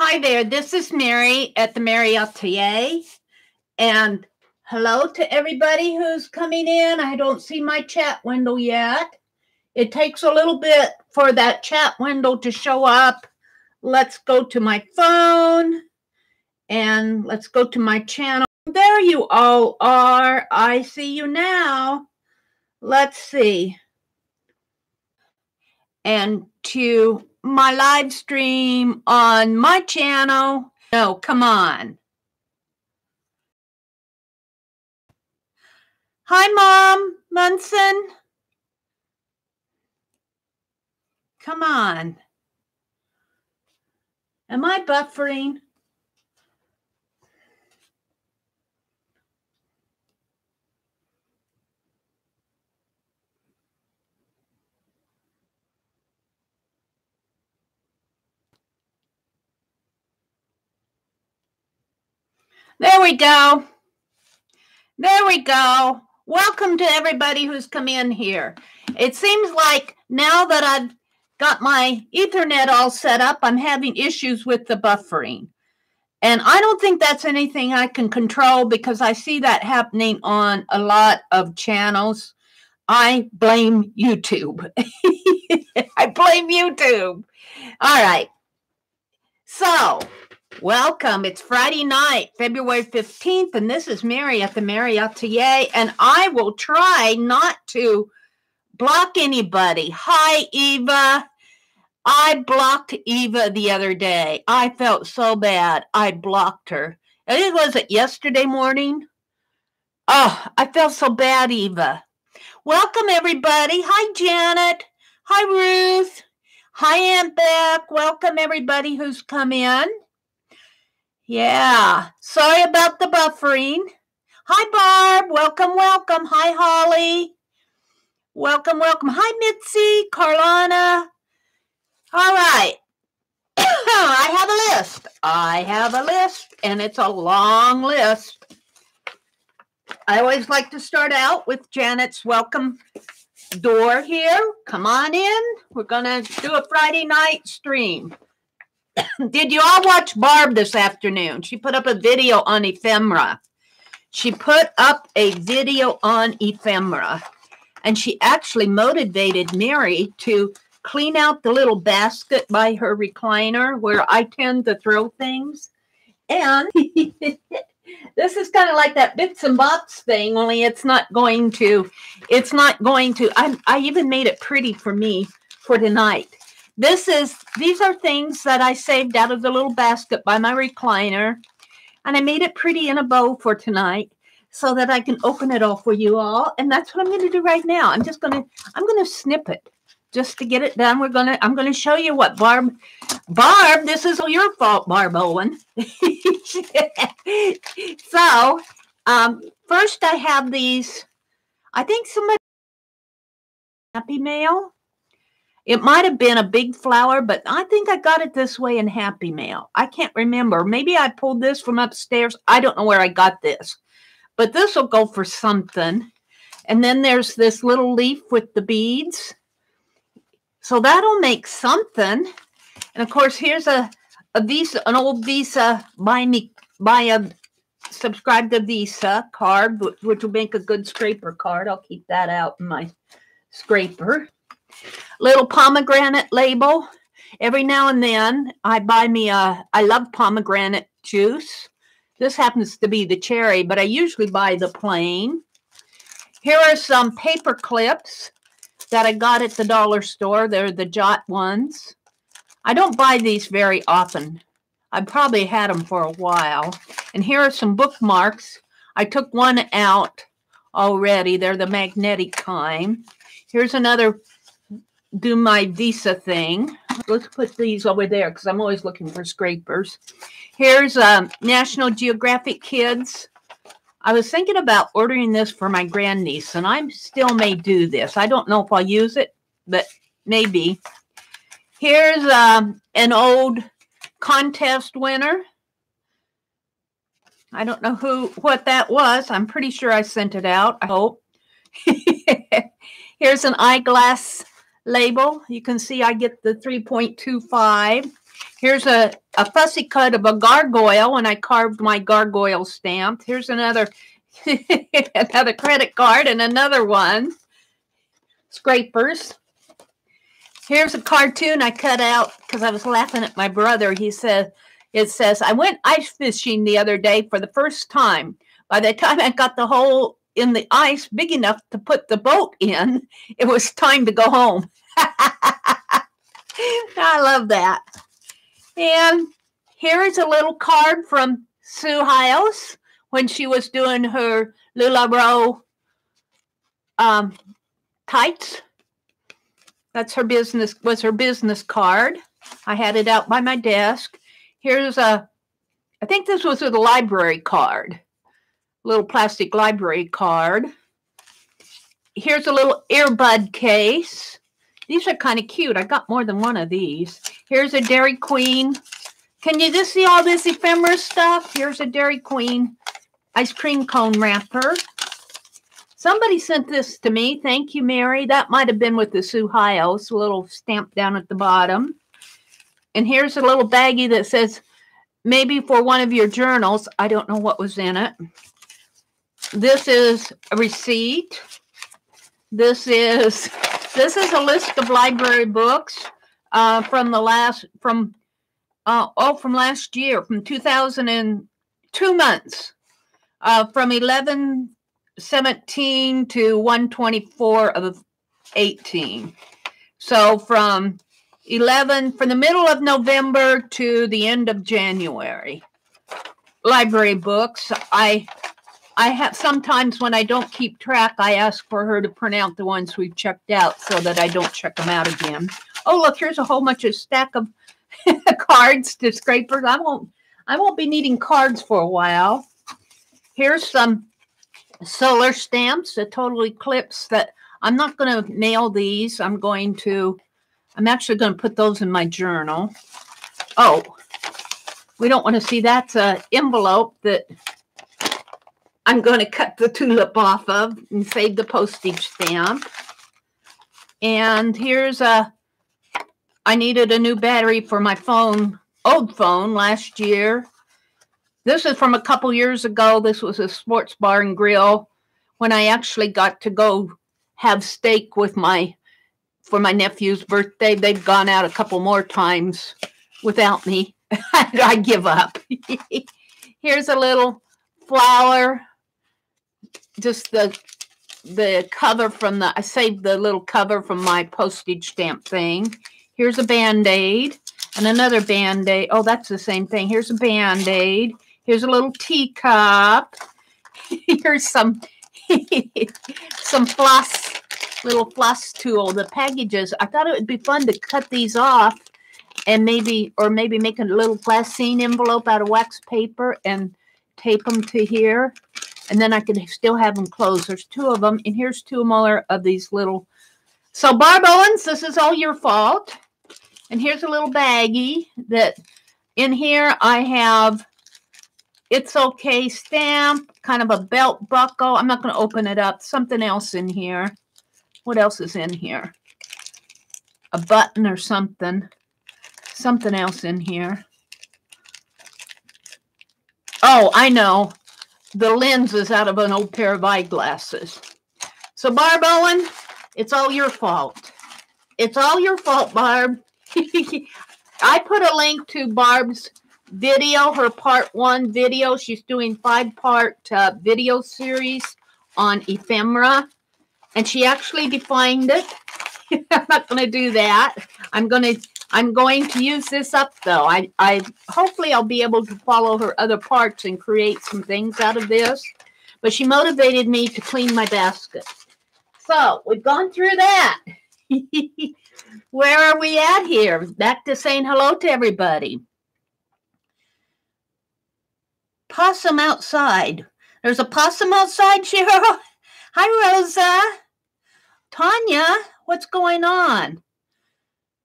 Hi there, this is Meri at the Meri Atelier, and hello to everybody who's coming in. I don't see my chat window yet. It takes a little bit for that chat window to show up. Let's go to my phone, and let's go to my channel. There you all are. I see you now. Let's see. And to my live stream on my channel. No, come on. Hi, Mom Munson. Come on. Am I buffering? There we go. There we go. Welcome to everybody who's come in here. It seems like now that I've got my Ethernet all set up, I'm having issues with the buffering. And I don't think that's anything I can control because I see that happening on a lot of channels. I blame YouTube. I blame YouTube. All right. So, welcome. It's Friday night, February 15th, and this is Meri at the Meri Atelier, and I will try not to block anybody. Hi, Eva. I blocked Eva the other day. I felt so bad. I blocked her. Was it yesterday morning? Oh, I felt so bad, Eva. Welcome, everybody. Hi, Janet. Hi, Ruth. Hi, Aunt Beck. Welcome, everybody who's come in. Yeah, sorry about the buffering. Hi, Barb. Welcome, welcome. Hi, Holly. Welcome, welcome. Hi, Mitzi, Carlana. All right. I have a list. I have a list, and it's a long list. I always like to start out with Janet's welcome door here. Come on in. We're going to do a Friday night stream. Did you all watch Barb this afternoon? She put up a video on ephemera. She put up a video on ephemera, and she actually motivated Meri to clean out the little basket by her recliner where I tend to throw things. And this is kind of like that bits and bops thing, only it's not going to, I even made it pretty for me for tonight. These are things that I saved out of the little basket by my recliner, and I made it pretty in a bow for tonight so that I can open it all for you all. And that's what I'm going to do right now. I'm going to snip it just to get it done. I'm going to show you what Barb, this is your fault, Barb Owen. So, first I have these, I think somebody, Happy Mail. It might have been a big flower, but I think I got it this way in Happy Mail. I can't remember. Maybe I pulled this from upstairs. I don't know where I got this. But this will go for something. And then there's this little leaf with the beads. So that'll make something. And of course, here's a Visa, an old Visa subscribe to Visa card, which will make a good scraper card. I'll keep that out in my scraper. Little pomegranate label. Every now and then I buy me I love pomegranate juice. This happens to be the cherry, but I usually buy the plain. Here are some paper clips that I got at the dollar store. They're the Jot ones. I don't buy these very often. I probably had them for a while. And here are some bookmarks. I took one out already. They're the magnetic kind. Here's another do my Visa thing. Let's put these over there because I'm always looking for scrapers. Here's National Geographic Kids. I was thinking about ordering this for my grandniece, and I still may do this. I don't know if I'll use it, but maybe. Here's an old contest winner. I don't know what that was. I'm pretty sure I sent it out, I hope. Here's an eyeglass label. You can see I get the 3.25. Here's a fussy cut of a gargoyle, and I carved my gargoyle stamp. Here's another another credit card and another one. Scrapers. Here's a cartoon I cut out because I was laughing at my brother. He said, it says, I went ice fishing the other day for the first time. By the time I got the hole in the ice big enough to put the boat in, it was time to go home. I love that. And here is a little card from Sue Hiles when she was doing her LuLaRoe tights. That's her business, was her business card. I had it out by my desk. Here's a, I think this was a library card, little plastic library card. Here's a little earbud case. These are kind of cute. I got more than one of these. Here's a Dairy Queen. Can you just see all this ephemera stuff? Here's a Dairy Queen ice cream cone wrapper. Somebody sent this to me. Thank you, Mary. That might have been with the Sue Hiles, a little stamp down at the bottom. And here's a little baggie that says, maybe for one of your journals. I don't know what was in it. This is a receipt. This is a list of library books from last year, from 2002 months, from 11/17 to 1/24 of 18. So from the middle of November to the end of January. Library books. I have sometimes when I don't keep track, I ask for her to print out the ones we've checked out so that I don't check them out again. Oh, look, here's a whole bunch of stack of cards to scrapers. I won't be needing cards for a while. Here's some solar stamps, the total eclipse that I'm not going to mail these. I'm actually going to put those in my journal. Oh, we don't want to see that's an envelope that I'm going to cut the tulip off of and save the postage stamp. And here's I needed a new battery for my phone, old phone last year. This is from a couple years ago. This was a sports bar and grill when I actually got to go have steak for my nephew's birthday. They've gone out a couple more times without me. I give up. Here's a little flower. Just the cover from I saved the little cover from my postage stamp thing. Here's a Band-Aid and another Band-Aid. Oh, that's the same thing. Here's a Band-Aid. Here's a little teacup. Here's some floss, little floss tool. The packages, I thought it would be fun to cut these off and maybe make a little glassine envelope out of wax paper and tape them to here. And then I could still have them closed. There's two of them. And here's two more of these little. So Barb Owens, this is all your fault. And here's a little baggie that in here I have It's Okay stamp, kind of a belt buckle. I'm not going to open it up. Something else in here. What else is in here? A button or something. Something else in here. Oh, I know. The lens is out of an old pair of eyeglasses. So, Barb Owen, it's all your fault. It's all your fault, Barb. I put a link to Barb's video, her part 1 video. She's doing 5-part video series on ephemera. And she actually defined it. I'm not going to do that. I'm going to use this up, though. I hopefully I'll be able to follow her other parts and create some things out of this. But she motivated me to clean my basket. So we've gone through that. Where are we at here? Back to saying hello to everybody. Possum outside. There's a possum outside, Cheryl. Hi, Rosa. Tanya, what's going on?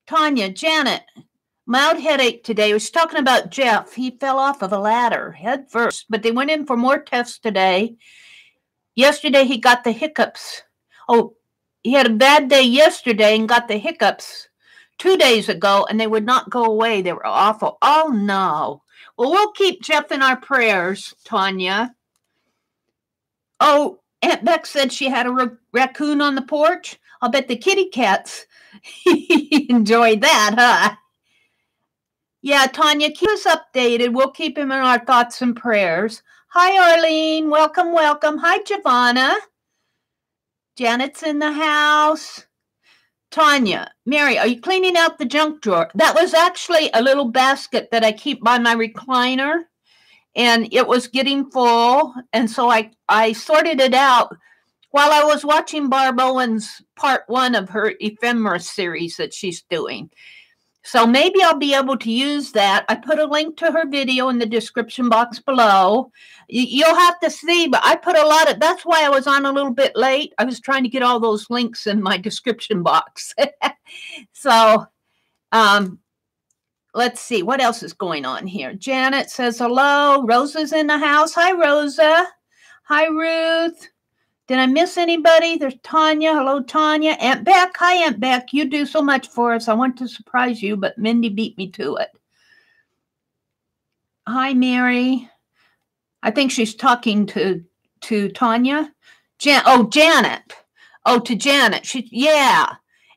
Tanya, Janet, mild headache today. I was talking about Jeff. He fell off of a ladder head first, but they went in for more tests today. Yesterday, he got the hiccups. Oh, he had a bad day yesterday and got the hiccups 2 days ago, and they would not go away. They were awful. Oh, no. Well, we'll keep Jeff in our prayers, Tanya. Oh, Aunt Beck said she had a raccoon on the porch. I'll bet the kitty cats enjoyed that, huh? Yeah, Tanya, keep us updated. We'll keep him in our thoughts and prayers. Hi, Arlene. Welcome, welcome. Hi, Giovanna. Janet's in the house. Tanya, Meri, are you cleaning out the junk drawer? That was actually a little basket that I keep by my recliner, and it was getting full, and so I sorted it out while I was watching Barb Owen's part 1 of her Ephemera series that she's doing. So maybe I'll be able to use that. I put a link to her video in the description box below. You'll have to see, but I put a lot of, that's why I was on a little bit late. I was trying to get all those links in my description box. So let's see, what else is going on here? Janet says hello. Rosa's in the house. Hi, Rosa. Hi, Ruth. Did I miss anybody? There's Tanya. Hello, Tanya. Aunt Beck. Hi, Aunt Beck. You do so much for us. I want to surprise you, but Mindy beat me to it. Hi, Meri. I think she's talking to Tanya. Janet. Oh, to Janet. Yeah.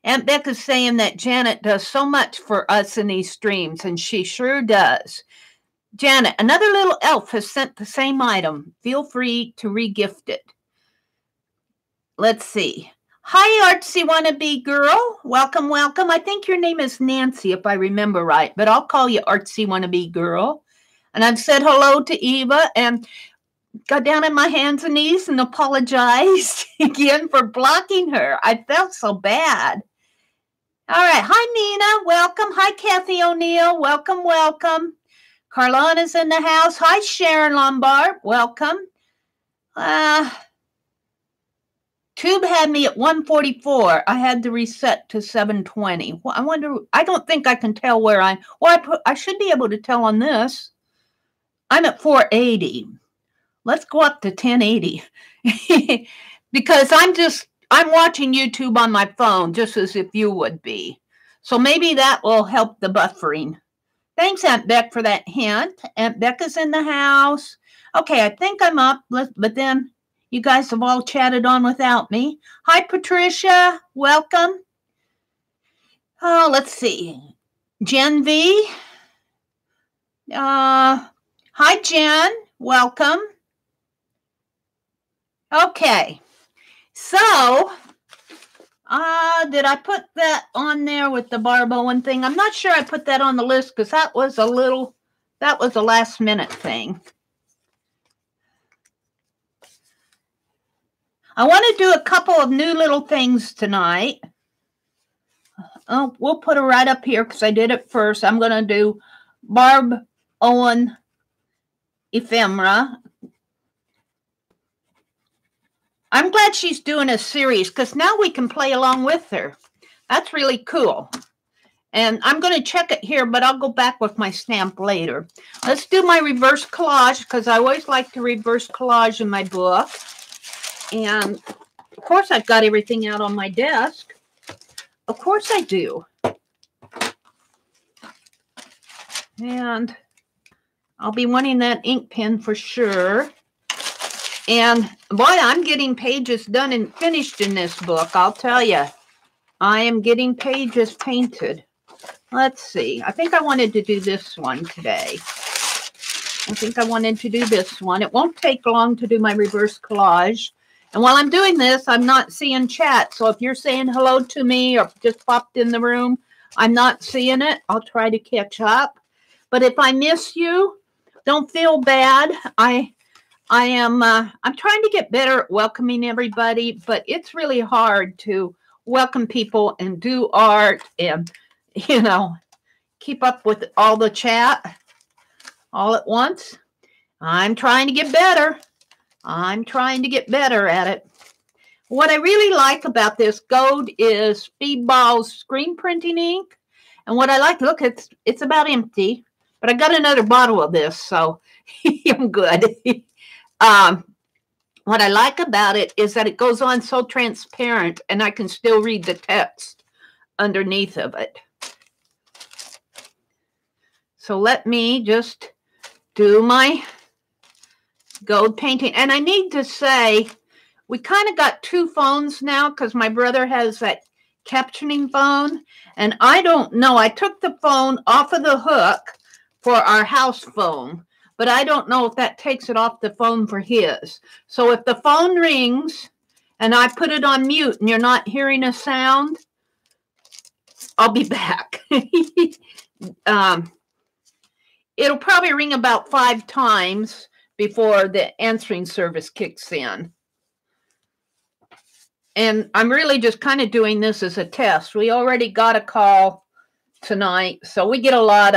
Aunt Beck is saying that Janet does so much for us in these streams, and she sure does. Janet, another little elf has sent the same item. Feel free to re-gift it. Let's see. Hi, Artsy Wannabe Girl. Welcome, welcome. I think your name is Nancy, if I remember right, but I'll call you Artsy Wannabe Girl. And I've said hello to Eva and got down on my hands and knees and apologized again for blocking her. I felt so bad. All right. Hi, Nina. Welcome. Hi, Kathy O'Neill. Welcome, welcome. Carlana's in the house. Hi, Sharon Lombard. Welcome. Tube had me at 144. I had to reset to 720. Well, I wonder, I don't think I can tell where I'm. Well, I should be able to tell on this. I'm at 480. Let's go up to 1080. Because I'm watching YouTube on my phone, just as if you would be. So maybe that will help the buffering. Thanks, Aunt Beck, for that hint. Aunt Beck is in the house. Okay, I think I'm up, but then you guys have all chatted on without me. Hi, Patricia. Welcome. Oh, let's see. Jen V. Hi, Jen. Welcome. Okay. So, did I put that on there with the Barb Owen thing? I'm not sure I put that on the list because that was a last minute thing. I want to do a couple of new little things tonight. Oh, we'll put it right up here because I did it first. I'm going to do Barb Owen Ephemera. I'm glad she's doing a series because now we can play along with her. That's really cool. And I'm going to check it here, but I'll go back with my stamp later. Let's do my reverse collage because I always like to reverse collage in my book. And, of course, I've got everything out on my desk. Of course I do. And I'll be wanting that ink pen for sure. And, boy, I'm getting pages done and finished in this book, I'll tell you. I am getting pages painted. Let's see. I think I wanted to do this one today. It won't take long to do my reverse collage. And while I'm doing this, I'm not seeing chat. So if you're saying hello to me or just popped in the room, I'm not seeing it. I'll try to catch up. But if I miss you, don't feel bad. I'm trying to get better at welcoming everybody, but it's really hard to welcome people and do art and, you know, keep up with all the chat all at once. I'm trying to get better. I'm trying to get better at it. What I really like about this gold is Speedball's screen printing ink. And what I like, look, it's about empty, but I got another bottle of this, so I'm good. What I like about it is that it goes on so transparent and I can still read the text underneath of it. So let me just do my gold painting. And I need to say, we kind of got two phones now because my brother has that captioning phone. And I don't know. I took the phone off of the hook for our house phone, but I don't know if that takes it off the phone for his. So if the phone rings and I put it on mute and you're not hearing a sound, I'll be back. It'll probably ring about 5 times before the answering service kicks in. And I'm really just kind of doing this as a test. We already got a call tonight, so we get a lot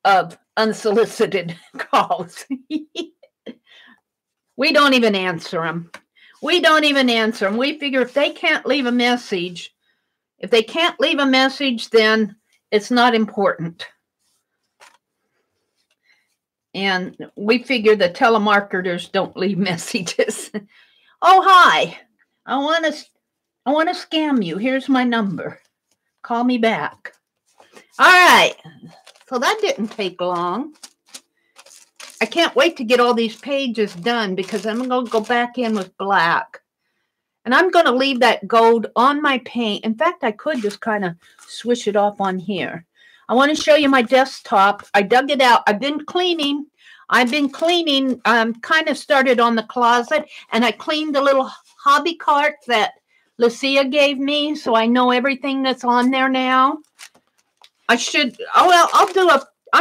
of unsolicited calls. We don't even answer them. We don't even answer them. We figure if they can't leave a message, then it's not important. And we figure the telemarketers don't leave messages. Oh, hi. I want to scam you. Here's my number. Call me back. All right. So that didn't take long. I can't wait to get all these pages done because I'm going to go back in with black. And I'm going to leave that gold on my paint. In fact, I could just kind of swish it off on here. I want to show you my desktop. I dug it out. I've been cleaning. Kind of started on the closet, and I cleaned the little hobby cart that Lucia gave me, so I know everything that's on there now. I'm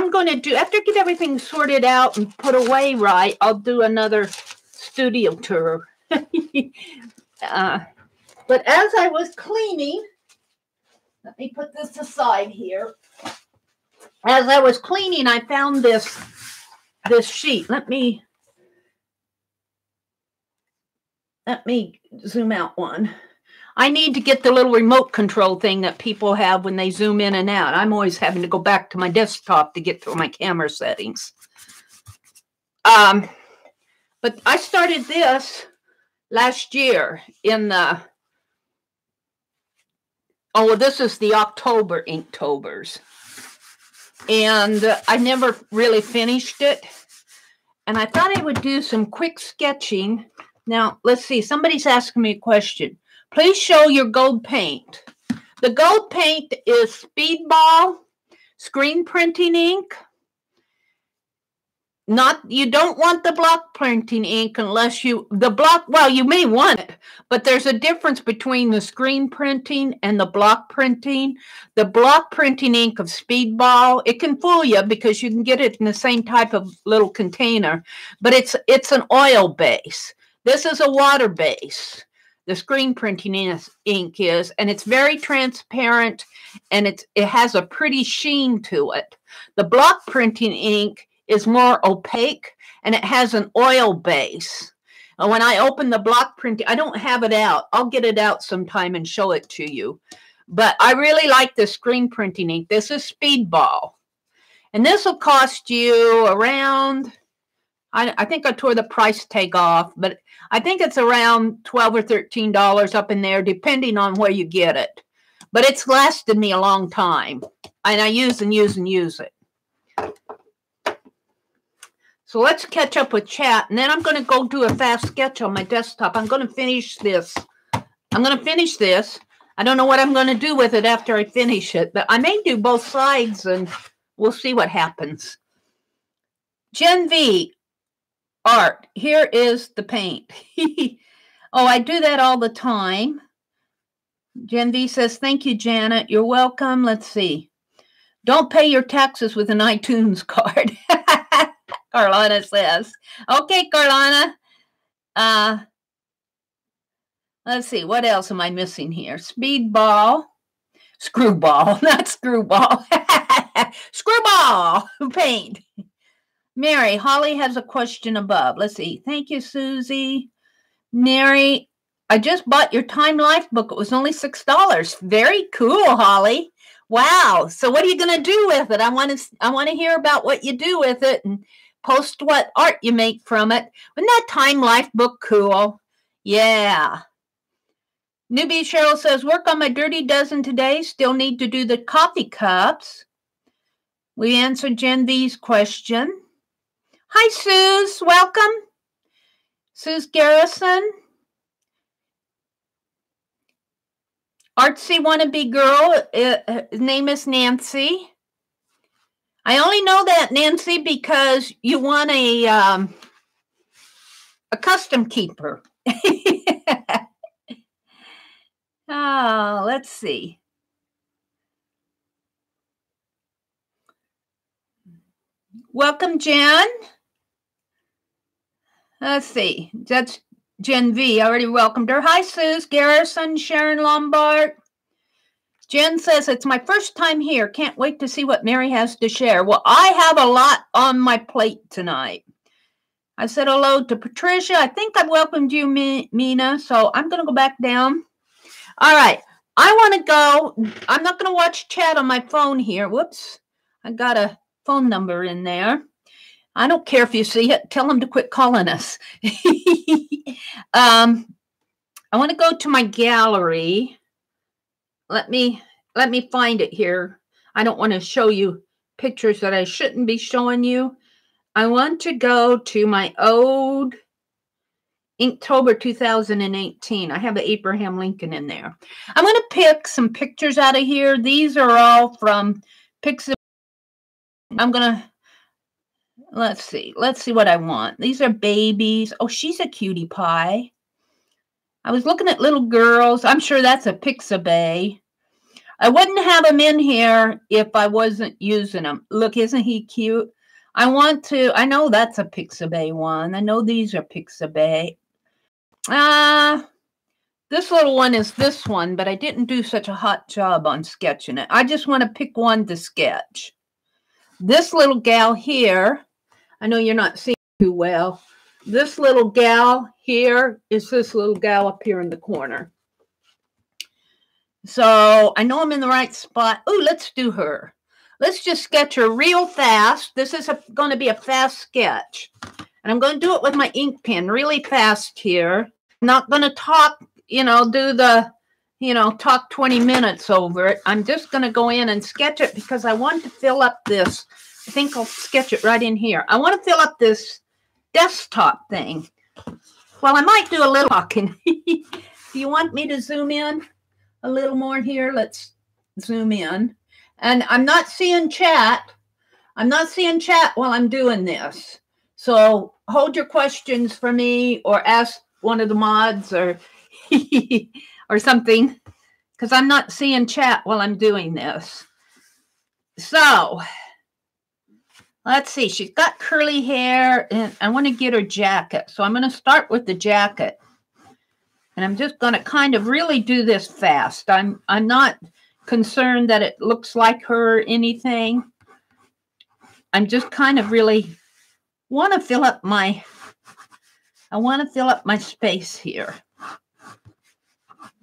going to do, after I get everything sorted out and put away right, I'll do another studio tour. But as I was cleaning, let me put this aside here. As I was cleaning, I found this sheet. Let me zoom out one. I need to get the little remote control thing that people have when they zoom in and out. I'm always having to go back to my desktop to get to my camera settings. But I started this last year in the, this is the October Inktober's. And I never really finished it. And I thought I would do some quick sketching. Now, let's see. Somebody's asking me a question. Please show your gold paint. The gold paint is Speedball, screen printing ink. You don't want the block printing ink unless you may want it, but there's a difference between the screen printing and the block printing. The block printing ink of Speedball, it can fool you because you can get it in the same type of little container, but it's an oil base. This is a water base. The screen printing ink is, and it's very transparent, and it has a pretty sheen to it. The block printing ink is more opaque, and it has an oil base. And when I open the block printing, I don't have it out. I'll get it out sometime and show it to you. But I really like the screen printing ink. This is Speedball. And this will cost you around, I think I tore the price tag off, but I think it's around $12 or $13 up in there, depending on where you get it. But it's lasted me a long time, and I use and use and use it. So let's catch up with chat, and then I'm going to go do a fast sketch on my desktop. I'm going to finish this. I don't know what I'm going to do with it after I finish it, but I may do both sides, and we'll see what happens. Gen V art. Here is the paint. Oh, I do that all the time. Gen V says, thank you, Janet. You're welcome. Let's see. Don't pay your taxes with an iTunes card. Carlana says. Okay, Carlana. Let's see. What else am I missing here? Speedball. Screwball. Not screwball. Screwball. Paint. Mary, Holly has a question above. Let's see. Thank you, Susie. Mary, I just bought your Time Life book. It was only $6. Very cool, Holly. Wow. So what are you going to do with it? I want to hear about what you do with it and post what art you make from it. Wasn't that Time Life book cool? Yeah. Newbie Cheryl says, work on my dirty dozen today. Still need to do the coffee cups. We answered Gen V's question. Hi, Suze. Welcome. Suze Garrison. Artsy wannabe girl. His name is Nancy. I only know that, Nancy, because you want a custom keeper. Oh, let's see. Welcome, Jen. Let's see. That's Gen V. I already welcomed her. Hi, Suze Garrison, Sharon Lombard. Jen says, it's my first time here. Can't wait to see what Meri has to share. Well, I have a lot on my plate tonight. I said hello to Patricia. I think I welcomed you, Mina, so I'm going to go back down. All right. I want to go. I'm not going to watch chat on my phone here. Whoops. I got a phone number in there. I don't care if you see it. Tell them to quit calling us. I want to go to my gallery. Let me find it here. I don't want to show you pictures that I shouldn't be showing you. I want to go to my old Inktober 2018. I have the Abraham Lincoln in there. I'm going to pick some pictures out of here. These are all from Pixel. I'm going to, let's see what I want. These are babies. Oh, she's a cutie pie. I was looking at little girls. I'm sure that's a Pixabay. I wouldn't have them in here if I wasn't using them. Look, isn't he cute? I know that's a Pixabay one. I know these are Pixabay. This little one is this one, but I didn't do such a hot job on sketching it. I just want to pick one to sketch. This little gal here, I know you're not seeing too well. This little gal here is this little gal up here in the corner. So I know I'm in the right spot. Oh, let's do her. Let's just sketch her real fast. This is going to be a fast sketch. And I'm going to do it with my ink pen really fast here. I'm not going to talk, talk 20 minutes over it. I'm just going to go in and sketch it because I want to fill up this. I think I'll sketch it right in here. I want to fill up this desktop thing. Well, I might do a little talking. Do you want me to zoom in a little more here? Let's zoom in. And I'm not seeing chat. I'm not seeing chat while I'm doing this. So hold your questions for me or ask one of the mods or or something, because I'm not seeing chat while I'm doing this. So let's see. She's got curly hair, and I want to get her jacket. So I'm going to start with the jacket. And I'm just going to kind of really do this fast. I'm not concerned that it looks like her or anything. I'm just kind of really want to fill up my space here.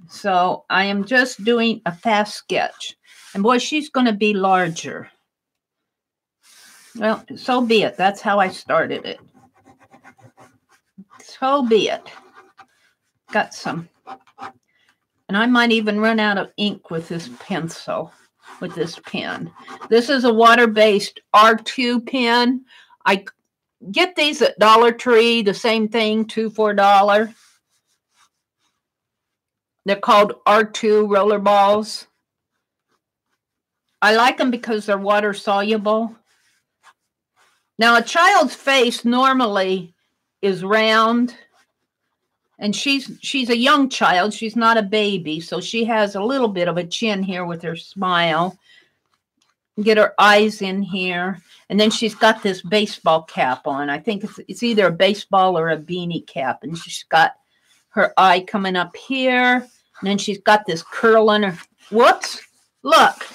So I am just doing a fast sketch. And boy, she's going to be larger. Well, so be it. That's how I started it. So be it. Got some. And I might even run out of ink with this pencil, with this pen. This is a water-based R2 pen. I get these at Dollar Tree, the same thing, 2 for $1. They're called R2 roller balls. I like them because they're water soluble. Now, a child's face normally is round. And she's a young child. She's not a baby. So she has a little bit of a chin here with her smile. Get her eyes in here. And then she's got this baseball cap on. I think it's either a baseball or a beanie cap. And she's got her eye coming up here. And then she's got this curl on her. Whoops. Look.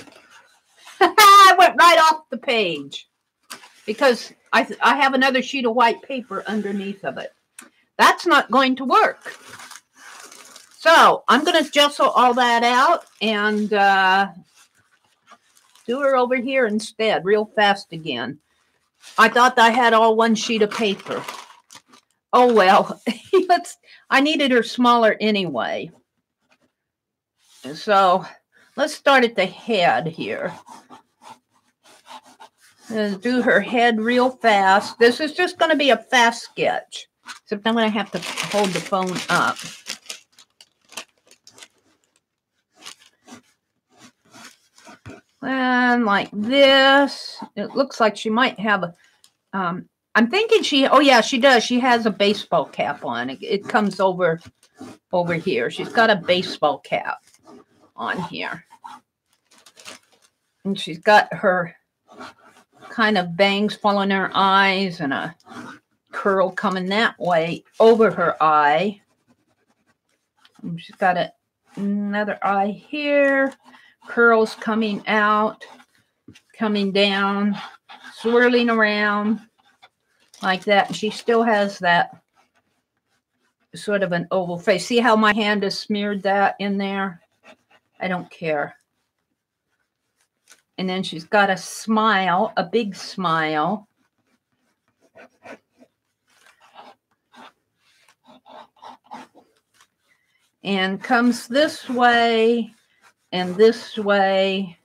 I went right off the page. Because I have another sheet of white paper underneath of it. That's not going to work. So I'm going to gesso all that out and do her over here instead, real fast again. I thought I had all one sheet of paper. Oh, well, I needed her smaller anyway. So let's start at the head here. Do her head real fast. This is just going to be a fast sketch. Except I'm going to have to hold the phone up. And like this. It looks like she might have a... I'm thinking oh yeah, she does. She has a baseball cap on. It comes over here. She's got a baseball cap on here. And she's got her kind of bangs following her eyes and a curl coming that way over her eye. And she's got another eye here. Curls coming out, coming down, swirling around like that. And she still has that sort of an oval face. See how my hand has smeared that in there? I don't care. And then she's got a smile, a big smile. And comes this way and this way.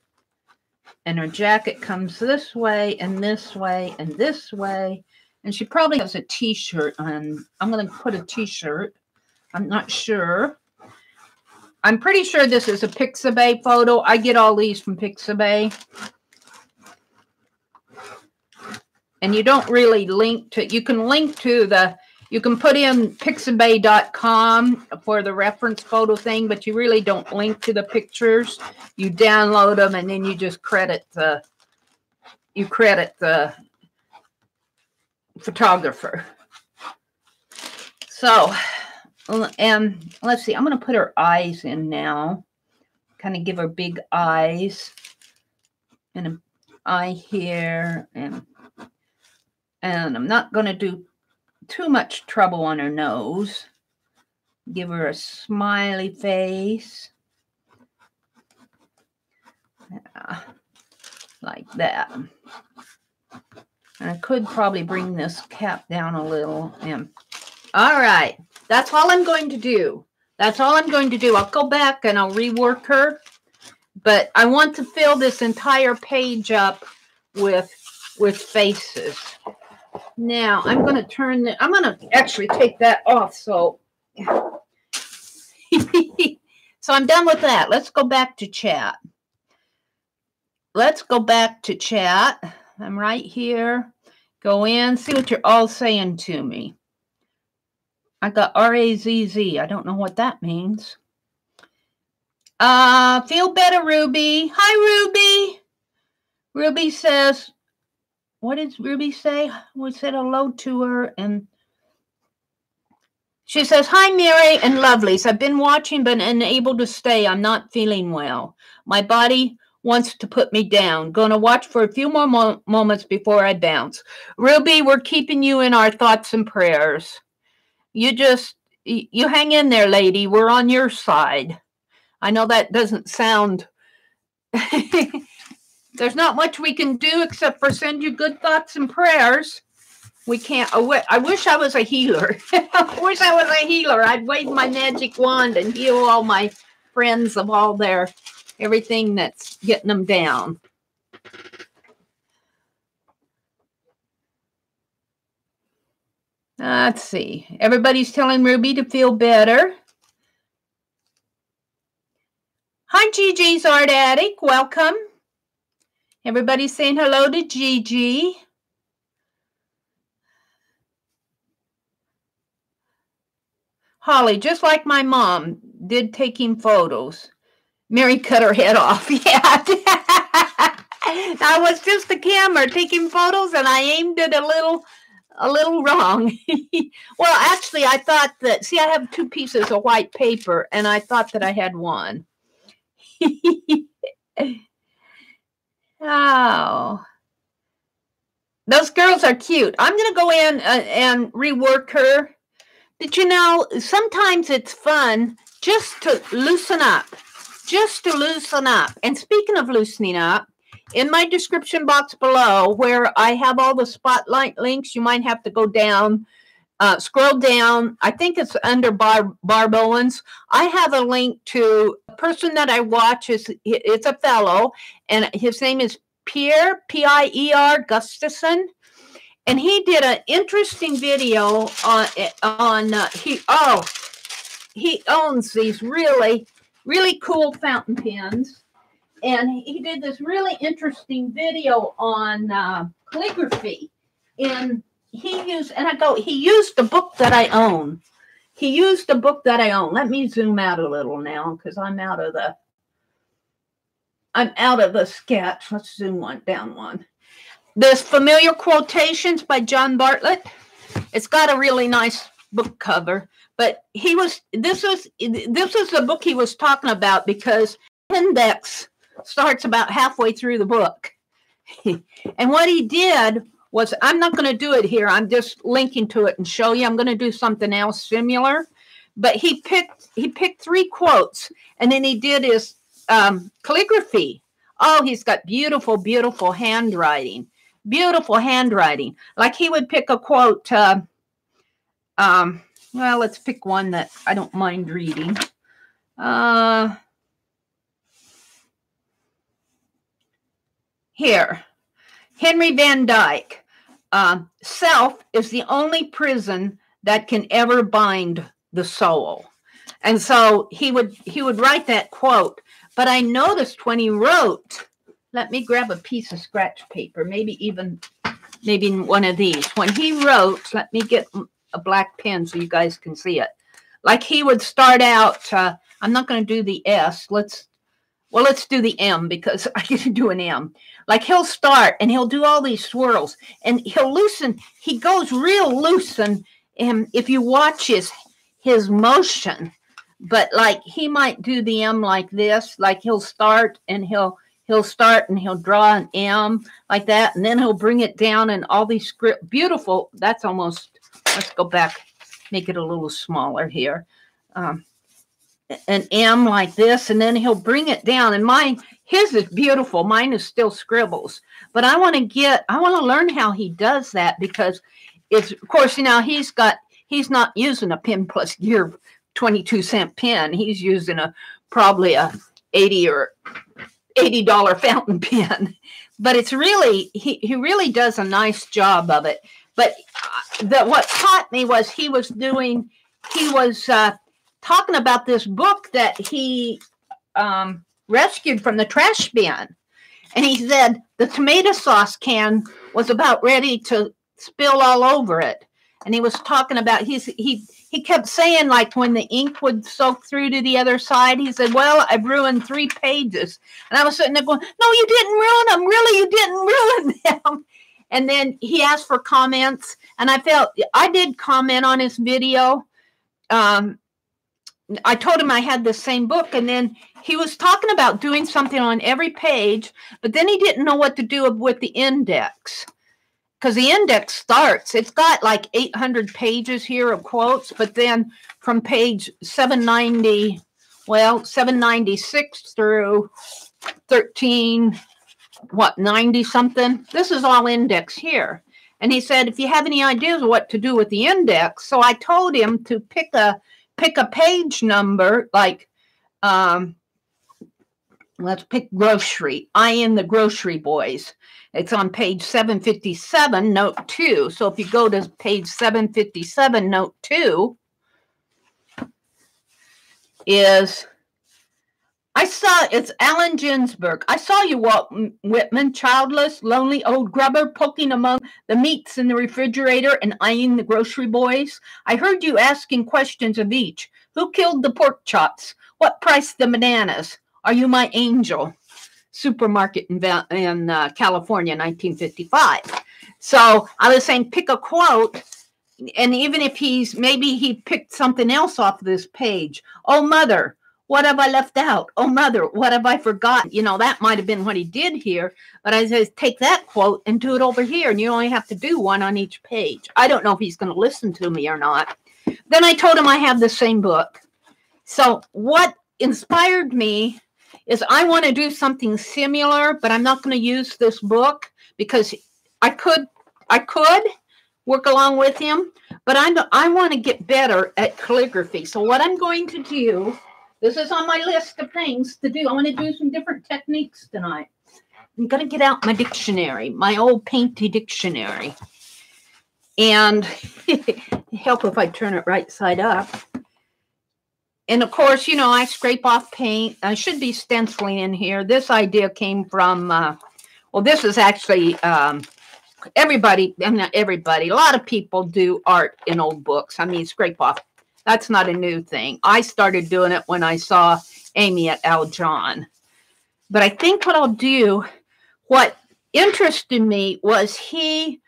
And her jacket comes this way and this way and this way. And she probably has a t-shirt on. I'm going to put a t-shirt. I'm not sure. I'm pretty sure this is a Pixabay photo. I get all these from Pixabay. And you don't really link to, you can link to you can put in pixabay.com for the reference photo thing, but you really don't link to the pictures. You download them and then you just credit the photographer. So, and let's see, I'm going to put her eyes in now. Kind of give her big eyes. And an eye here. And I'm not going to do too much trouble on her nose. Give her a smiley face. Like that. And I could probably bring this cap down a little. And all right. That's all I'm going to do. That's all I'm going to do. I'll go back and I'll rework her. But I want to fill this entire page up with faces. Now, I'm going to I'm going to actually take that off. So, so I'm done with that. Let's go back to chat. Let's go back to chat. I'm right here. Go in. See what you're all saying to me. I got R-A-Z-Z. I don't know what that means. Feel better, Ruby. Hi, Ruby. Ruby says, what did Ruby say? We said hello to her, and she says, hi, Meri and lovelies. I've been watching but unable to stay. I'm not feeling well. My body wants to put me down. Gonna watch for a few more moments before I bounce. Ruby, we're keeping you in our thoughts and prayers. You hang in there, lady. We're on your side. I know that doesn't sound... There's not much we can do except for send you good thoughts and prayers. We can't... I wish I was a healer. I wish I was a healer. I'd wave my magic wand and heal all my friends of all everything that's getting them down. Let's see. Everybody's telling Ruby to feel better. Hi, Gigi's Art Attic. Welcome. Everybody's saying hello to Gigi. Holly, just like my mom did taking photos. Meri cut her head off. Yeah. I was just a camera taking photos and I aimed it a little wrong. Well, actually, I thought that, see, I have 2 pieces of white paper, and I thought that I had one. Oh. Those girls are cute. I'm going to go in and rework her. But, you know, sometimes it's fun just to loosen up. Just to loosen up. And speaking of loosening up, in my description box below, where I have all the spotlight links, you might have to go down, scroll down. I think it's under Barb Owens. I have a link to a person that I watch. It's a fellow, and his name is Pier, P-I-E-R, Gustafson. And he did an interesting video he owns these really, really cool fountain pens. And he did this really interesting video on calligraphy. And he used the book that I own. He used the book that I own. Let me zoom out a little now because I'm out of the sketch. Let's zoom down one. There's Familiar Quotations by John Bartlett. It's got a really nice book cover. But this was the book he was talking about because index starts about halfway through the book. And what he did was, I'm not going to do it here. I'm just linking to it and show you. I'm going to do something else similar. But he picked 3 quotes, and then he did his calligraphy. Oh, he's got beautiful, beautiful handwriting. Beautiful handwriting. Like he would pick a quote. Well, let's pick one that I don't mind reading. Here, Henry Van Dyke. Self is the only prison that can ever bind the soul. And so he would write that quote. But I noticed when he wrote, let me grab a piece of scratch paper, maybe one of these. When he wrote, let me get a black pen so you guys can see it. Like he would start out, I'm not going to do the S. Let's do the M because I get to do an M. Like he'll start and he'll do all these swirls and he'll loosen. He goes real loose, and if you watch his motion, but like he might do the M like this. Like he'll start and he'll draw an M like that, and then he'll bring it down and all these script. Beautiful. That's almost. Let's go back, make it a little smaller here. An M like this, and then he'll bring it down. And his is beautiful. Mine is still scribbles. But I want to learn how he does that because it's, of course, he's not using a Pen Plus Gear 22-cent pen. He's using probably a $80 fountain pen. But it's really, he really does a nice job of it. But what caught me was he was talking about this book that he rescued from the trash bin. And he said the tomato sauce can was about ready to spill all over it. And he was talking about, he kept saying, like, when the ink would soak through to the other side, he said, well, I've ruined 3 pages. And I was sitting there going, no, you didn't ruin them. Really, you didn't ruin them. And then he asked for comments, and I did comment on his video. I told him I had the same book, and then he was talking about doing something on every page, but then he didn't know what to do with the index. Because the index starts, it's got like 800 pages here of quotes, but then from page 796 through 90 something. This is all index here. And he said, if you have any ideas of what to do with the index. So I told him to pick a page number, like, let's pick grocery. I in the Grocery Boys. It's on page 757, note 2. So if you go to page 757, note 2, it's Allen Ginsberg. I saw you, Walt Whitman, childless, lonely old grubber, poking among the meats in the refrigerator and eyeing the grocery boys. I heard you asking questions of each. Who killed the pork chops? What price the bananas? Are you my angel? Supermarket in California, 1955. So I was saying, pick a quote, and even if maybe he picked something else off this page. Oh, mother, what have I left out? Oh, mother, what have I forgotten? That might have been what he did here, but I said, take that quote and do it over here, and you only have to do one on each page. I don't know if he's going to listen to me or not. Then I told him I have the same book. So what inspired me is I want to do something similar, but I'm not going to use this book because I could work along with him, but I want to get better at calligraphy. So what I'm going to do, this is on my list of things to do. I want to do some different techniques tonight. I'm going to get out my dictionary, my old painty dictionary. And help if I turn it right side up. And of course, you know, I scrape off paint. I should be stenciling in here. This idea came from, well, this is actually everybody, not everybody, a lot of people do art in old books. I mean, scrape off. That's not a new thing. I started doing it when I saw Amy at Al John. But I think what I'll do, what interested me was he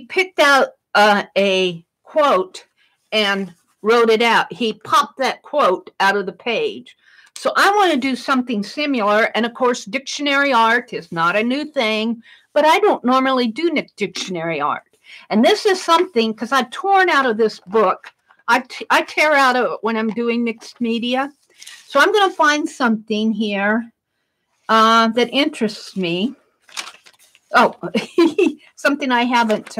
picked out a quote and wrote it out. He popped that quote out of the page. So I want to do something similar. And of course, dictionary art is not a new thing, but I don't normally do dictionary art. And this is something, because I've torn out of this book. I tear out of it when I'm doing mixed media. So I'm going to find something here that interests me. Oh, something I haven't,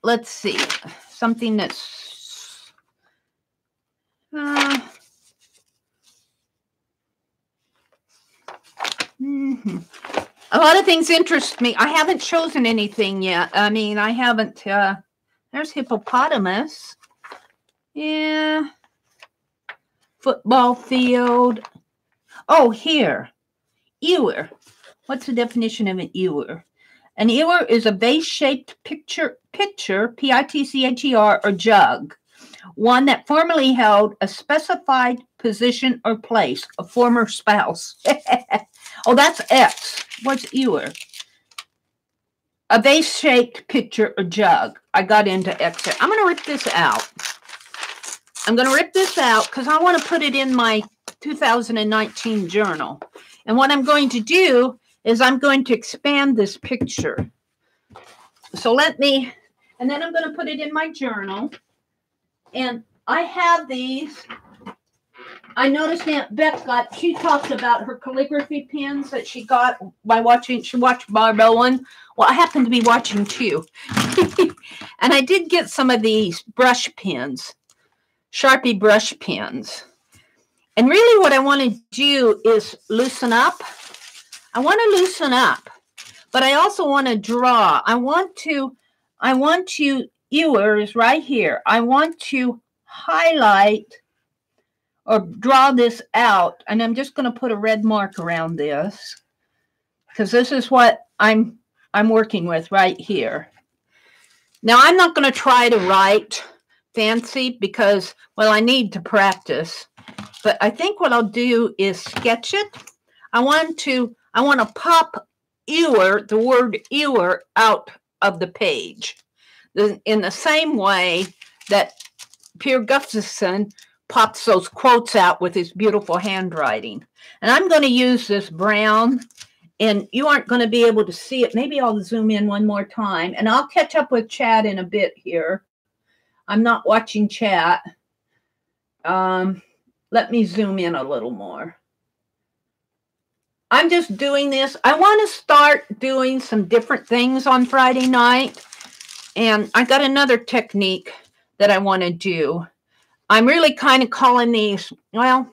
let's see, something that's, a lot of things interest me. I haven't chosen anything yet. I mean, I haven't, there's hippopotamus. Yeah. Football field. Oh, here. Ewer. What's the definition of an ewer? An ewer is a vase-shaped pitcher, P-I-T-C-H-E-R, or jug. One that formerly held a specified position or place, a former spouse. Oh, that's X. What's ewer? A vase-shaped pitcher or jug. I got into X. I'm going to rip this out. I'm going to rip this out because I want to put it in my 2019 journal. And what I'm going to do is I'm going to expand this picture. So let me, and then I'm going to put it in my journal. And I have these. I noticed Aunt Beck got, she talked about her calligraphy pins that she got by watching, she watched Barb Owen. Well, I happen to be watching too. And I did get some of these brush pins. Sharpie brush pens. And really what I want to do is loosen up. I want to loosen up, but I also want to draw. I want to, ewer is right here. I want to highlight or draw this out. And I'm just going to put a red mark around this because this is what I'm working with right here. Now I'm not going to try to write fancy because, well, I need to practice. But I think what I'll do is sketch it. I want to pop ewer, the word ewer, out of the page. In the same way that Pierre Gustafson pops those quotes out with his beautiful handwriting. And I'm going to use this brown, and you aren't going to be able to see it. Maybe I'll zoom in one more time, and I'll catch up with Chad in a bit here. I'm not watching chat. Let me zoom in a little more. I'm just doing this. I want to start doing some different things on Friday night. And I got another technique that I want to do. I'm really kind of calling these, well,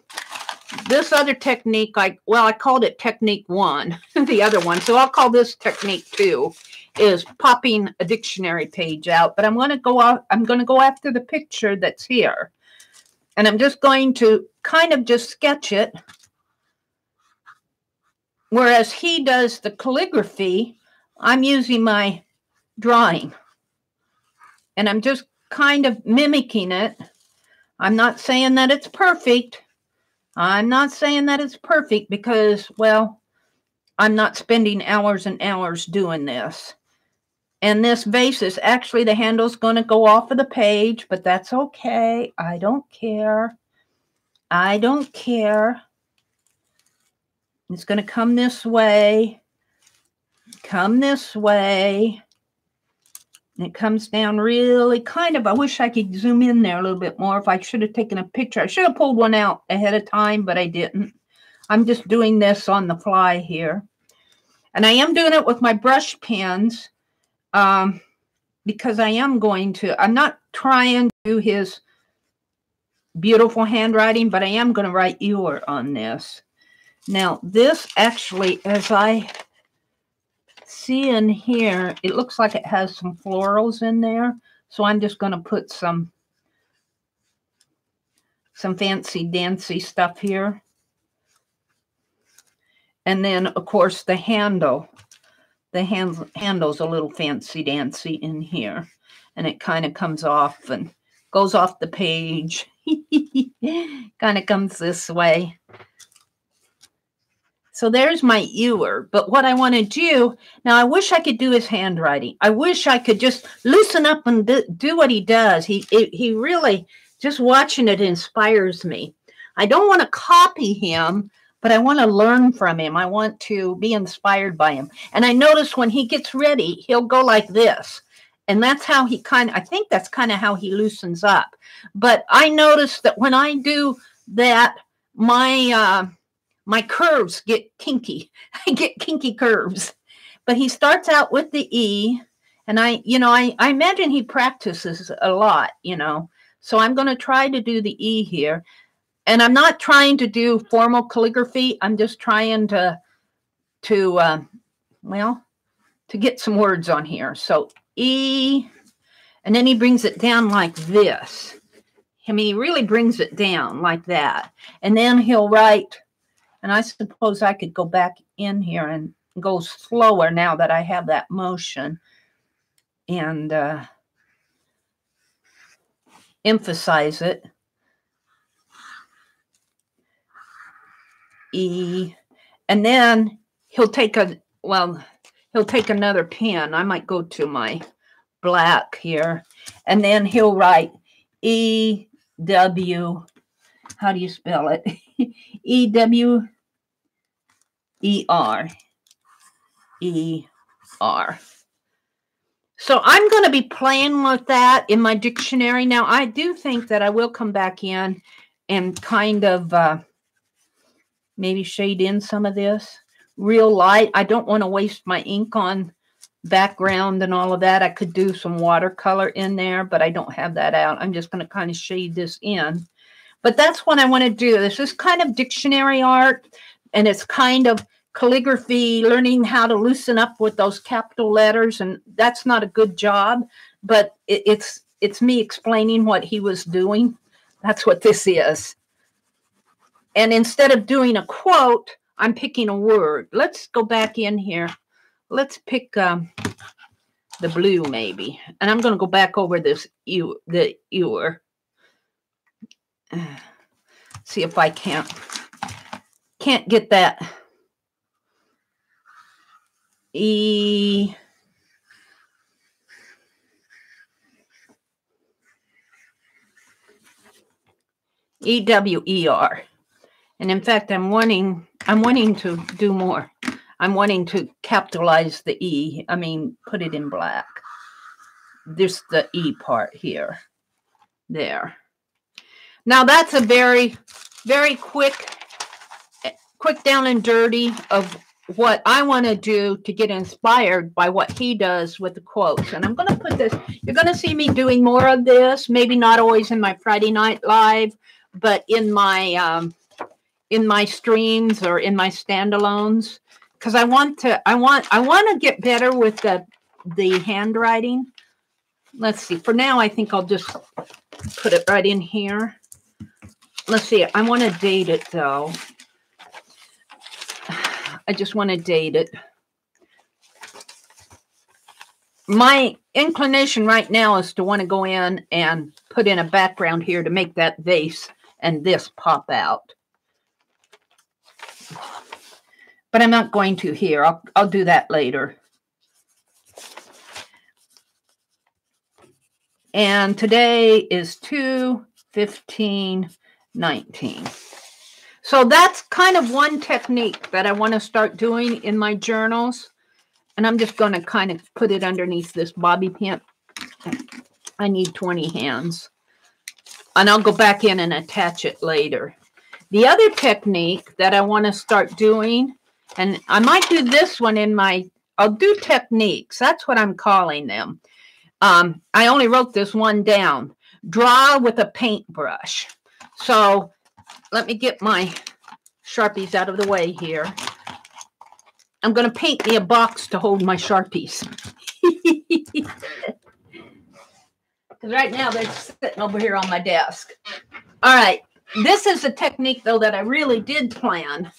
this other technique, I called it technique 1, the other one. So I'll call this technique 2. Is popping a dictionary page out, but I'm going to go after the picture that's here. And I'm just going to kind of just sketch it. Whereas he does the calligraphy, I'm using my drawing. And I'm just kind of mimicking it. I'm not saying that it's perfect. I'm not saying that it's perfect because, well, I'm not spending hours and hours doing this. And this vase is actually, the handle's going to go off of the page, but that's okay. I don't care. I don't care. It's going to come this way. Come this way. And it comes down really kind of, I wish I could zoom in there a little bit more. If I should have taken a picture. I should have pulled one out ahead of time, but I didn't. I'm just doing this on the fly here. And I am doing it with my brush pens. Because I'm not trying to do his beautiful handwriting, but I am going to write Ewer on this. Now, this actually, as I see in here, it looks like it has some florals in there. So I'm just going to put some fancy dancy stuff here. And then, of course, the handle. The handle's a little fancy dancy in here. And it kind of comes off and goes off the page. Kind of comes this way. So there's my Ewer. But what I want to do, now I wish I could do his handwriting. I wish I could just loosen up and do what he does. He really, just watching it inspires me. I don't want to copy him, but I want to learn from him. I want to be inspired by him. And I notice when he gets ready, he'll go like this. And that's how he I think that's kind of how he loosens up. But I notice that when I do that, my curves get kinky. I get kinky curves. But he starts out with the E. And I imagine he practices a lot, So I'm going to try to do the E here. And I'm not trying to do formal calligraphy. I'm just trying to get some words on here. So E, and then he brings it down like this. I mean, he really brings it down like that. And then he'll write, and I suppose I could go back in here and go slower now that I have that motion. And emphasize it. E, and then he'll take another pen. I might go to my black here, and then he'll write E-W, how do you spell it? E-W-E-R. E-R. So I'm going to be playing with that in my dictionary. Now, I do think that I will come back in and kind of maybe shade in some of this real light. I don't want to waste my ink on background and all of that. I could do some watercolor in there, but I don't have that out. I'm just going to kind of shade this in. But that's what I want to do. This is kind of dictionary art, and it's kind of calligraphy, learning how to loosen up with those capital letters, and that's not a good job, but it's me explaining what he was doing. That's what this is. And instead of doing a quote, I'm picking a word. Let's go back in here. Let's pick the blue maybe. And I'm going to go back over this the Ewer. See if I can't get that E. E-W-E-R. And in fact, I'm wanting to do more. I'm wanting to capitalize the E. I mean, put it in black. This the E part here. There. Now that's a very, very quick down and dirty of what I want to do to get inspired by what he does with the quotes. And I'm going to put this, you're going to see me doing more of this, maybe not always in my Friday night live, but in my streams or in my standalones, because I want to get better with the handwriting. Let's see. For now, I think I'll just put it right in here. Let's see. I want to date it though. I just want to date it. My inclination right now is to want to go in and put in a background here to make that vase and this pop out. But I'm not going to here. I'll do that later. And today is 2/15/19. So that's kind of one technique that I want to start doing in my journals. And I'm just going to kind of put it underneath this bobby pin. I need 20 hands. And I'll go back in and attach it later. The other technique that I want to start doing, and I might do this one in my, I'll do techniques. That's what I'm calling them. I only wrote this one down. Draw with a paintbrush. So let me get my Sharpies out of the way here. I'm going to paint me a box to hold my Sharpies. Because right now they're sitting over here on my desk. All right. This is a technique, though, that I really did plan.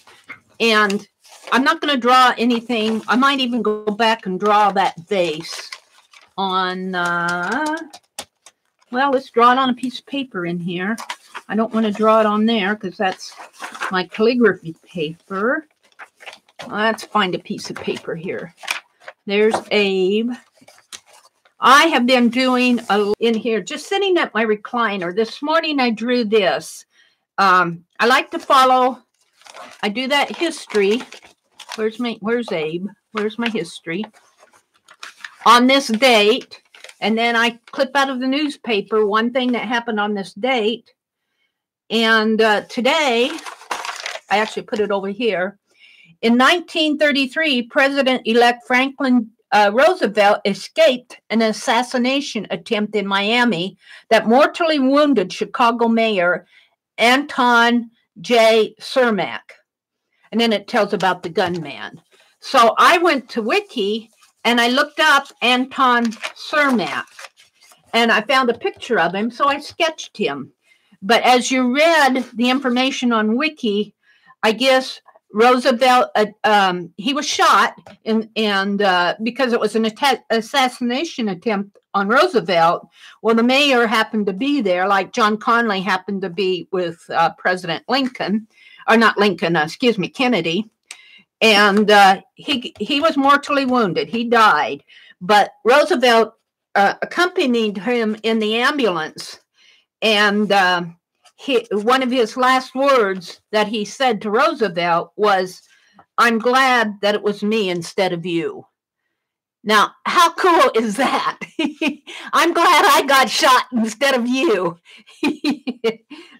And I'm not going to draw anything. I might even go back and draw that vase on, well, let's draw it on a piece of paper in here. I don't want to draw it on there because that's my calligraphy paper. Let's find a piece of paper here. There's Abe. I have been doing in here, just sitting at my recliner. This morning I drew this. I like to follow, I do that history. Where's Abe? Where's my history? On this date. And then I clip out of the newspaper one thing that happened on this date. And today, I actually put it over here. In 1933, President-elect Franklin Roosevelt escaped an assassination attempt in Miami that mortally wounded Chicago Mayor Anton J. Cermak. And then it tells about the gunman. So I went to Wiki and I looked up Anton Cermak. And I found a picture of him, so I sketched him. But as you read the information on Wiki, I guess Roosevelt, he was shot, and because it was an assassination attempt on Roosevelt, well, the mayor happened to be there, like John Connally happened to be with President Lincoln, or not Lincoln, excuse me, Kennedy, and he was mortally wounded. He died, but Roosevelt accompanied him in the ambulance. And one of his last words that he said to Roosevelt was, "I'm glad that it was me instead of you." Now, how cool is that? I'm glad I got shot instead of you.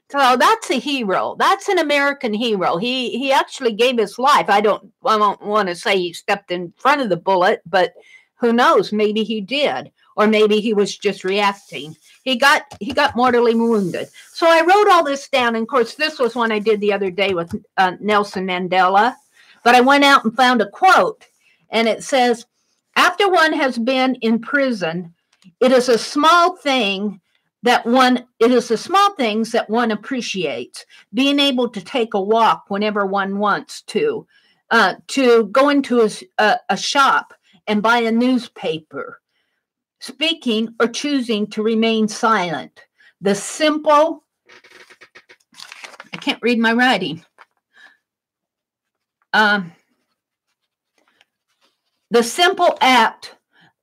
So that's a hero. That's an American hero. He actually gave his life. I don't want to say he stepped in front of the bullet, but who knows? Maybe he did. Or maybe he was just reacting. He got mortally wounded. So I wrote all this down. And of course, this was one I did the other day with Nelson Mandela. But I went out and found a quote. And it says, "After one has been in prison, it is the small things that one appreciates. Being able to take a walk whenever one wants to go into a shop and buy a newspaper, speaking or choosing to remain silent. The simple," I can't read my writing. The simple act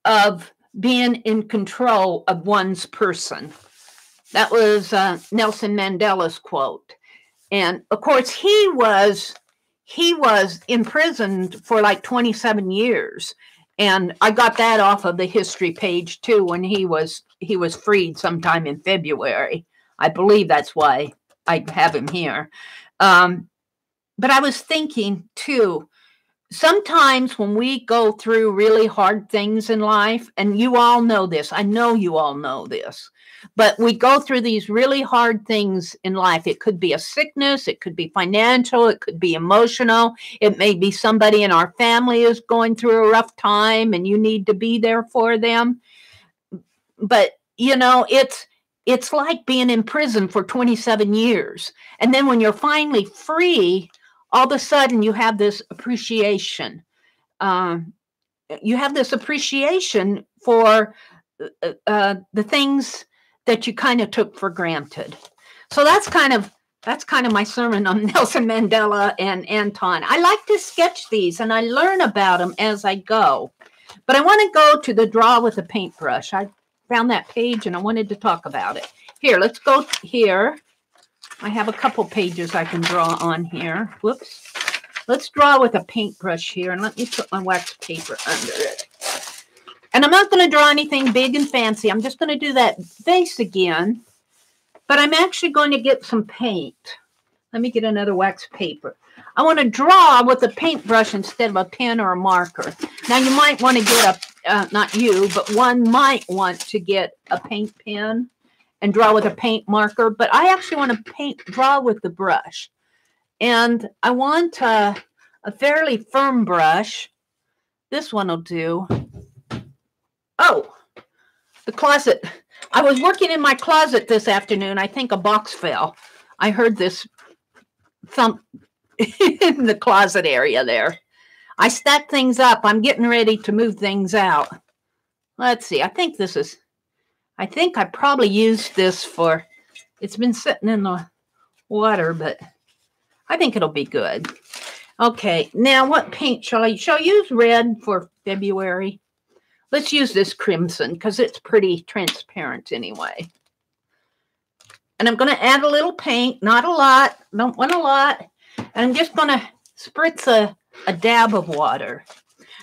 of being in control of one's person. That was Nelson Mandela's quote. And of course, he was imprisoned for like 27 years. And I got that off of the history page too when he was freed sometime in February. I believe that's why I have him here. But I was thinking too, sometimes when we go through really hard things in life, and you all know this, I know you all know this, but we go through these really hard things in life. It could be a sickness, it could be financial, it could be emotional. It may be somebody in our family is going through a rough time and you need to be there for them. But, you know, it's like being in prison for 27 years. And then when you're finally free, all of a sudden you have this appreciation. You have this appreciation for the things that you kind of took for granted. So that's kind of my sermon on Nelson Mandela and Anton. I like to sketch these and I learn about them as I go. But I want to go to the draw with a paintbrush. I found that page and I wanted to talk about it. Here, let's go here. I have a couple pages I can draw on here. Whoops. Let's draw with a paintbrush here, and let me put my wax paper under it. And I'm not going to draw anything big and fancy. I'm just going to do that vase again, but I'm actually going to get some paint. Let me get another wax paper. I want to draw with a paintbrush instead of a pen or a marker. Now, you might want to get not you, but one might want to get a paint pen and draw with a paint marker, but I actually want to draw with the brush. And I want a fairly firm brush. This one will do. Oh, the closet. I was working in my closet this afternoon. I think a box fell. I heard this thump in the closet area there. I stacked things up. I'm getting ready to move things out. Let's see. I think I probably used this for, it's been sitting in the water, but I think it'll be good. Okay, now what paint shall I use red for February? Let's use this crimson because it's pretty transparent anyway. And I'm going to add a little paint, not a lot, don't want a lot. And I'm just going to spritz a dab of water.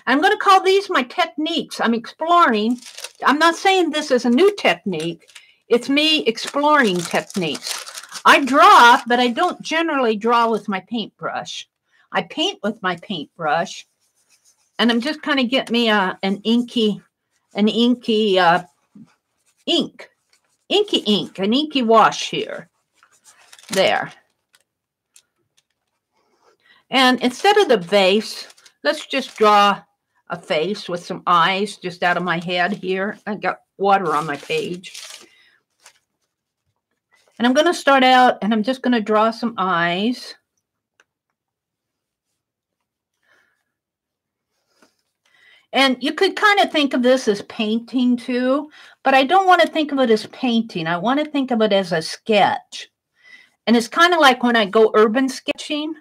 I'm going to call these my techniques. I'm exploring. I'm not saying this is a new technique. It's me exploring techniques. I draw, but I don't generally draw with my paintbrush. I paint with my paintbrush, and I'm just kind of getting me an inky wash here. There. And instead of the vase, let's just draw a face with some eyes just out of my head here. I got water on my page. And I'm going to start out, and I'm just going to draw some eyes. And you could kind of think of this as painting too, but I don't want to think of it as painting. I want to think of it as a sketch. And it's kind of like when I go urban sketching,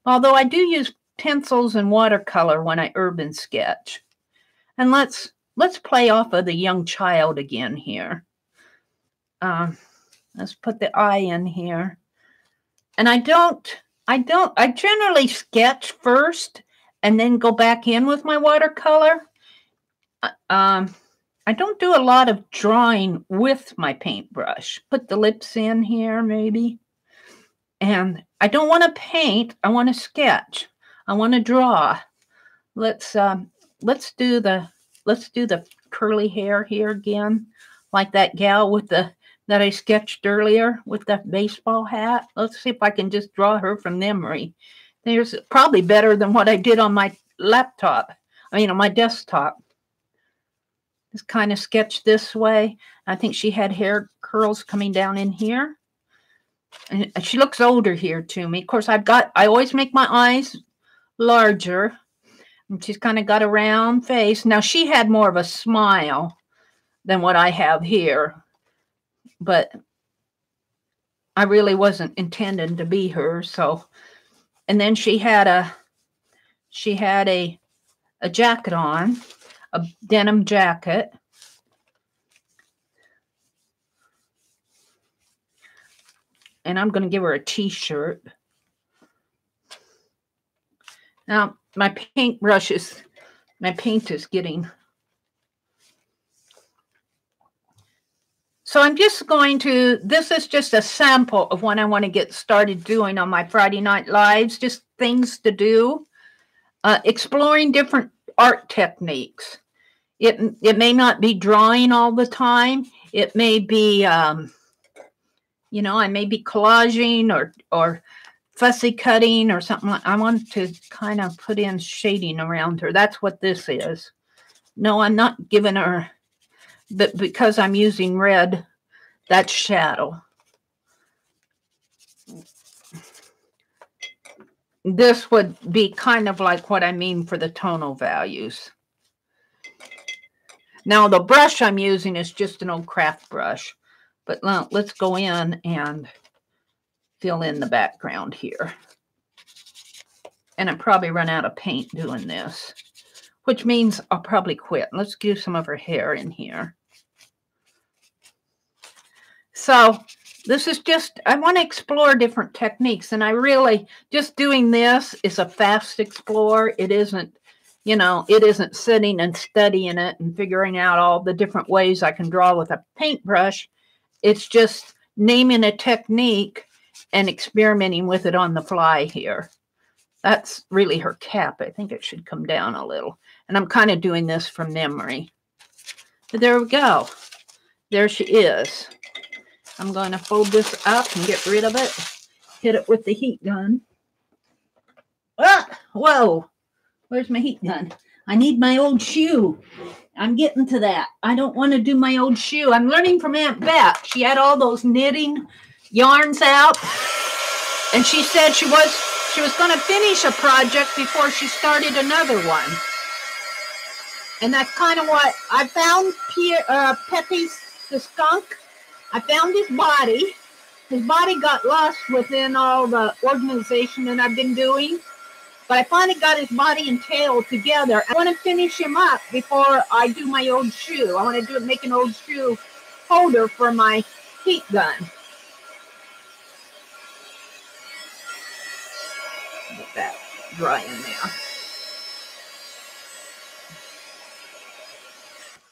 although I do use pencils and watercolor when I urban sketch. And let's play off of the young child again here. Let's put the eye in here. And I generally sketch first and then go back in with my watercolor. I don't do a lot of drawing with my paintbrush. Put the lips in here maybe. And I don't want to paint, I want to sketch. I want to draw. Let's do the curly hair here again, like that gal with that I sketched earlier with that baseball hat. Let's see if I can just draw her from memory. There's probably better than what I did on my laptop. I mean, on my desktop. Just kind of sketched this way. I think she had hair curls coming down in here. And she looks older here to me. Of course, I always make my eyes larger. And she's kind of got a round face. Now, she had more of a smile than what I have here. But I really wasn't intending to be her, so. And then she had a jacket on, a denim jacket. And I'm going to give her a t-shirt. Now, my paint is getting. So I'm just going to, this is just a sample of what I want to get started doing on my Friday Night Lives, just things to do, exploring different art techniques. It may not be drawing all the time. It may be, you know, I may be collaging or fussy cutting or something like. I want to kind of put in shading around her. That's what this is. No, I'm not giving her. But because I'm using red, that's shadow. This would be kind of like what I mean for the tonal values. Now, the brush I'm using is just an old craft brush. But let's go in and fill in the background here. And I probably run out of paint doing this, which means I'll probably quit. Let's do some of her hair in here. So this is just, I want to explore different techniques. And I really, just doing this is a fast explore. It isn't, you know, it isn't sitting and studying it and figuring out all the different ways I can draw with a paintbrush. It's just naming a technique and experimenting with it on the fly here. That's really her cap. I think it should come down a little. And I'm kind of doing this from memory. But there we go. There she is. I'm going to fold this up and get rid of it. Hit it with the heat gun. Ah, whoa. Where's my heat gun? I need my old shoe. I'm getting to that. I don't want to do my old shoe. I'm learning from Aunt Beck. She had all those knitting yarns out. And she said she was going to finish a project before she started another one. And that's kind of what I found. Pepe's the skunk. I found his body. His body got lost within all the organization that I've been doing. But I finally got his body and tail together. I want to finish him up before I do my old shoe. I want to make an old shoe holder for my heat gun. Get that dry in there.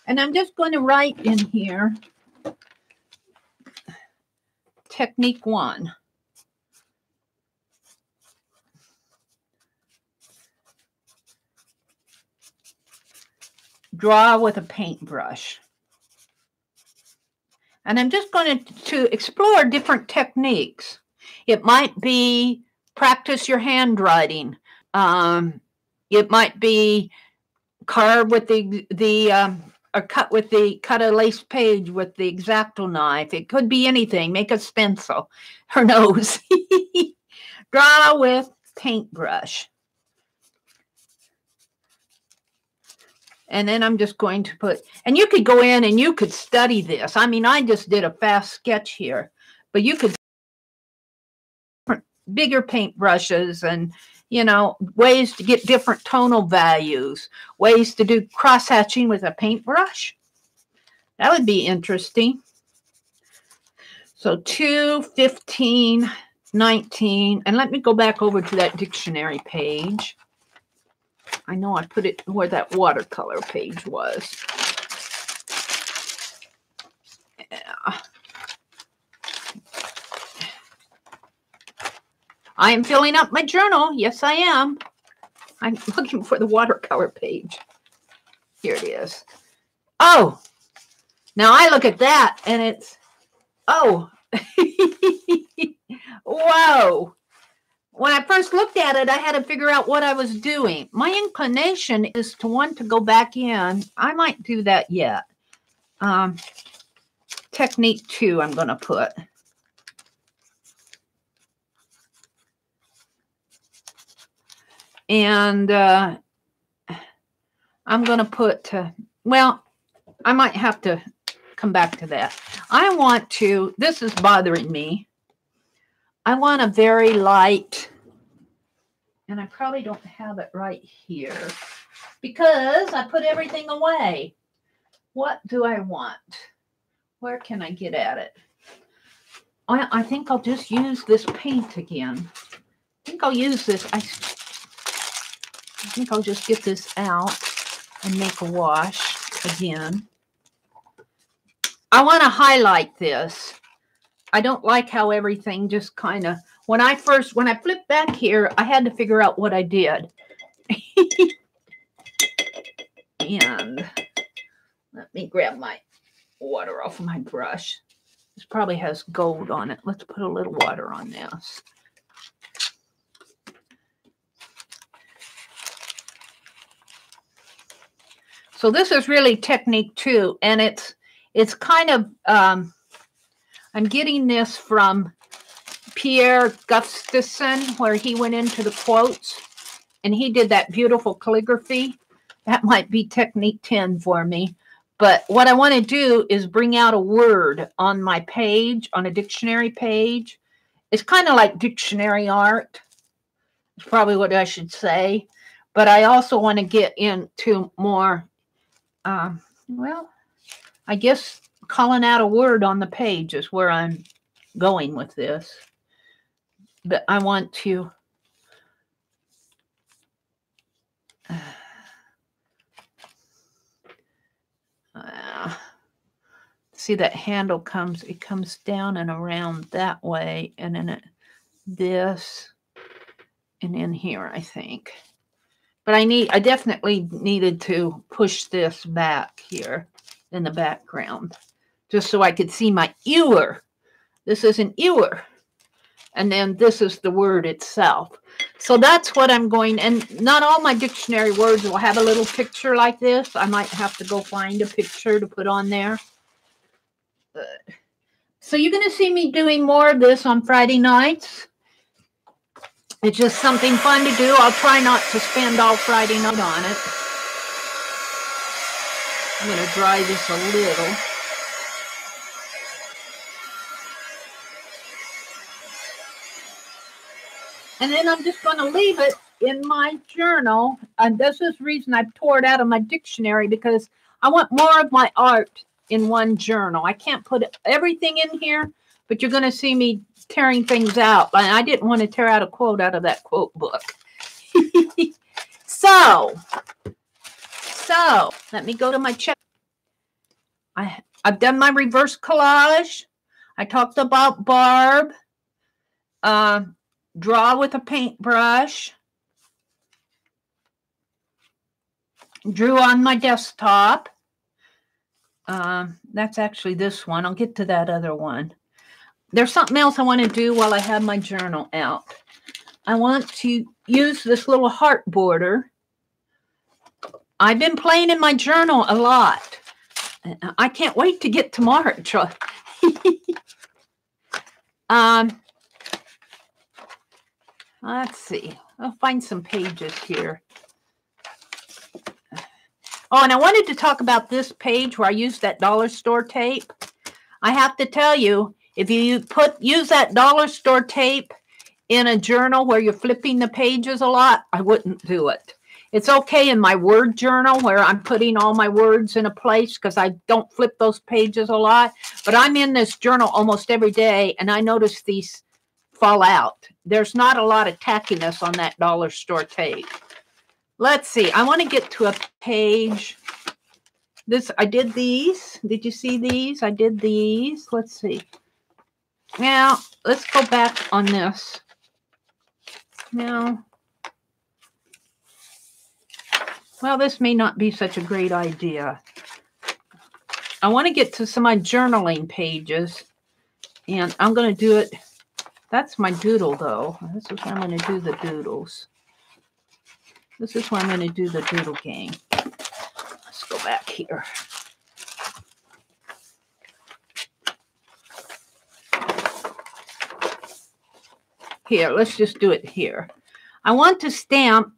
And I'm just going to write in here technique 1. Draw with a paintbrush. And I'm just going to explore different techniques. It might be practice your handwriting. It might be carve with or cut a lace page with the X-Acto knife. It could be anything. Make a stencil. Her nose. Draw with paintbrush. And then I'm just going to put, and you could go in and you could study this. I mean, I just did a fast sketch here, but you could bigger paintbrushes and, you know, ways to get different tonal values, ways to do cross-hatching with a paintbrush. That would be interesting. So 2, 15, 19, and let me go back over to that dictionary page. I know I put it where that watercolor page was. Yeah. I am filling up my journal. Yes, I am. I'm looking for the watercolor page. Here it is. Oh, now I look at that and it's, oh, whoa. When I first looked at it, I had to figure out what I was doing. My inclination is to want to go back in. I might do that yet. Technique 2 I'm going to put. And I'm going to put, well, I might have to come back to that. I want to, this is bothering me. I want a very light, and I probably don't have it right here because I put everything away. What do I want? Where can I get at it? I think I'll just use this paint again. I think I'll use this. I think I'll just get this out and make a wash again. I want to highlight this. I don't like how everything just kind of, when I flipped back here, I had to figure out what I did. And let me grab my water off of my brush. This probably has gold on it. Let's put a little water on this. So this is really technique 2, and it's kind of, I'm getting this from Pier Gustafson, where he went into the quotes, and he did that beautiful calligraphy. That might be technique 10 for me. But what I want to do is bring out a word on my page, on a dictionary page. It's kind of like dictionary art. It's probably what I should say. But I also want to get into more, well, I guess calling out a word on the page is where I'm going with this. But I want to see that handle comes, it comes down and around that way, and then this and in here, I think. But I definitely needed to push this back here in the background, just so I could see my ear. This is an ewer. And then this is the word itself. So that's what I'm going, and not all my dictionary words will have a little picture like this. I might have to go find a picture to put on there. So you're going to see me doing more of this on Friday nights. It's just something fun to do. I'll try not to spend all Friday night on it. I'm going to dry this a little. And then I'm just going to leave it in my journal. And this is the reason I tore it out of my dictionary, because I want more of my art in one journal. I can't put everything in here, but you're going to see me tearing things out. And I didn't want to tear out a quote out of that quote book. So let me go to my check. I've done my reverse collage. I talked about Barb. Draw with a paintbrush. Drew on my desktop. That's actually this one. I'll get to that other one. There's something else I want to do while I have my journal out. I want to use this little heart border. I've been playing in my journal a lot. I can't wait to get to March. Let's see. I'll find some pages here. Oh, and I wanted to talk about this page where I used that dollar store tape. I have to tell you, if you use that dollar store tape in a journal where you're flipping the pages a lot, I wouldn't do it. It's okay in my word journal where I'm putting all my words in a place because I don't flip those pages a lot. But I'm in this journal almost every day, and I notice these fall out. There's not a lot of tackiness on that dollar store tape. Let's see. I want to get to a page. I did these. Did you see these? I did these. Let's see. Now, let's go back on this. Now, well, this may not be such a great idea. I want to get to some of my journaling pages, and I'm going to do it. That's my doodle, though. This is where I'm going to do the doodles. This is where I'm going to do the doodle game. Let's go back here. Here, let's just do it here. I want to stamp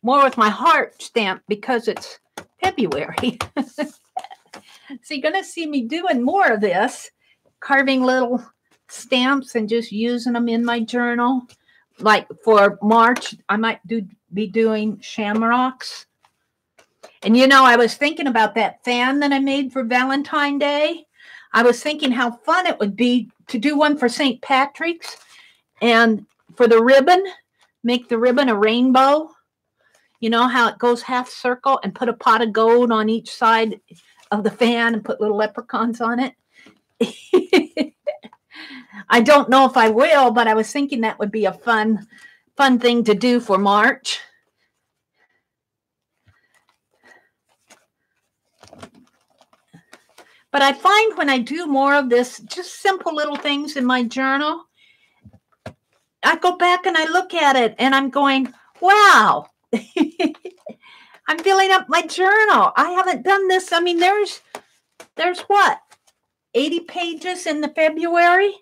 more with my heart stamp because it's February. So you're going to see me doing more of this, carving little stamps and just using them in my journal. Like for March, I might be doing shamrocks. And you know, I was thinking about that fan that I made for Valentine's Day. I was thinking how fun it would be to do one for St. Patrick's, and for the ribbon, make the ribbon a rainbow. You know how it goes half circle, and put a pot of gold on each side of the fan and put little leprechauns on it. I don't know if I will, but I was thinking that would be a fun thing to do for March. But I find when I do more of this, just simple little things in my journal, I go back and I look at it and I'm going, wow, I'm filling up my journal. I haven't done this. I mean, there's what, 80 pages in the February?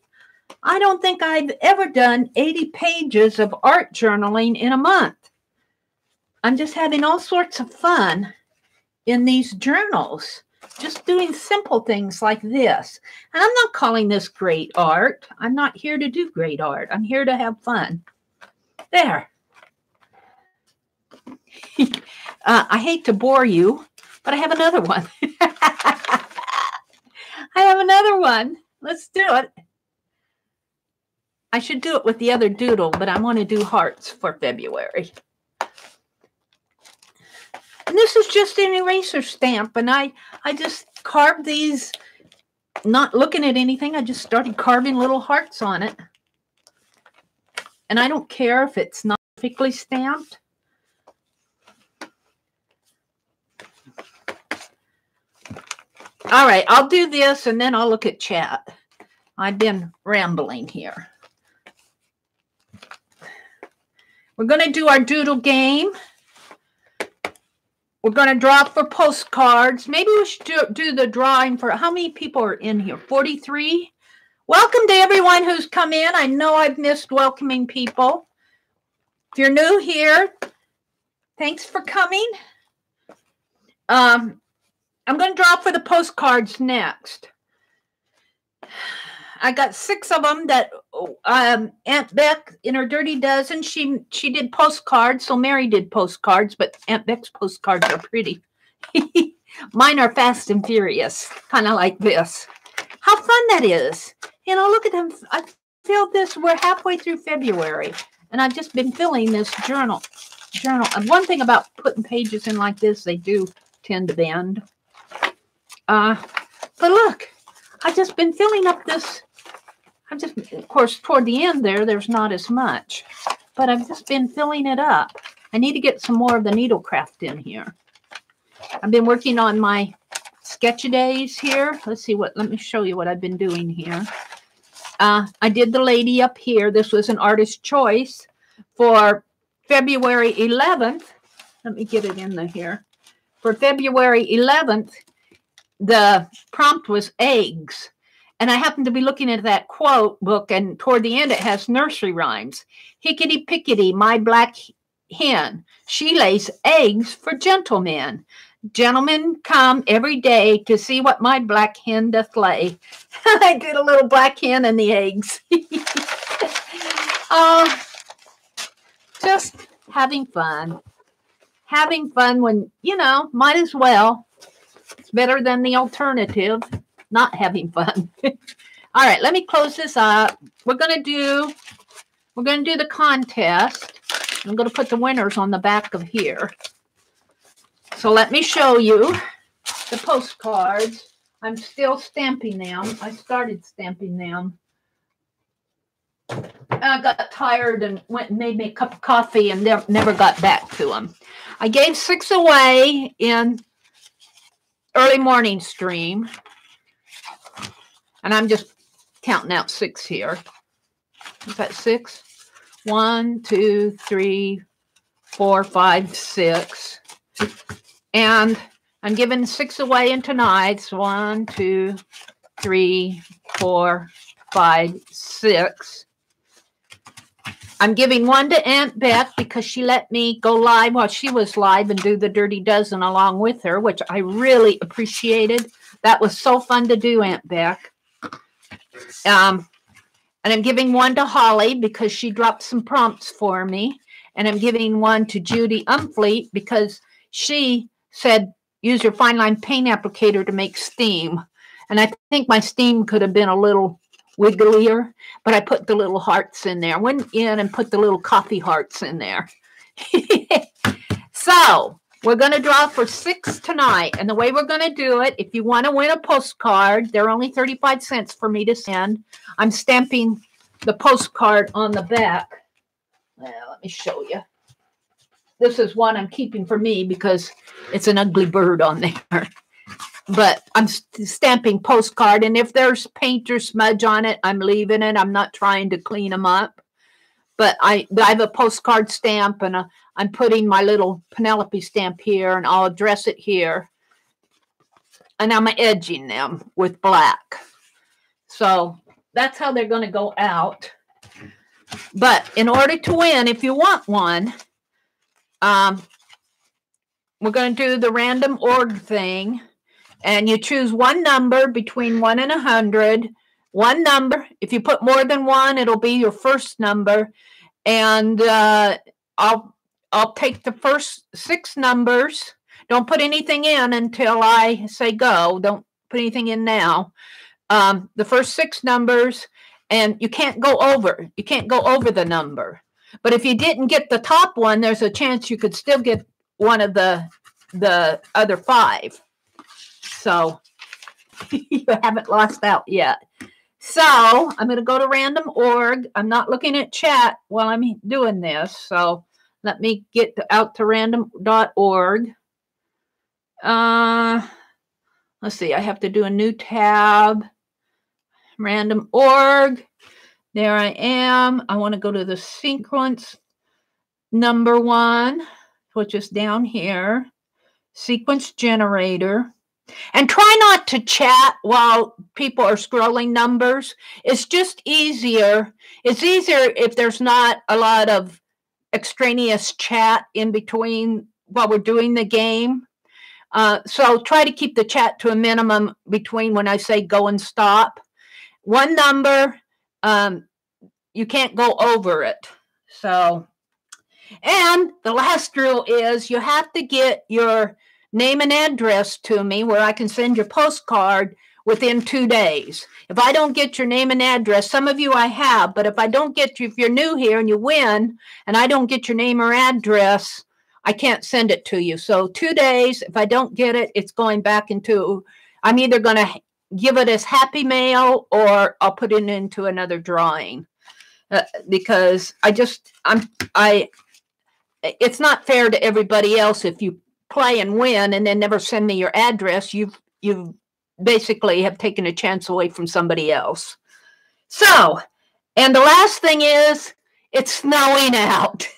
I don't think I've ever done 80 pages of art journaling in a month. I'm just having all sorts of fun in these journals, just doing simple things like this. And I'm not calling this great art. I'm not here to do great art. I'm here to have fun. There. I hate to bore you, but I have another one. I have another one. Let's do it. I should do it with the other doodle, but I want to do hearts for February. And this is just an eraser stamp, and I just carved these, not looking at anything. I just started carving little hearts on it. And I don't care if it's not perfectly stamped. All right, I'll do this, and then I'll look at chat. I've been rambling here. We're going to do our doodle game. We're going to draw for postcards. Maybe we should do the drawing for, how many people are in here? 43? Welcome to everyone who's come in. I know I've missed welcoming people. If you're new here, thanks for coming. I'm going to draw for the postcards next. I got 6 of them that Aunt Beck in her Dirty Dozen, she did postcards. So Meri did postcards, but Aunt Beck's postcards are pretty. Mine are fast and furious, kind of like this. How fun that is. You know, look at them. I filled this. We're halfway through February, and I've just been filling this journal. And one thing about putting pages in like this, they do tend to bend. But look, I've just been filling up this. Of course, toward the end there's not as much, but I've just been filling it up. I need to get some more of the needlecraft in here. I've been working on my sketch-a-days here. Let me show you what I've been doing here. I did the lady up here. This was an artist choice for February 11th. Let me get it in here. For February 11th, the prompt was eggs. And I happened to be looking at that quote book, and toward the end it has nursery rhymes. Hickety-pickety, my black hen. She lays eggs for gentlemen. Gentlemen come every day to see what my black hen doth lay. I did a little black hen and the eggs. Just having fun. Having fun when, you know, might as well. It's better than the alternative. Not having fun. All right, let me close this up. We're gonna do the contest. I'm gonna put the winners on the back of here. So let me show you the postcards. I'm still stamping them. I started stamping them. I got tired and went and made me a cup of coffee and never got back to them. I gave 6 away in early morning stream. And I'm just counting out 6 here. Is that 6? 1, 2, 3, 4, 5, 6. And I'm giving 6 away in tonight's. 1, 2, 3, 4, 5, 6. I'm giving 1 to Aunt Beck because she let me go live while she was live and do the Dirty Dozen along with her, which I really appreciated. That was so fun to do, Aunt Beck. And I'm giving 1 to Holly because she dropped some prompts for me. And I'm giving 1 to Judy Umfleet because she said, use your fine line paint applicator to make steam. And I think my steam could have been a little wigglier, but I put the little hearts in there. Went in and put the little coffee hearts in there. So we're going to draw for 6 tonight. And the way we're going to do it, if you want to win a postcard, they're only 35 cents for me to send. I'm stamping the postcard on the back. Well, let me show you. This is one I'm keeping for me because it's an ugly bird on there. But I'm stamping postcard. And if there's paint or smudge on it, I'm leaving it. I'm not trying to clean them up. But I have a postcard stamp, and I'm putting my little Penelope stamp here, and I'll address it here. And I'm edging them with black. So that's how they're going to go out. But in order to win, if you want one, we're going to do the random org thing. And you choose one number between 1 and 100. One number. If you put more than 1, it'll be your first number. And I'll take the first 6 numbers. Don't put anything in until I say go. Don't put anything in now. The first 6 numbers, and you can't go over. You can't go over the number. But if you didn't get the top one, there's a chance you could still get one of the other 5. So you haven't lost out yet. So I'm going to go to random org. I'm not looking at chat while I'm doing this. So let me get out to random.org. Let's see. I have to do a new tab. random org. There I am. I want to go to the sequence number 1, which is down here. Sequence generator. And try not to chat while people are scrolling numbers. It's just easier. It's easier if there's not a lot of extraneous chat in between while we're doing the game. So try to keep the chat to a minimum between when I say go and stop. One number, you can't go over it. So, and the last rule is you have to get your name and address to me where I can send your postcard within 2 days. If I don't get your name and address, some of you I have, but if I don't get you, if you're new here and you win and I don't get your name or address, I can't send it to you. So 2 days, if I don't get it, it's going back into, I'm either going to give it as happy mail or I'll put it into another drawing because it's not fair to everybody else if you play and win and then never send me your address. You've basically have taken a chance away from somebody else. So, and the last thing is, it's snowing out.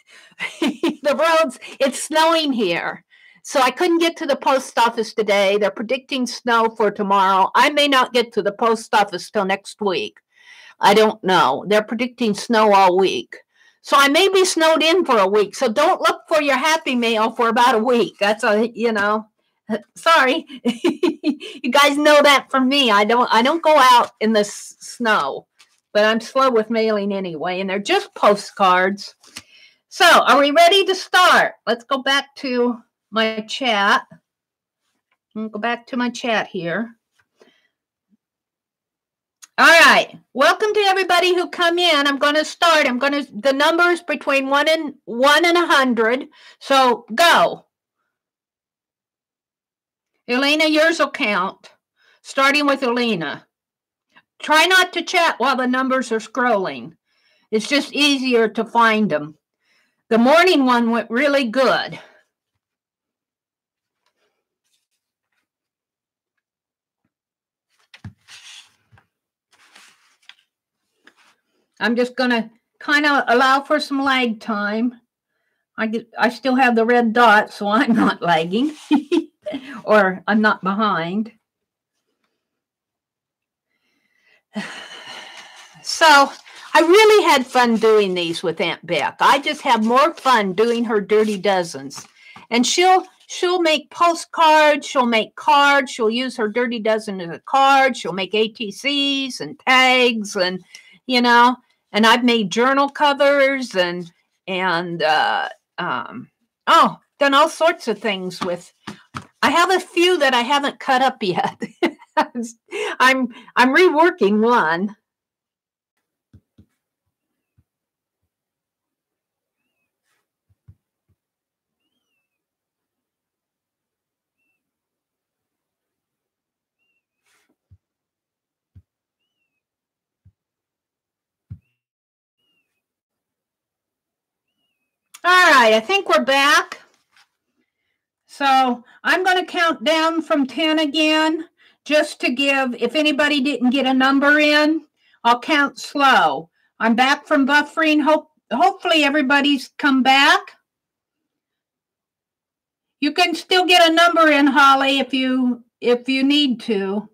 The roads, it's snowing here. So I couldn't get to the post office today. They're predicting snow for tomorrow. I may not get to the post office till next week. I don't know. They're predicting snow all week. So I may be snowed in for a week. So don't look for your happy mail for about a week. That's sorry. You guys know that from me. I don't go out in the snow, but I'm slow with mailing anyway, and they're just postcards. So are we ready to start? Let's go back to my chat. I'll go back to my chat here. All right. Welcome to everybody who come in. I'm going to start. The numbers between 1 and 100. So go. Elena, yours will count. Starting with Elena. Try not to chat while the numbers are scrolling. It's just easier to find them. The morning one went really good. I'm just going to kind of allow for some lag time. I still have the red dot, so I'm not lagging. Or I'm not behind. So I really had fun doing these with Aunt Beck. I just have more fun doing her dirty dozens. And she'll make postcards, she'll make cards, she'll use her dirty dozen as a card, she'll make ATCs and tags and, and I've made journal covers and done all sorts of things with. I have a few that I haven't cut up yet. I'm reworking one. All right, I think we're back. So I'm going to count down from 10 again, just to give, if anybody didn't get a number in, I'll count slow. I'm back from buffering. Hopefully everybody's come back. You can still get a number in, Holly, if you need to.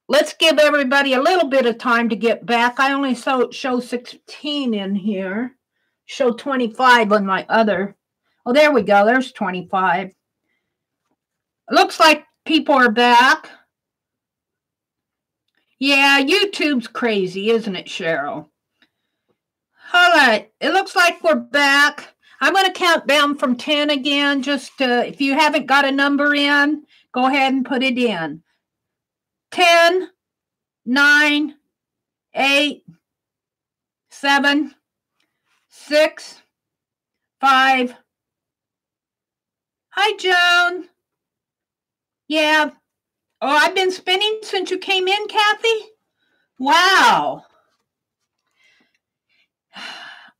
Let's give everybody a little bit of time to get back. I only show 16 in here. Show 25 on my other. Oh, there we go. There's 25. Looks like people are back. Yeah, YouTube's crazy, isn't it, Cheryl? All right. It looks like we're back. I'm going to count down from 10 again. Just if you haven't got a number in, go ahead and put it in. 10, 9, 8, 7, 6, 5. Hi, Joan. Yeah. Oh, I've been spinning since you came in, Kathy? Wow.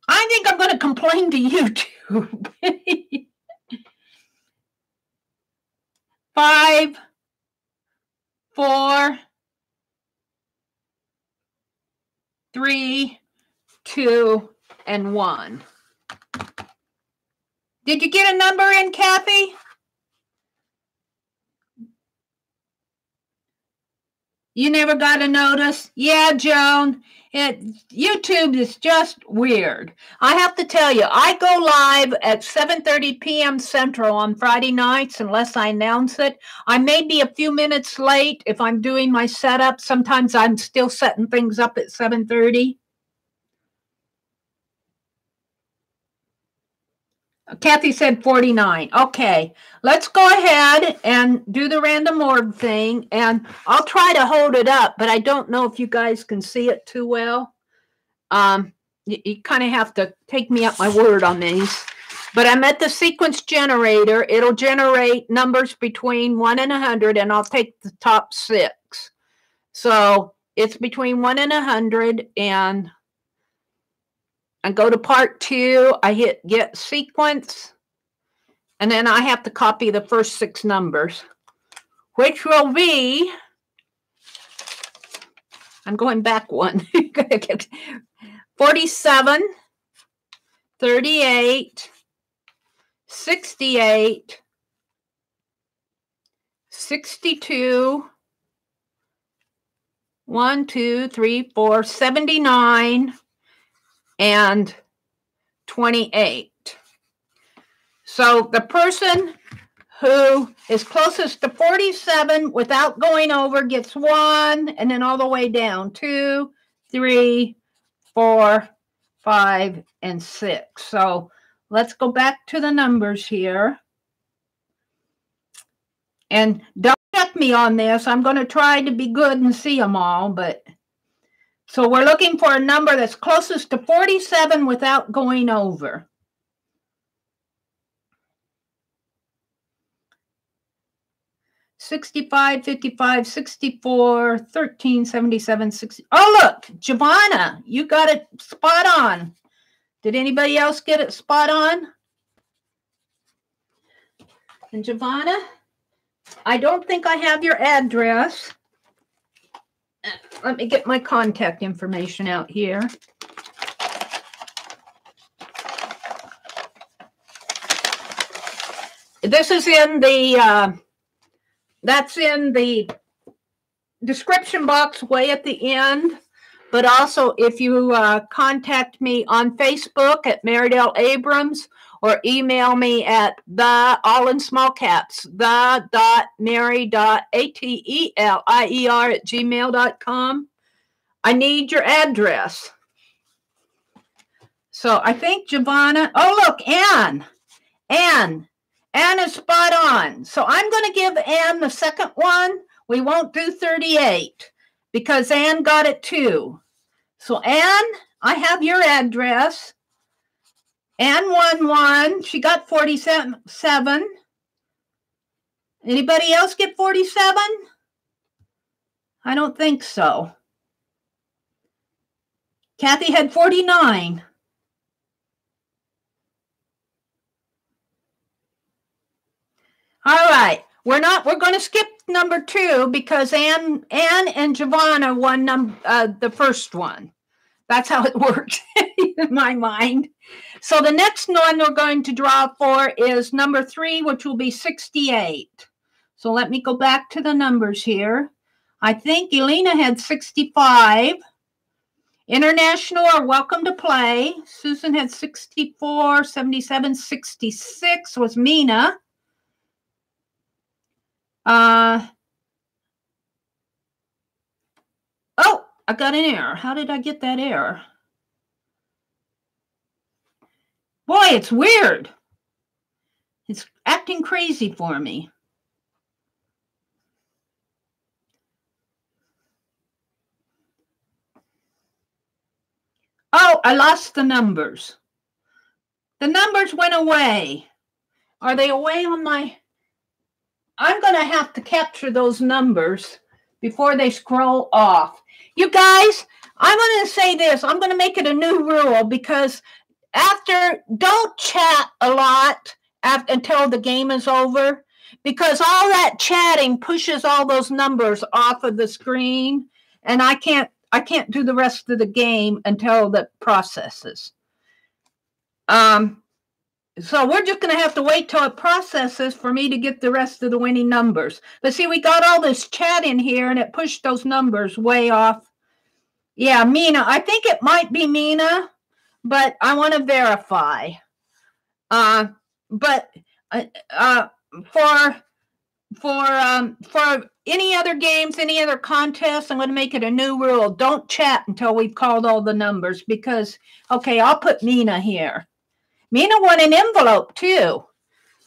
I think I'm going to complain to YouTube. 5, 4, 3, 2, and 1. Did you get a number in, Kathy? You never got a notice? Yeah, Joan. YouTube is just weird. I have to tell you, I go live at 7:30 p.m. Central on Friday nights unless I announce it. I may be a few minutes late if I'm doing my setup. Sometimes I'm still setting things up at 7:30. Kathy said 49. Okay, let's go ahead and do the random orb thing, and I'll try to hold it up, but I don't know if you guys can see it too well. You kind of have to take me at my word on these. But I'm at the sequence generator. It'll generate numbers between 1 and 100, and I'll take the top 6. So it's between 1 and 100, and I go to part 2, I hit get sequence, and then I have to copy the first 6 numbers, which will be, I'm going back one, 47, 38, 68, 62, 1, 2, 3, 4, 79, and 28. So the person who is closest to 47 without going over gets 1, and then all the way down 2, 3, 4, 5, and 6. So let's go back to the numbers here. And don't check me on this. I'm going to try to be good and see them all, but so we're looking for a number that's closest to 47 without going over. $65, $55, $64, $13, $77, $60. Oh, look, Giovanna, you got it spot on. Did anybody else get it spot on? And Giovanna, I don't think I have your address. Let me get my contact information out here. This is in the, that's in the description box way at the end. But also, if you contact me on Facebook at Meridel Abrams, or email me at all in small caps, the.mary.atelier@gmail.com. I need your address. So I think Giovanna, oh look, Anne is spot on. So I'm going to give Anne the second one. We won't do 38 because Anne got it too. So Anne, I have your address. Anne won 1. She got 47. Anybody else get 47? I don't think so. Kathy had 49. All right. We're going to skip number 2 because Anne and Giovanna won the first one. That's how it works in my mind. So the next one we're going to draw for is number 3, which will be 68. So let me go back to the numbers here. I think Elena had 65. International are welcome to play. Susan had 64, 77, 66 was Mina. Oh, I got an error. How did I get that error? Boy, it's weird. It's acting crazy for me. Oh, I lost the numbers. The numbers went away. Are they away on my... I'm going to have to capture those numbers before they scroll off. You guys, I'm going to say this. I'm going to make it a new rule because don't chat a lot until the game is over, because all that chatting pushes all those numbers off of the screen, and I can't I can't do the rest of the game until the processes. So we're just going to have to wait till it processes for me to get the rest of the winning numbers. But see, we got all this chat in here, and it pushed those numbers way off. Yeah, Mina. I think it might be Mina, but I want to verify. For any other games, any other contests, I'm going to make it a new rule. Don't chat until we've called all the numbers because, okay, I'll put Mina here. Mina won an envelope too.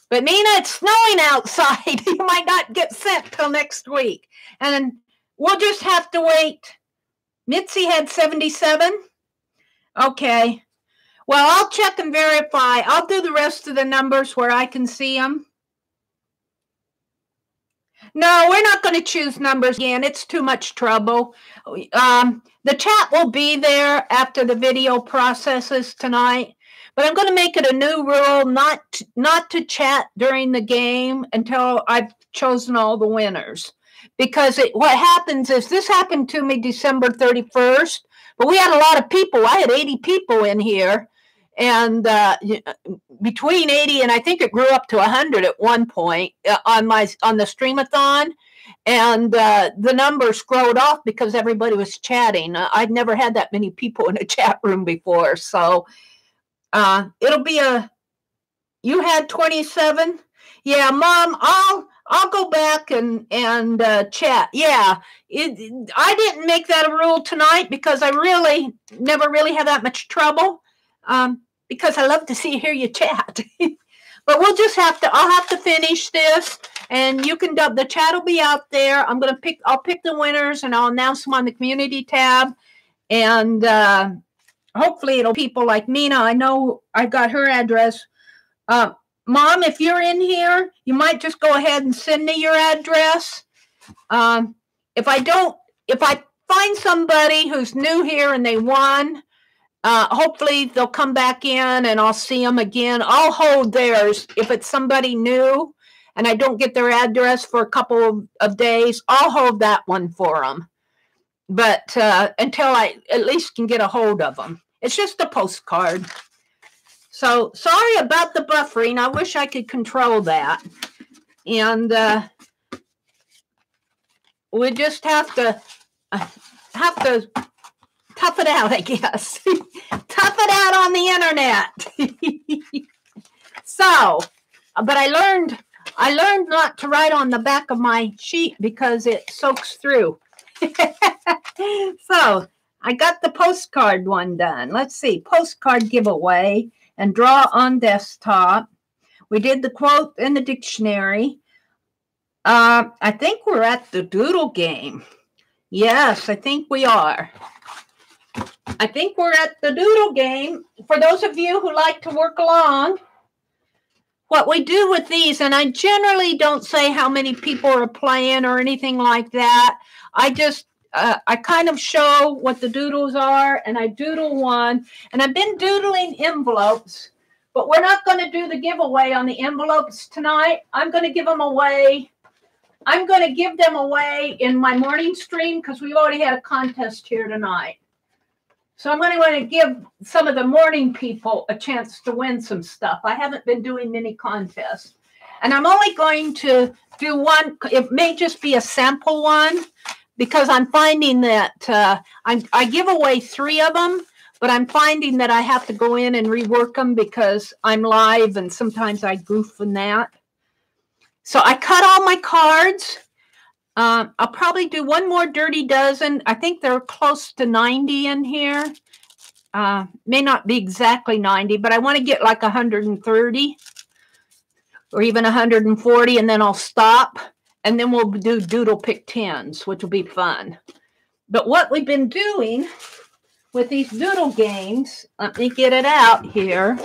But Mina, it's snowing outside. You might not get sent till next week. And we'll just have to wait. Mitzi had 77. Okay. Well, I'll check and verify. I'll do the rest of the numbers where I can see them. No, we're not going to choose numbers again. It's too much trouble. The chat will be there after the video processes tonight. But I'm going to make it a new rule not to chat during the game until I've chosen all the winners. Because what happens is, this happened to me December 31st, but we had a lot of people. I had 80 people in here. And between 80 and I think it grew up to 100 at one point on the Streamathon. And the numbers scrolled off because everybody was chatting. I'd never had that many people in a chat room before. So it'll be you had 27. Yeah, Mom, I'll go back and chat. Yeah, I didn't make that a rule tonight because I never really have that much trouble. Because I love to hear you chat. But we'll just I'll have to finish this, and you can the chat will be out there. I'll pick the winners and I'll announce them on the community tab. And hopefully it'll people like Mina. I know I got her address. Mom, if you're in here, you might just go ahead and send me your address. If I find somebody who's new here and they won, hopefully they'll come back in and I'll see them again. I'll hold theirs. If it's somebody new and I don't get their address for a couple of days, I'll hold that one for them. But until I at least can get a hold of them. It's just a postcard. So sorry about the buffering. I wish I could control that. And we just have to tough it out, I guess. Tough it out on the internet. So, but I learned not to write on the back of my sheet because it soaks through. So, I got the postcard one done. Let's see, postcard giveaway and draw on desktop. We did the quote in the dictionary. I think we're at the doodle game. Yes, I think we are. I think we're at the doodle game. For those of you who like to work along, what we do with these, and I generally don't say how many people are playing or anything like that. I just, I kind of show what the doodles are, and I doodle one. And I've been doodling envelopes, but we're not going to do the giveaway on the envelopes tonight. I'm going to give them away. I'm going to give them away in my morning stream because we've already had a contest here tonight. So I'm going to give some of the morning people a chance to win some stuff. I haven't been doing many contests. And I'm only going to do one. It may just be a sample one because I'm finding that I give away 3 of them, but I'm finding that I have to go in and rework them because I'm live and sometimes I goof in that. So I cut all my cards. I'll probably do one more dirty dozen. I think there are close to 90 in here. May not be exactly 90, but I want to get like 130 or even 140, and then I'll stop. And then we'll do doodle pick 10s, which will be fun. But what we've been doing with these doodle games, let me get it out here.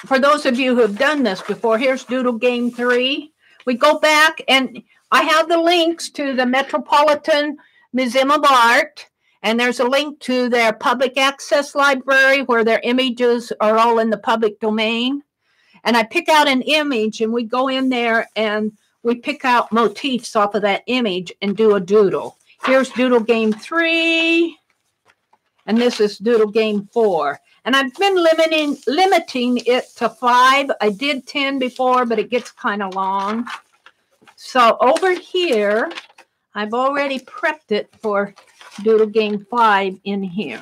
For those of you who have done this before, here's Doodle Game 3. We go back, and I have the links to the Metropolitan Museum of Art, and there's a link to their public access library where their images are all in the public domain. and I pick out an image, and we go in there and we pick out motifs off of that image and do a doodle. Here's Doodle Game 3, and this is Doodle Game 4. And I've been limiting it to 5. I did 10 before, but it gets kind of long. So over here, I've already prepped it for Doodle Game 5 in here.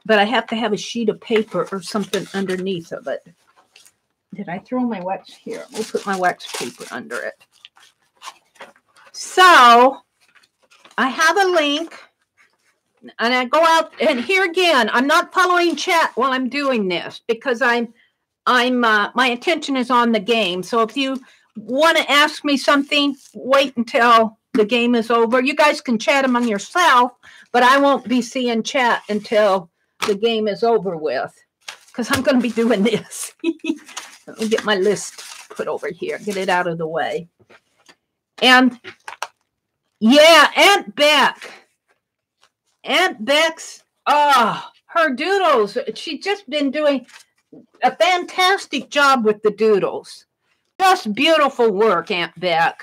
But I have to have a sheet of paper or something underneath of it. Did I throw my wax here? We'll put my wax paper under it. So I have a link, and I go out, and here again, I'm not following chat while I'm doing this because my attention is on the game. So if you want to ask me something, wait until the game is over. You guys can chat among yourself, but I won't be seeing chat until the game is over with because I'm going to be doing this. Let me get my list put over here, get it out of the way. And yeah, Aunt Beck's, her doodles, she's just been doing a fantastic job with the doodles. Just beautiful work, Aunt Beck.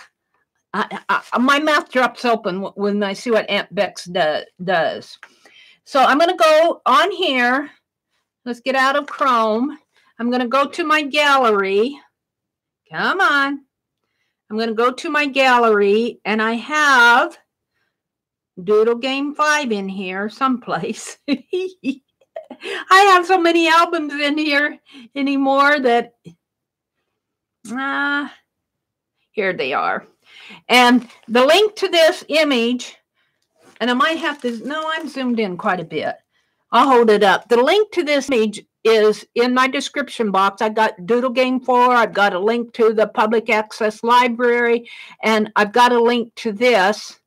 My mouth drops open when I see what Aunt Beck's does. So I'm going to go on here. Let's get out of Chrome. I'm going to go to my gallery. Come on. I'm going to go to my gallery, and I have Doodle Game 5 in here someplace. I have so many albums in here anymore that, here they are. And the link to this image, and I might have to, no, I'm zoomed in quite a bit. I'll hold it up. The link to this image is in my description box. I got Doodle Game 4. I've got a link to the public access library, and I've got a link to this,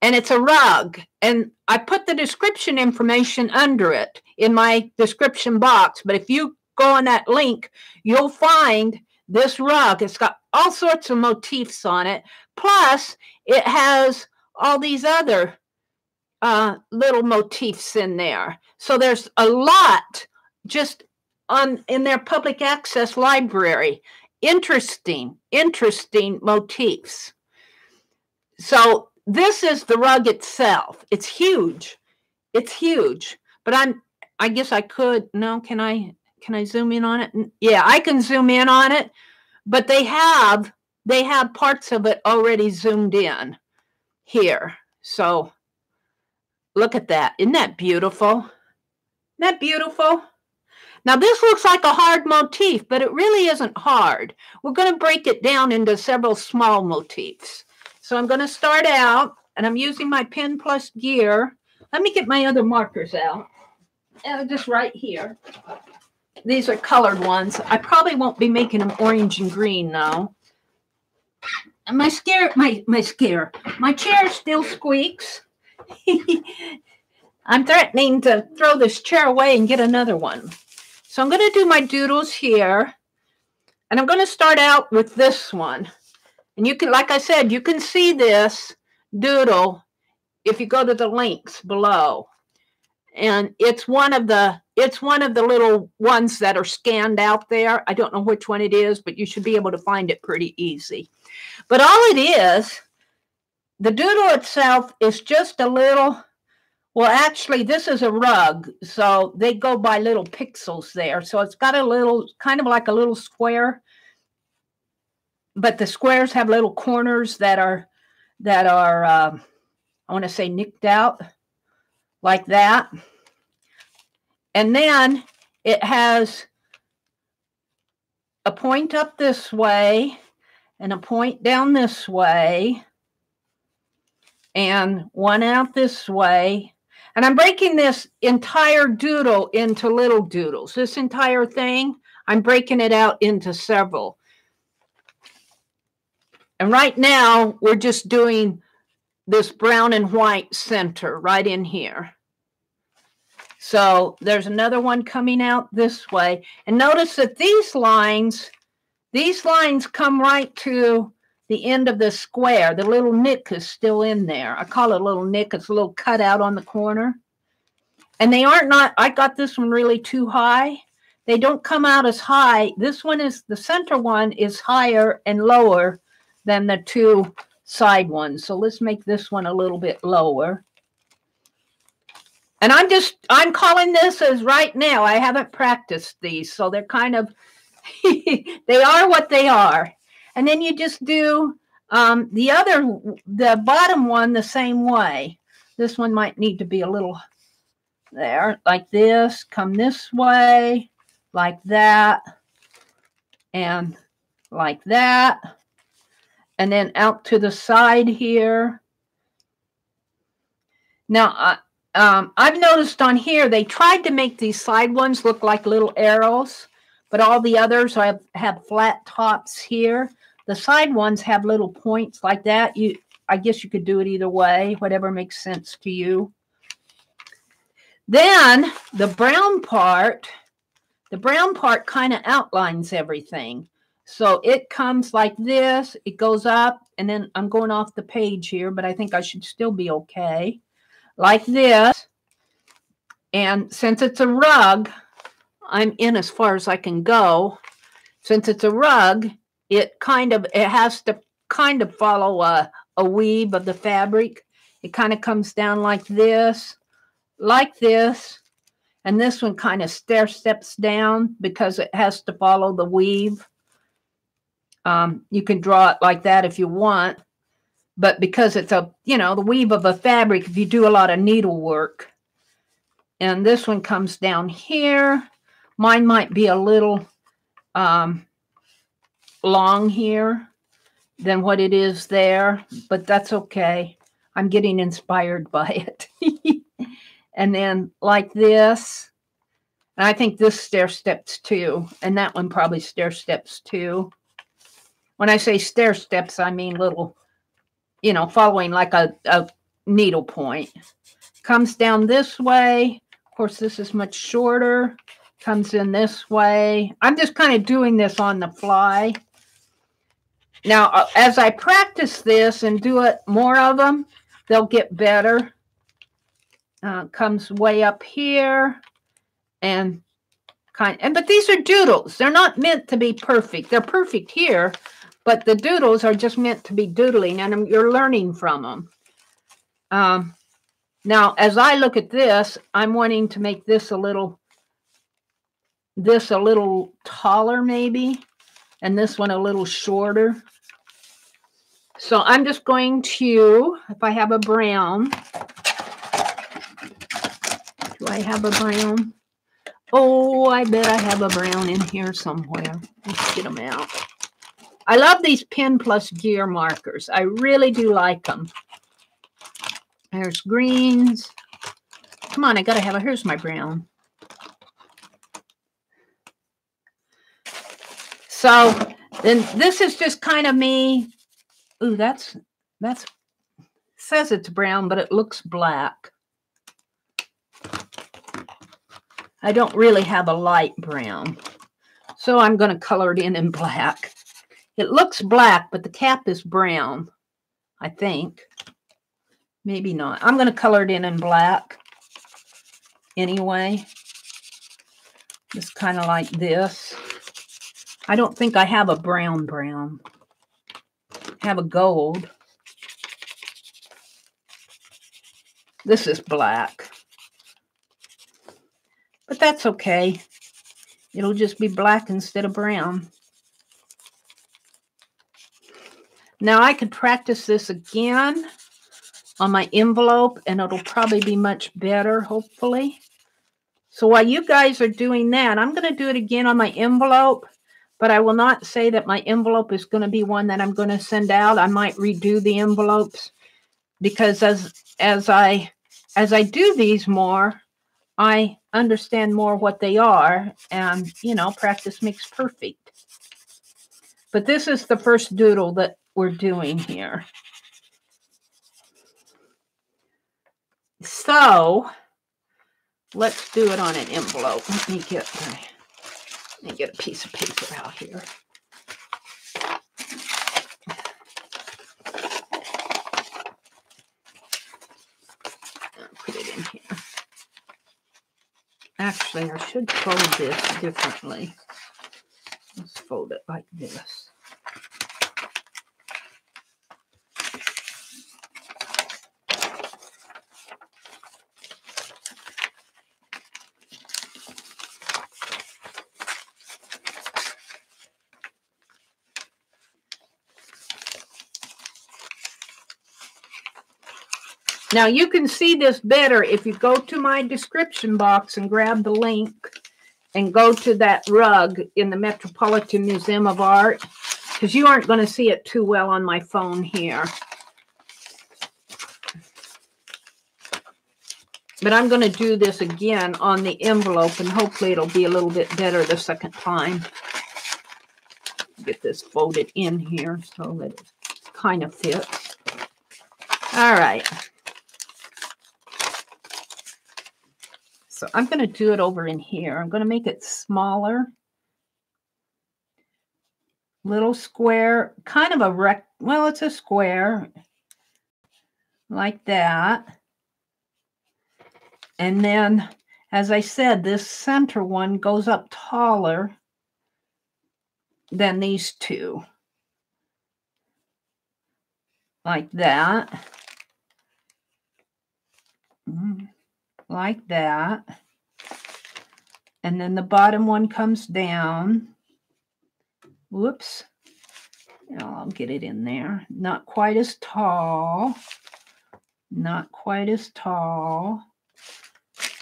and it's a rug. And I put the description information under it in my description box. But if you go on that link, you'll find this rug. It's got all sorts of motifs on it. Plus, it has all these other little motifs in there. So there's a lot just in their public access library. Interesting motifs. So this is the rug itself. It's huge. It's huge. But I guess I could, no, can I zoom in on it? Yeah, I can zoom in on it, but they have parts of it already zoomed in here. So look at that. Isn't that beautiful? Isn't that beautiful? Now, this looks like a hard motif, but it really isn't hard. We're going to break it down into several small motifs. So I'm going to start out, and I'm using my pen plus gear. Let me get my other markers out. Just right here. These are colored ones. I probably won't be making them orange and green, though. And my chair still squeaks. I'm threatening to throw this chair away and get another one. So I'm going to do my doodles here. And I'm going to start out with this one. And you can, like I said, you can see this doodle if you go to the links below. And it's one of the little ones that are scanned out there. I don't know which one it is, but you should be able to find it pretty easy. But all it is, the doodle itself is just a little, well, actually, this is a rug. So they go by little pixels there. So it's got a little, kind of like a little square. But the squares have little corners that are I want to say nicked out like that. And then it has a point up this way and a point down this way and one out this way. And I'm breaking this entire doodle into little doodles. This entire thing, I'm breaking it out into several. And right now, we're just doing this brown and white center right in here. So there's another one coming out this way. And notice that these lines come right to the end of the square. The little nick is still in there. I call it a little nick. It's a little cutout on the corner. And they aren't I got this one really too high. they don't come out as high. This one is, the center one is higher and lower than the two side ones. So let's make this one a little bit lower. And I'm calling this as right now. I haven't practiced these, so they're kind of, they are what they are. And then you just do the bottom one the same way. This one might need to be a little there, like this, come this way, like that, and like that. And then out to the side here. Now, I've noticed on here, they tried to make these side ones look like little arrows, but all the others have flat tops here. The side ones have little points like that. I guess you could do it either way, whatever makes sense to you. Then the brown part kind of outlines everything. So it comes like this, it goes up, and then I'm going off the page here, but I think I should still be okay. Like this. And since it's a rug, I'm in as far as I can go. Since it's a rug, it has to kind of follow a weave of the fabric. It kind of comes down like this, and this one kind of stair steps down because it has to follow the weave. You can draw it like that if you want, but because it's the weave of a fabric, if you do a lot of needlework. And this one comes down here. Mine might be a little long here than what it is there, but that's okay. I'm getting inspired by it. And then like this, and I think this stair steps too, and that one probably stair steps too. When I say stair steps, I mean little, following like a needle point. Comes down this way. Of course, this is much shorter. Comes in this way. I'm just kind of doing this on the fly. Now, as I practice this and do it more of them, they'll get better. Comes way up here, but these are doodles. They're not meant to be perfect. They're perfect here, but the doodles are just meant to be doodling, and you're learning from them. Now, as I look at this, I'm wanting to make this a little taller maybe, and this one a little shorter. So I'm just going to, if I have a brown, do I have a brown? Oh, I bet I have a brown in here somewhere. Let's get them out. I love these pen plus gear markers. I really do like them. There's greens. Come on, I gotta have here's my brown. So then this is just kind of me. Ooh, that's says it's brown, but it looks black. I don't really have a light brown, so I'm going to color it in black. It looks black, but the cap is brown, I think. Maybe not. I'm going to color it in black anyway. Just kind of like this. I don't think I have a brown. I have a gold. This is black. But that's okay. It'll just be black instead of brown. Now I could practice this again on my envelope, and it'll probably be much better, hopefully. So while you guys are doing that, I'm going to do it again on my envelope, but I will not say that my envelope is going to be one that I'm going to send out. I might redo the envelopes because as I do these more, I understand more what they are, and, practice makes perfect. But this is the first doodle that we're doing here. So let's do it on an envelope. Let me get a piece of paper out here. I'll put it in here. Actually, I should fold this differently. Let's fold it like this. Now, you can see this better if you go to my description box and grab the link and go to that rug in the Metropolitan Museum of Art, because you aren't going to see it too well on my phone here. But I'm going to do this again on the envelope, and hopefully it'll be a little bit better the second time. Get this folded in here so that it kind of fits. All right. So I'm going to do it over in here. I'm going to make it smaller. Little square, kind of a well, it's a square. Like that. And then, as I said, this center one goes up taller than these two. Like that. Like that. And then the bottom one comes down. Whoops. I'll get it in there. Not quite as tall. Not quite as tall.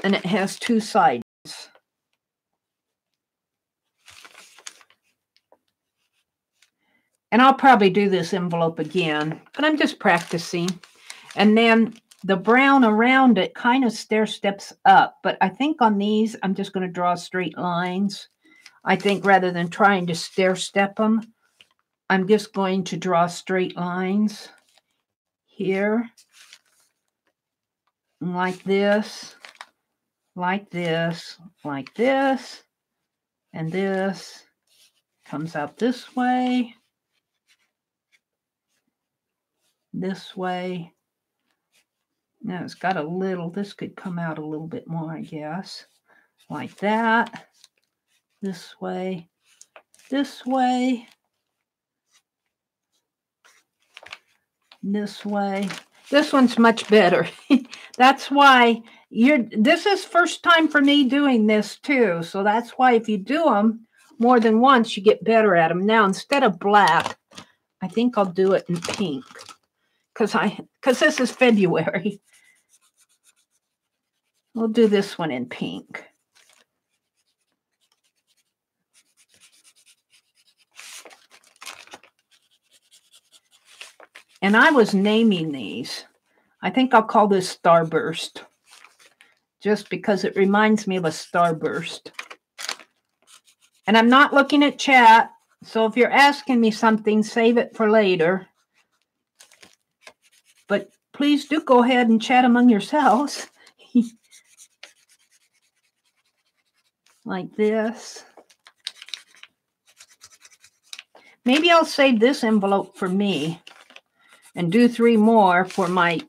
And it has two sides. And I'll probably do this envelope again, but I'm just practicing. And then the brown around it kind of stair steps up, but I think on these, I'm just going to draw straight lines. I think rather than trying to stair step them, I'm just going to draw straight lines here, like this, like this, like this, and this comes out this way, this way. Now it's got a little, this could come out a little bit more, I guess. Like that. This way. This way. This way. This one's much better. That's why this is first time for me doing this too. So that's why if you do them more than once, you get better at them. Now, instead of black, I think I'll do it in pink. Because this is February. We'll do this one in pink. And I was naming these. I think I'll call this Starburst. Just because it reminds me of a starburst. And I'm not looking at chat. So if you're asking me something, save it for later. But please do go ahead and chat among yourselves. Like this. Maybe I'll save this envelope for me and do 3 more for my,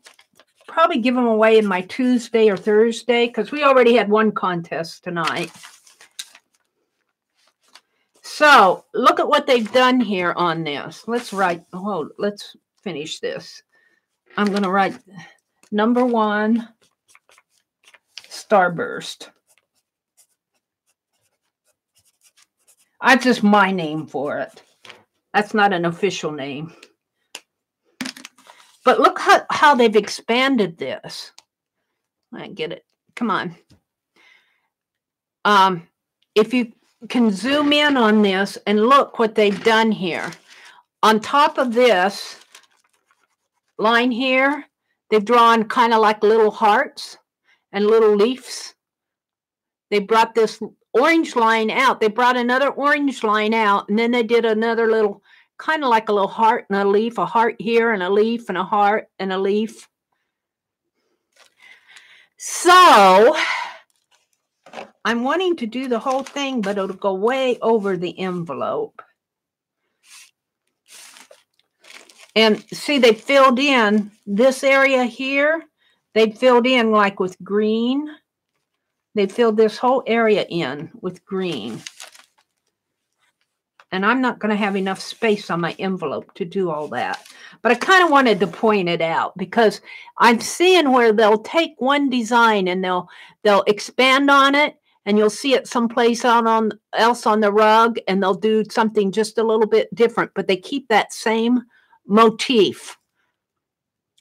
probably give them away in my Tuesday or Thursday, because we already had one contest tonight. So look at what they've done here on this. Let's finish this. I'm going to write number 1, Starburst. That's just my name for it. That's not an official name. But look how they've expanded this. I get it. Come on. If you can zoom in on this and look what they've done here. On top of this line here, they've drawn kind of like little hearts and little leaves. They brought this orange line out. They brought another orange line out, and then they did another little, kind of like a little heart and a leaf, a heart here and a leaf and a heart and a leaf. So I'm wanting to do the whole thing, but it'll go way over the envelope. And see, they filled in this area here. They filled in like with green. They filled this whole area in with green. And I'm not going to have enough space on my envelope to do all that. But I kind of wanted to point it out because I'm seeing where they'll take one design and they'll expand on it, and you'll see it someplace else on the rug, and they'll do something just a little bit different, but they keep that same motif.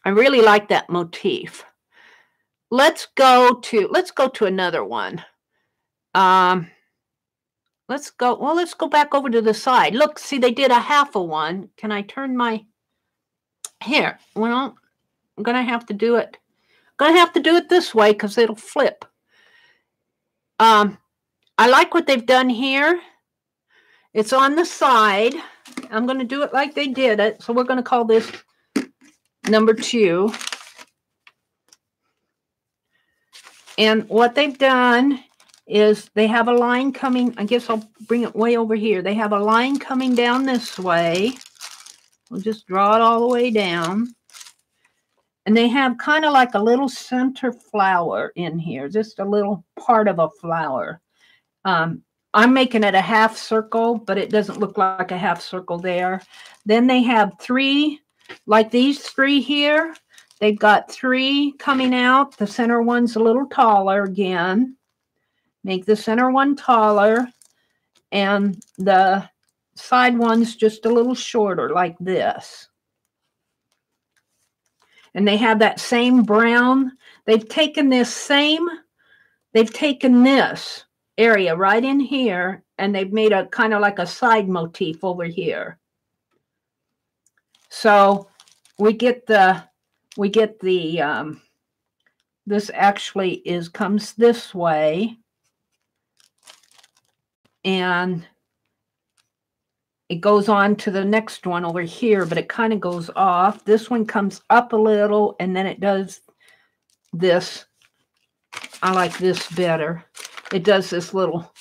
I really like that motif. Let's go to another one. Let's go back over to the side. Look, see, they did a half of one. Can I turn my here? Well, I'm going to have to do it. This way because it'll flip. I like what they've done here. It's on the side. I'm going to do it like they did it. So we're going to call this number 2. And what they've done is they have a line coming. I guess I'll bring it way over here. They have a line coming down this way. We'll just draw it all the way down. And they have kind of like a little center flower in here, just a little part of a flower. I'm making it a half circle, but it doesn't look like a half circle there. Then they have 3, like these 3 here. They've got 3 coming out. The center one's a little taller again. Make the center one taller, and the side one's just a little shorter, like this. And they have that same brown. They've taken this area right in here, and they've made a kind of like a side motif over here. So we get the this actually comes this way. And it goes on to the next one over here, but it kind of goes off. This one comes up a little, and then it does this. I like this better. It does this little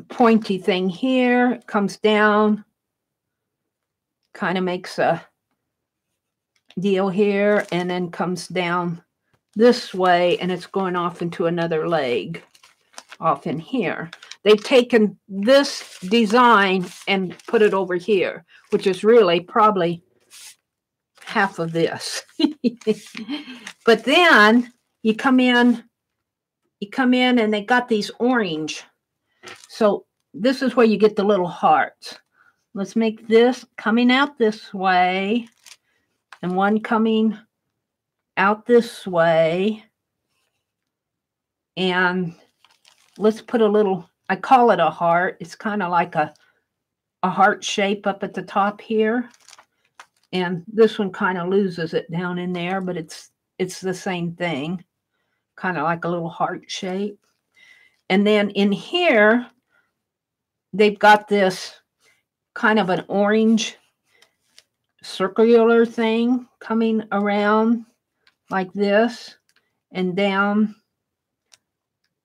pointy thing here. It comes down, kind of makes a deal here, and then comes down this way, and it's going off into another leg off in here. They've taken this design and put it over here, which is really probably half of this. But then you come in and they got these orange. So this is where you get the little hearts. Let's make this coming out this way and one coming out this way. And let's put a little, I call it a heart. It's kind of like a heart shape up at the top here. And this one kind of loses it down in there, but it's the same thing. Kind of like a little heart shape. And then in here, they've got this kind of an orange circular thing coming around like this and down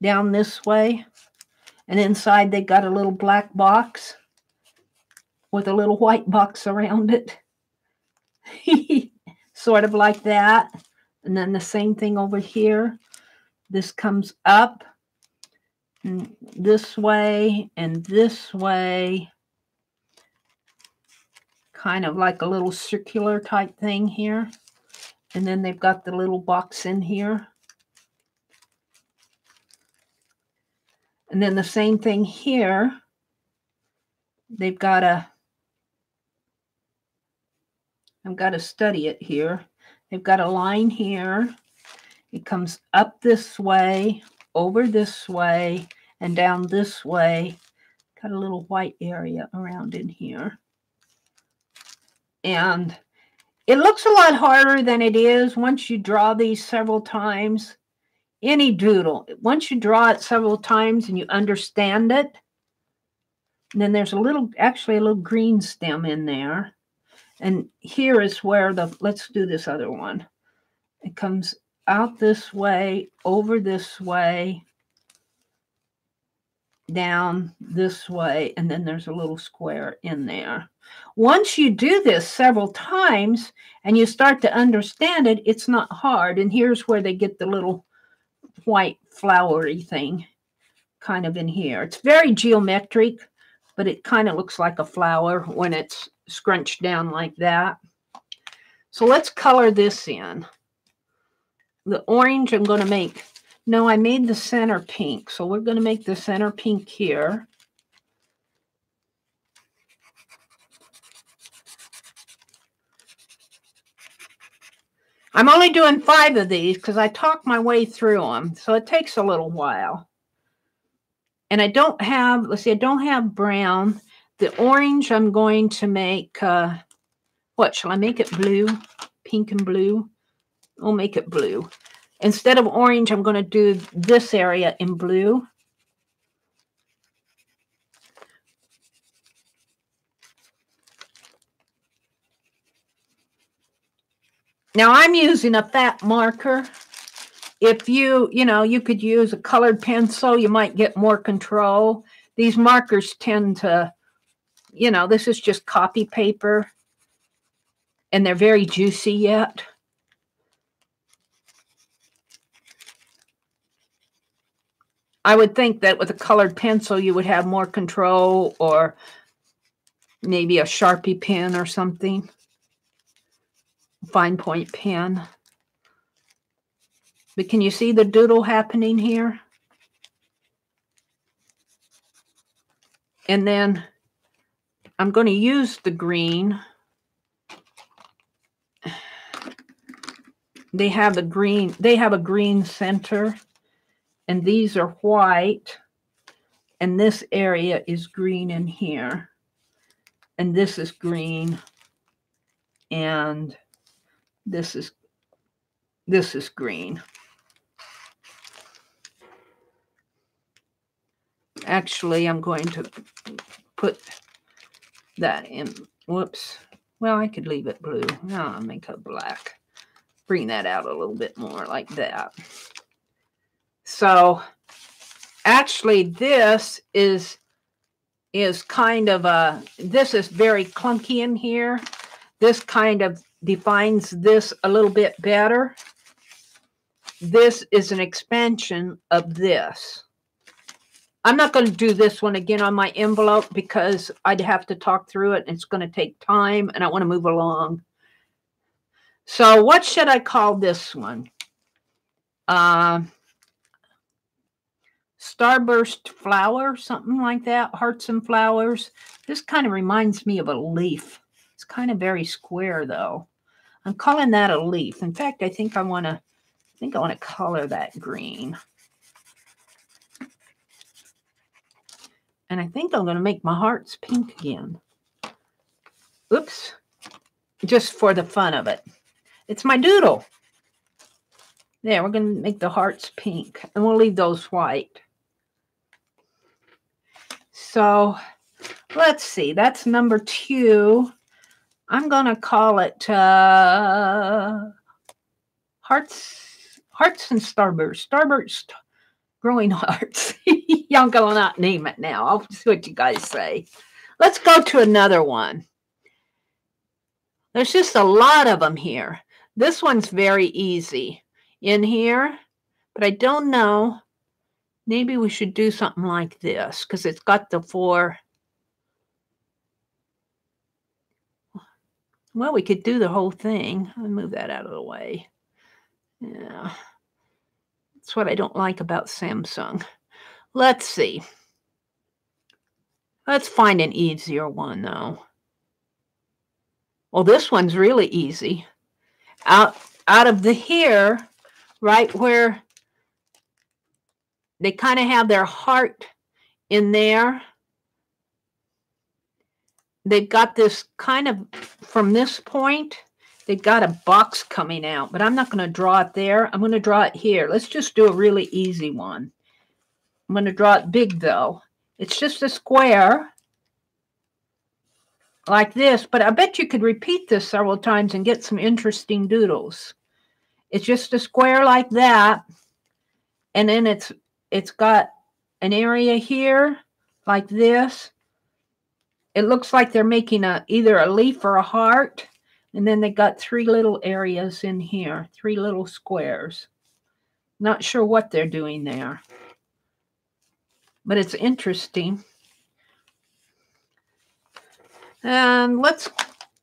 this way. And inside they got a little black box with a little white box around it. Sort of like that. And then the same thing over here. This comes up and this way and this way. Kind of like a little circular type thing here. And then they've got the little box in here. And then the same thing here. They've got I've got to study it here. They've got a line here. It comes up this way, over this way, and down this way. Got a little white area around in here. And it looks a lot harder than it is once you draw these several times. Any doodle, once you draw it several times and you understand it, and then there's actually a little green stem in there. And here is where let's do this other one. It comes out this way, over this way, down this way, and then there's a little square in there. Once you do this several times and you start to understand it, it's not hard. And here's where they get the little white flowery thing kind of in here. It's very geometric, but it kind of looks like a flower when it's scrunched down like that. So let's color this in. The orange I'm going to make, no, I made the center pink. So we're going to make the center pink here. I'm only doing 5 of these because I talk my way through them. So it takes a little while. And I don't have, let's see, I don't have brown. The orange I'm going to make, what, shall I make it blue? Pink and blue? I'll make it blue. Instead of orange, I'm going to do this area in blue. Now I'm using a fat marker. If you could use a colored pencil, you might get more control. These markers tend to, this is just copy paper, and they're very juicy yet. I would think that with a colored pencil, you would have more control, or maybe a Sharpie pen or something. Fine point pen. But can you see the doodle happening here? And then I'm going to use the green. They have a green center, and these are white, and this area is green in here, and this is green, and this is green. Actually, I'm going to put that in. Whoops. Well, I could leave it blue. No, I'll make it black. Bring that out a little bit more like that. So actually this is kind of this is very clunky in here. This kind of defines this a little bit better. This is an expansion of this. I'm not going to do this one again on my envelope because I'd have to talk through it and it's going to take time and I want to move along. So what should I call this one? Starburst flower, something like that. Hearts and flowers. This kind of reminds me of a leaf. It's kind of very square though. I'm calling that a leaf. In fact, I think I want to color that green. And I think I'm going to make my hearts pink again. Oops. Just for the fun of it. It's my doodle. There, we're going to make the hearts pink. And we'll leave those white. So, let's see. That's number 2. I'm going to call it Hearts and Starburst. Starburst growing hearts. Y'all going to not name it now. I'll see what you guys say. Let's go to another one. There's just a lot of them here. This one's very easy in here, but I don't know. Maybe we should do something like this because it's got the 4. Well, we could do the whole thing. I'll move that out of the way. Yeah. That's what I don't like about Samsung. Let's see. Let's find an easier one, though. Well, this one's really easy. Out of the here, right where they kind of have their heart in there, they've got this kind of, from this point, they've got a box coming out, but I'm not going to draw it there. I'm going to draw it here. Let's just do a really easy one. I'm going to draw it big, though. It's just a square like this, but I bet you could repeat this several times and get some interesting doodles. It's just a square like that, and then it's got an area here like this. It looks like they're making either a leaf or a heart, and then they got 3 little areas in here, 3 little squares. Not sure what they're doing there, but it's interesting. And let's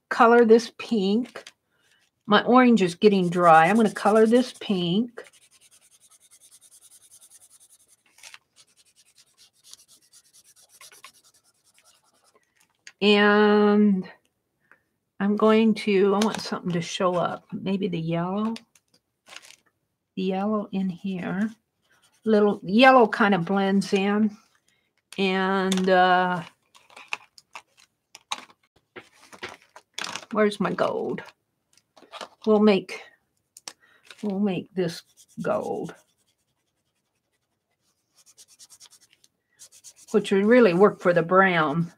color this pink. My orange is getting dry. I'm going to color this pink. And I'm going to, I want something to show up. Maybe the yellow. The yellow in here. Little yellow kind of blends in. And where's my gold? We'll make this gold, which would really work for the brown.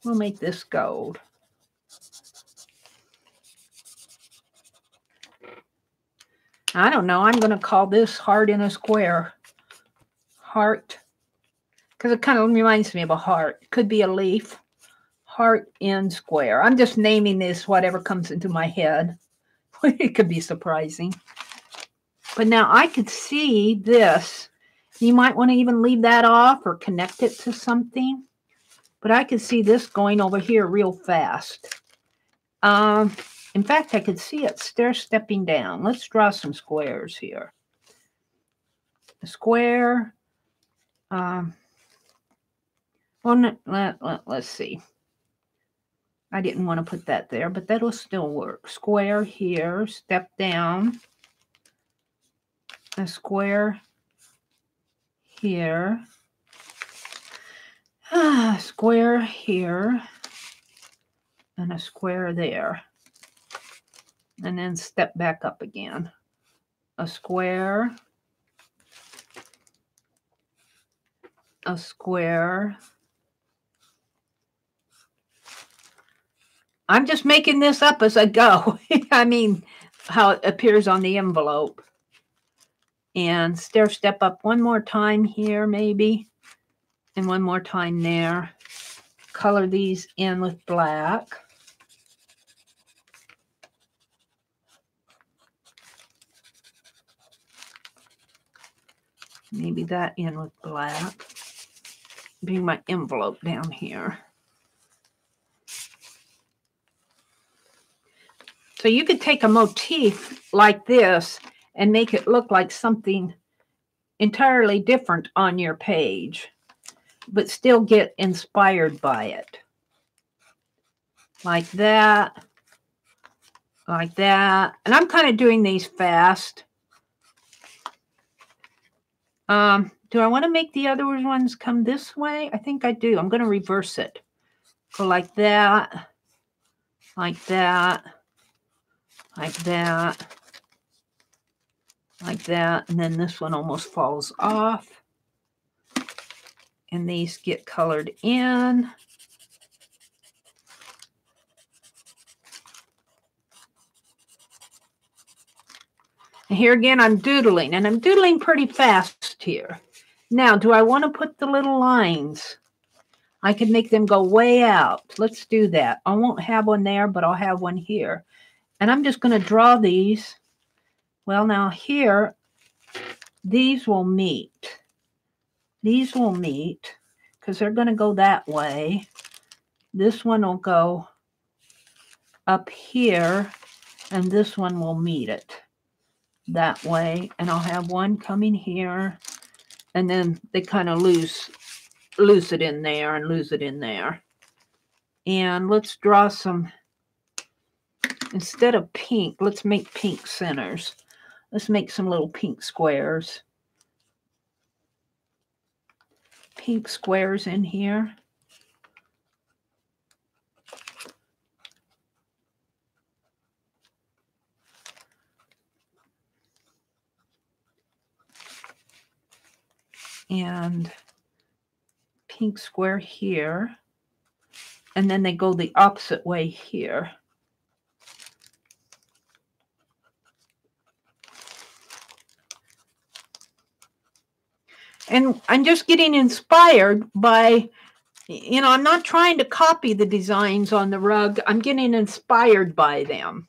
We'll make this gold. I don't know. I'm going to call this heart in a square. Heart. Because it kind of reminds me of a heart. It could be a leaf. Heart in square. I'm just naming this whatever comes into my head. It could be surprising. But now I could see this. You might want to even leave that off or connect it to something. But I could see this going over here real fast. In fact, I could see it stair-stepping down. Let's draw some squares here. A square. Well, let's see. I didn't want to put that there, but that'll still work. Square here, step down. A square here. Square here. And a square there. And then step back up again. A square. A square. I'm just making this up as I go. I mean, how it appears on the envelope. And stair step up one more time here, maybe. And one more time there. Color these in with black. Maybe that in with black. Bring my envelope down here. So you could take a motif like this and make it look like something entirely different on your page, but still get inspired by it. Like that. Like that. And I'm kind of doing these fast. Do I want to make the other ones come this way? I think I do. I'm going to reverse it. Go like that. Like that. Like that. Like that. And then this one almost falls off. And these get colored in. And here again, I'm doodling. And I'm doodling pretty fast here. Now, do I want to put the little lines? I could make them go way out. Let's do that. I won't have one there, but I'll have one here. And I'm just going to draw these. Well, now here, these will meet. These will meet because they're going to go that way. This one will go up here, and this one will meet it that way. And I'll have one coming here, and then they kind of lose it in there and lose it in there. And let's draw some, instead of pink, let's make pink centers. Let's make some little pink squares. Pink squares in here. And pink square here. And then they go the opposite way here. And I'm just getting inspired by, you know, I'm not trying to copy the designs on the rug. I'm getting inspired by them.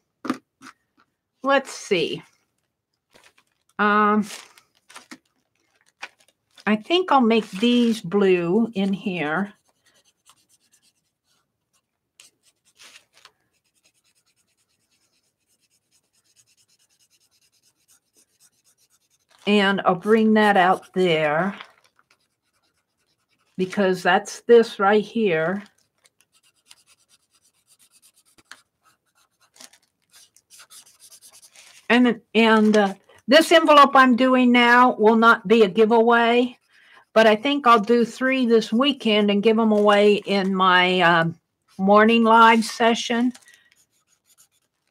Let's see. I think I'll make these blue in here. And I'll bring that out there because that's this right here. And this envelope I'm doing now will not be a giveaway, but I think I'll do 3 this weekend and give them away in my morning live session.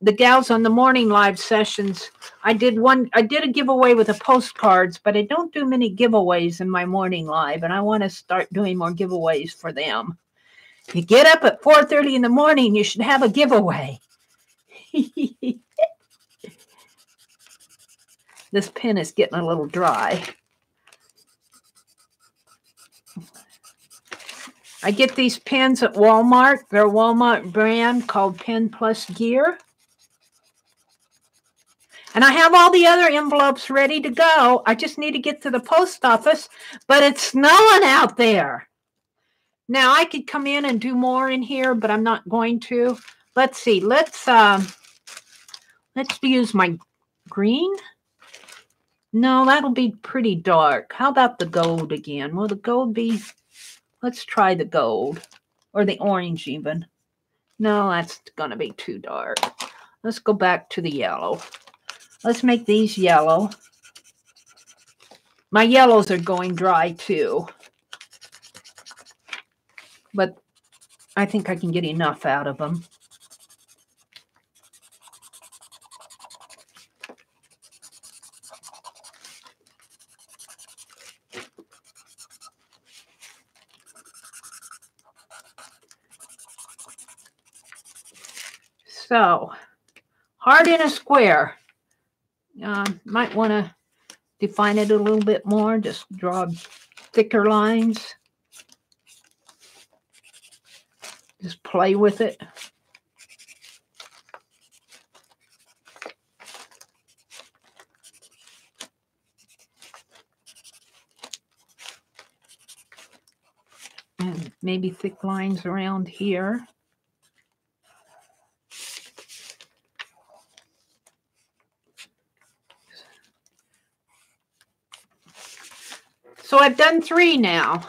The gals on the morning live sessions, I did a giveaway with the postcards, but I don't do many giveaways in my morning live, and I want to start doing more giveaways for them. If you get up at 4:30 in the morning, you should have a giveaway. This pen is getting a little dry. I get these pens at Walmart. They're a Walmart brand called Pen Plus Gear. And I have all the other envelopes ready to go. I just need to get to the post office, but it's snowing out there. Now I could come in and do more in here, but I'm not going to. Let's see. Let's use my green. No, that'll be pretty dark. How about the gold again? Will the gold be? Let's try the gold or the orange even. No, that's going to be too dark. Let's go back to the yellow. Let's make these yellow. My yellows are going dry too. But I think I can get enough out of them. So, heart in a square. Might want to define it a little bit more. Just draw thicker lines. Just play with it. And maybe thick lines around here. So I've done 3 now.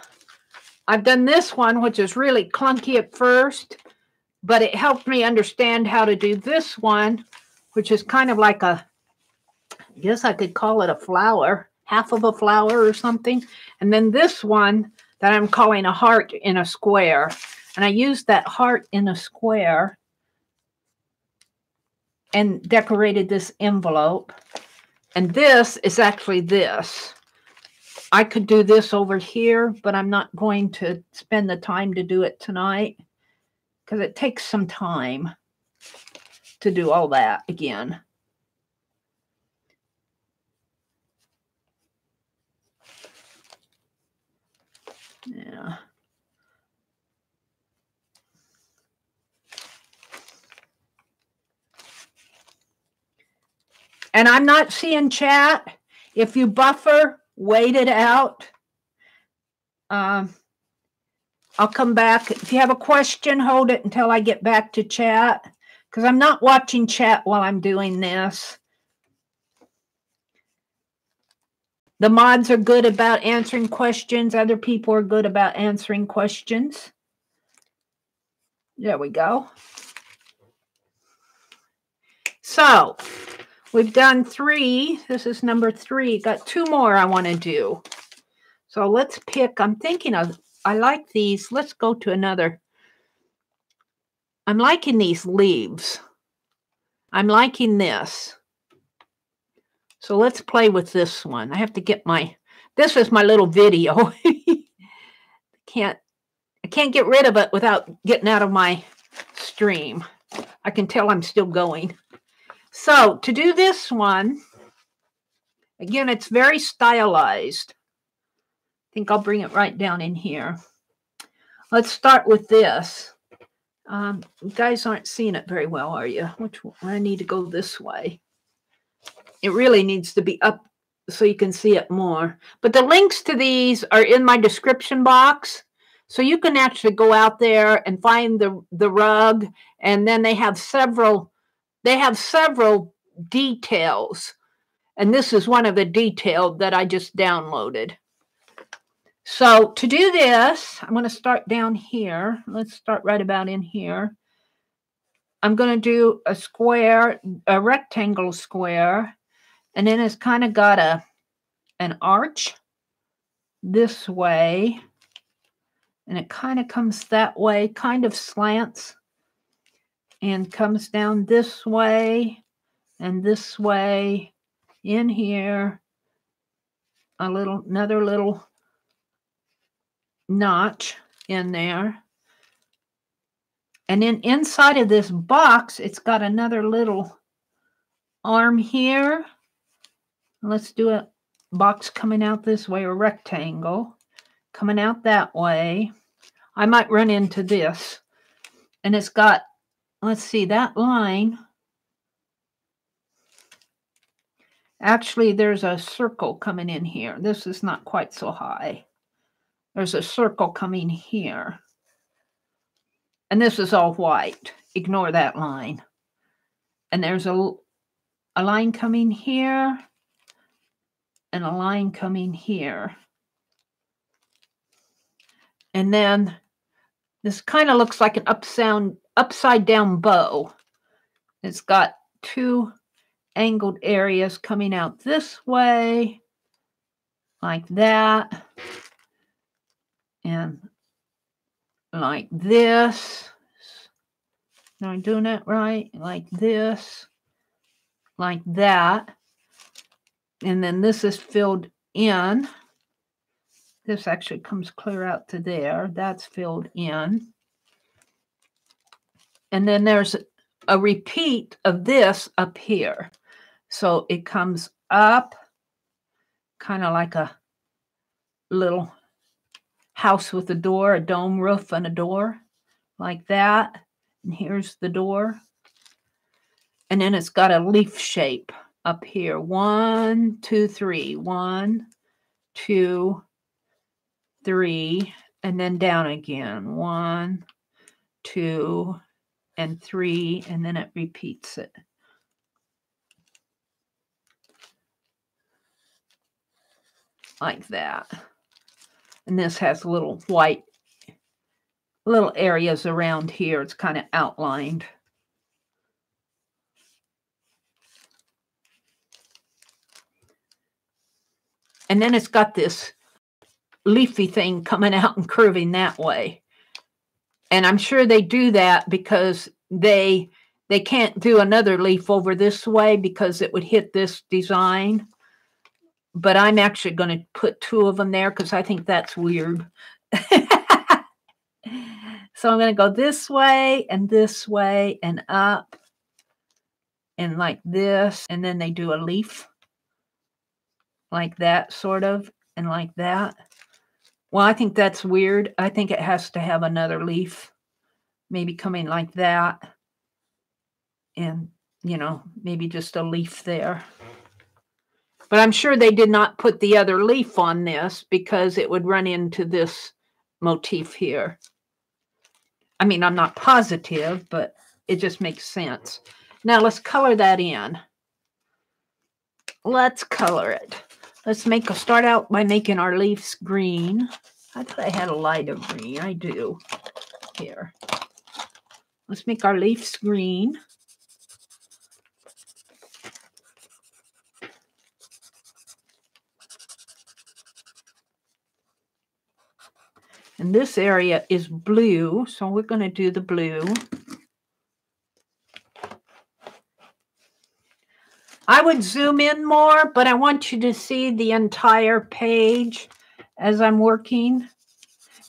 I've done this one, which is really clunky at first, but it helped me understand how to do this one, which is kind of like a, I guess I could call it a flower, half of a flower or something. And then this one that I'm calling a heart in a square. And I used that heart in a square and decorated this envelope. And this is actually this. I could do this over here, but I'm not going to spend the time to do it tonight because it takes some time to do all that again. Yeah. And I'm not seeing chat. If you buffer, wait it out. I'll come back. If you have a question, hold it until I get back to chat, because I'm not watching chat while I'm doing this. The mods are good about answering questions. Other people are good about answering questions. There we go. So we've done 3. This is number 3. Got 2 more I want to do. So let's pick. I'm thinking of, I like these. Let's go to another. I'm liking these leaves. I'm liking this. So let's play with this one. I have to get my, this is my little video. I can't get rid of it without getting out of my stream. I can tell I'm still going. So to do this one, again, it's very stylized. I think I'll bring it right down in here. Let's start with this. You guys aren't seeing it very well, are you? Which one? I need to go this way. It really needs to be up so you can see it more. But the links to these are in my description box. So you can actually go out there and find the rug, and then they have several details. And this is one of the details that I just downloaded. So to do this, I'm going to start down here. Let's start right about in here. I'm going to do a square, a rectangle square, and then it's kind of got an arch this way, and it kind of comes that way, kind of slants, and comes down this way and this way in here, another little notch in there. And then inside of this box, it's got another little arm here. Let's do a box coming out this way, or rectangle coming out that way. I might run into this. And it's got, let's see, that line. Actually, there's a circle coming in here. This is not quite so high. There's a circle coming here. And this is all white. Ignore that line. And there's a line coming here and a line coming here. And then this kind of looks like an upside down bow. It's got two angled areas coming out this way, like that, and like this. Am I doing it right? Like this, like that. And then this is filled in. This actually comes clear out to there. That's filled in. And then there's a repeat of this up here. So it comes up, kind of like a little house with a door, a dome roof and a door, like that. And here's the door. And then it's got a leaf shape up here. 1, 2, 3. 1, 2, 3. And then down again. 1, 2, and 3. And then it repeats it. Like that. And this has little white, little areas around here. It's kind of outlined. And then it's got this leafy thing coming out and curving that way. And I'm sure they do that because they can't do another leaf over this way because it would hit this design. But I'm actually going to put 2 of them there because I think that's weird. So I'm going to go this way and up and like this. And then they do a leaf like that, sort of, and like that. Well, I think that's weird. I think it has to have another leaf, maybe coming like that. And, you know, maybe just a leaf there. But I'm sure they did not put the other leaf on this because it would run into this motif here. I mean, I'm not positive, but it just makes sense. Now let's color that in. Let's color it. Let's start out by making our leaves green. I thought I had a lighter green. I do. Here. Let's make our leaves green. And this area is blue, so we're going to do the blue. I would zoom in more, but I want you to see the entire page as I'm working.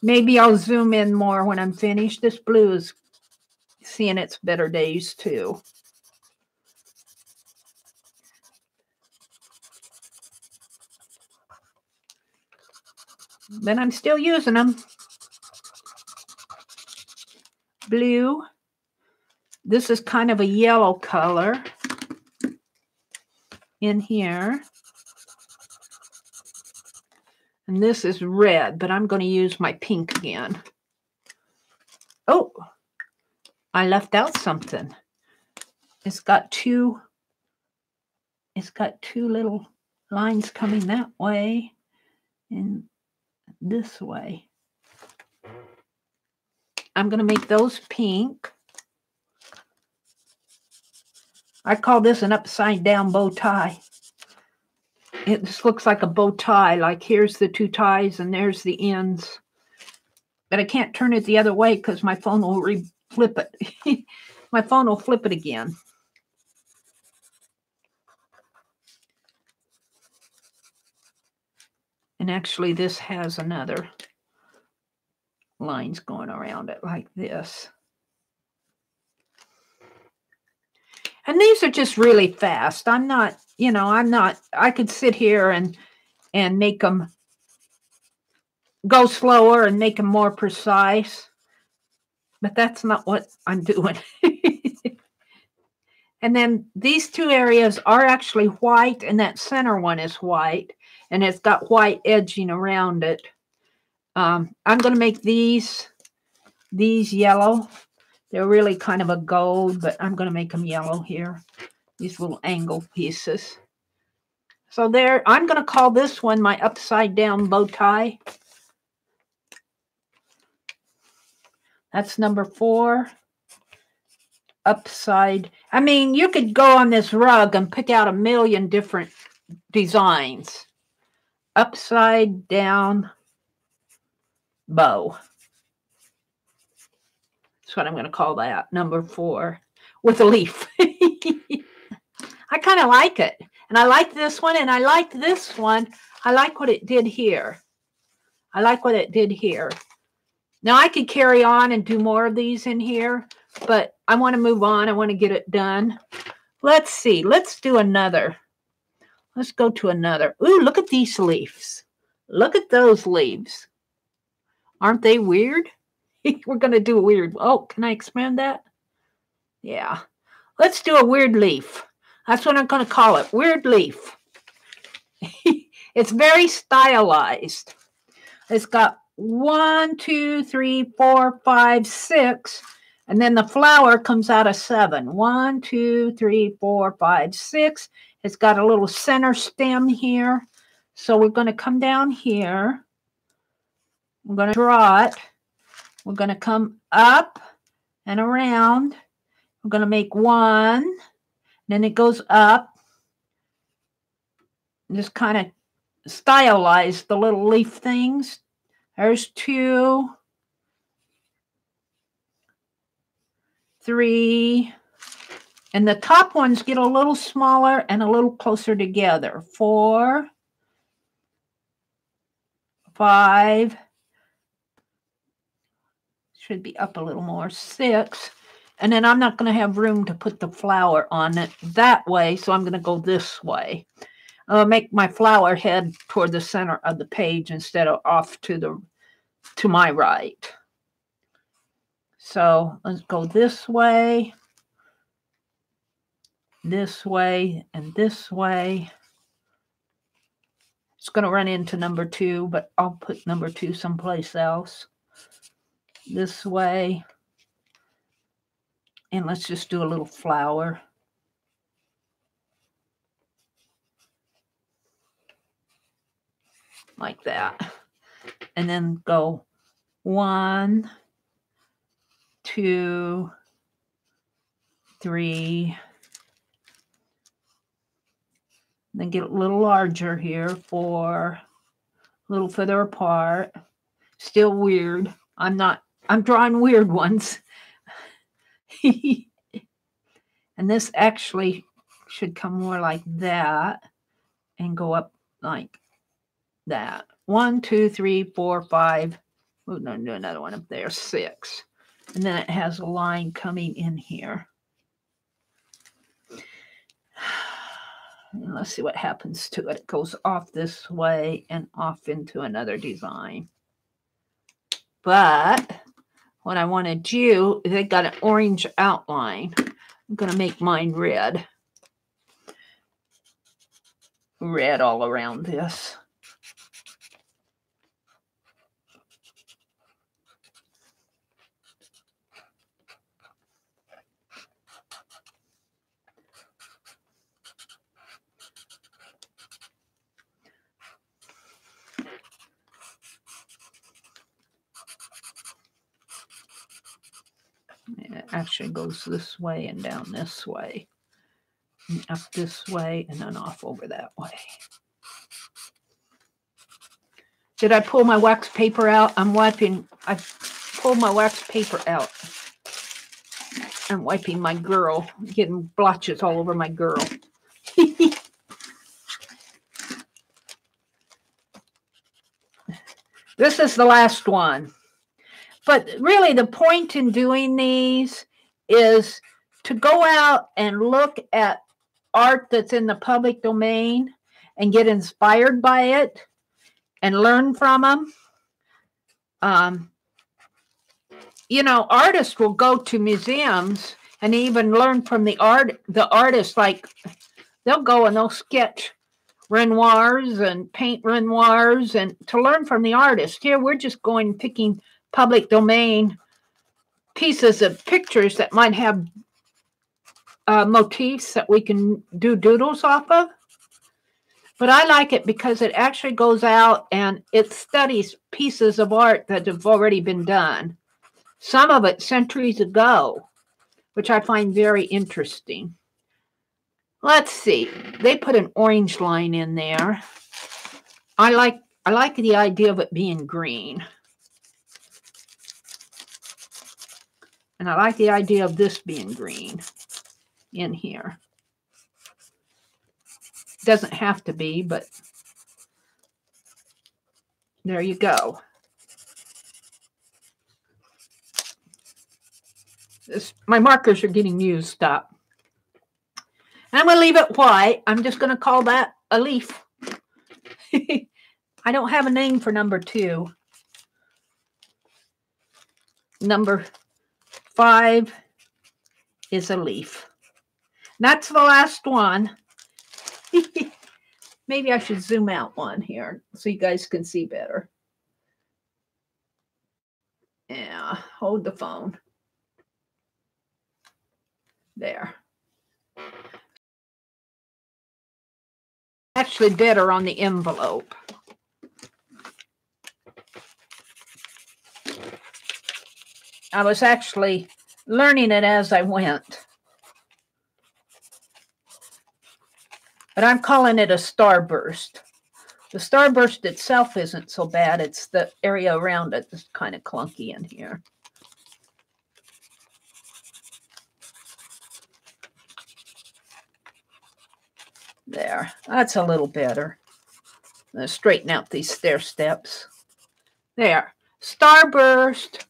Maybe I'll zoom in more when I'm finished. This blue is seeing its better days too. But I'm still using them. Blue. This is kind of a yellow color in here. And this is red, but I'm going to use my pink again. Oh, I left out something. It's got two little lines coming that way and this way. I'm going to make those pink. I call this an upside down bow tie. It just looks like a bow tie, like here's the two ties and there's the ends. But I can't turn it the other way because my phone will flip it. My phone will flip it again. And actually this has another lines going around it like this. And these are just really fast. I'm not, I could sit here and make them go slower and make them more precise. But that's not what I'm doing. And then these two areas are actually white, and that center one is white, and it's got white edging around it. I'm going to make these yellow. They're really kind of a gold, but I'm going to make them yellow here. These little angle pieces. So there, I'm going to call this one my upside down bow tie. That's number 4. Upside. I mean, you could go on this rug and pick out a million different designs. Upside down bow. That's what I'm going to call that, number 4, with a leaf. I kind of like it. And I like this one, and I like this one. I like what it did here. I like what it did here. Now, I could carry on and do more of these in here, but I want to move on. I want to get it done. Let's see. Let's do another. Let's go to another. Ooh, look at these leaves. Look at those leaves. Aren't they weird? We're going to do a weird. Oh, can I expand that? Yeah. Let's do a weird leaf. That's what I'm going to call it. Weird leaf. It's very stylized. It's got 1, 2, 3, 4, 5, 6. And then the flower comes out of 7. 1, 2, 3, 4, 5, 6. It's got a little center stem here. So we're going to come down here. We're going to draw it. We're going to come up and around. We're going to make 1. Then it goes up. Just kind of stylize the little leaf things. There's 2, 3. And the top ones get a little smaller and a little closer together. 4, 5. Should be up a little more. 6. And then I'm not going to have room to put the flower on it that way, so I'm going to go this way. I'll make my flower head toward the center of the page instead of off to my right. So let's go this way, and this way. It's going to run into number 2, but I'll put number 2 someplace else. This way. And let's just do a little flower. Like that. And then go 1, 2, 3. Then get a little larger here. 4. A little further apart. Still weird. I'm drawing weird ones. And this actually should come more like that and go up like that. 1, 2, 3, 4, 5. We're going to do another one up there. 6. And then it has a line coming in here. And let's see what happens to it. It goes off this way and off into another design. But what I want to do is they got an orange outline. I'm going to make mine red. Red all around this. actually goes this way and down this way. And up this way and then off over that way. Did I pull my wax paper out? I pulled my wax paper out. I'm wiping my girl, getting blotches all over my girl. This is the last one. But really the point in doing these is to go out and look at art that's in the public domain and get inspired by it and learn from them. You know, artists will go to museums and even learn from the artists. Like they'll go and they'll sketch Renoirs and paint Renoirs and to learn from the artist. Here we're just going picking public domain pieces of pictures that might have motifs that we can do doodles off of. But I like it because it actually goes out and it studies pieces of art that have already been done. Some of it centuries ago, which I find very interesting. Let's see. They put an orange line in there. I like the idea of it being green. And I like the idea of this being green in here. Doesn't have to be, but there you go. My markers are getting used up. And I'm going to leave it white. I'm just going to call that a leaf. I don't have a name for number 2. Number 5 is a leaf. That's the last one. Maybe I should zoom out one here so you guys can see better. Yeah, hold the phone. There. Actually better on the envelope. I was actually learning it as I went. But I'm calling it a starburst. The starburst itself isn't so bad. It's the area around it that's kind of clunky in here. There, that's a little better. I'm going to straighten out these stair steps. There, starburst.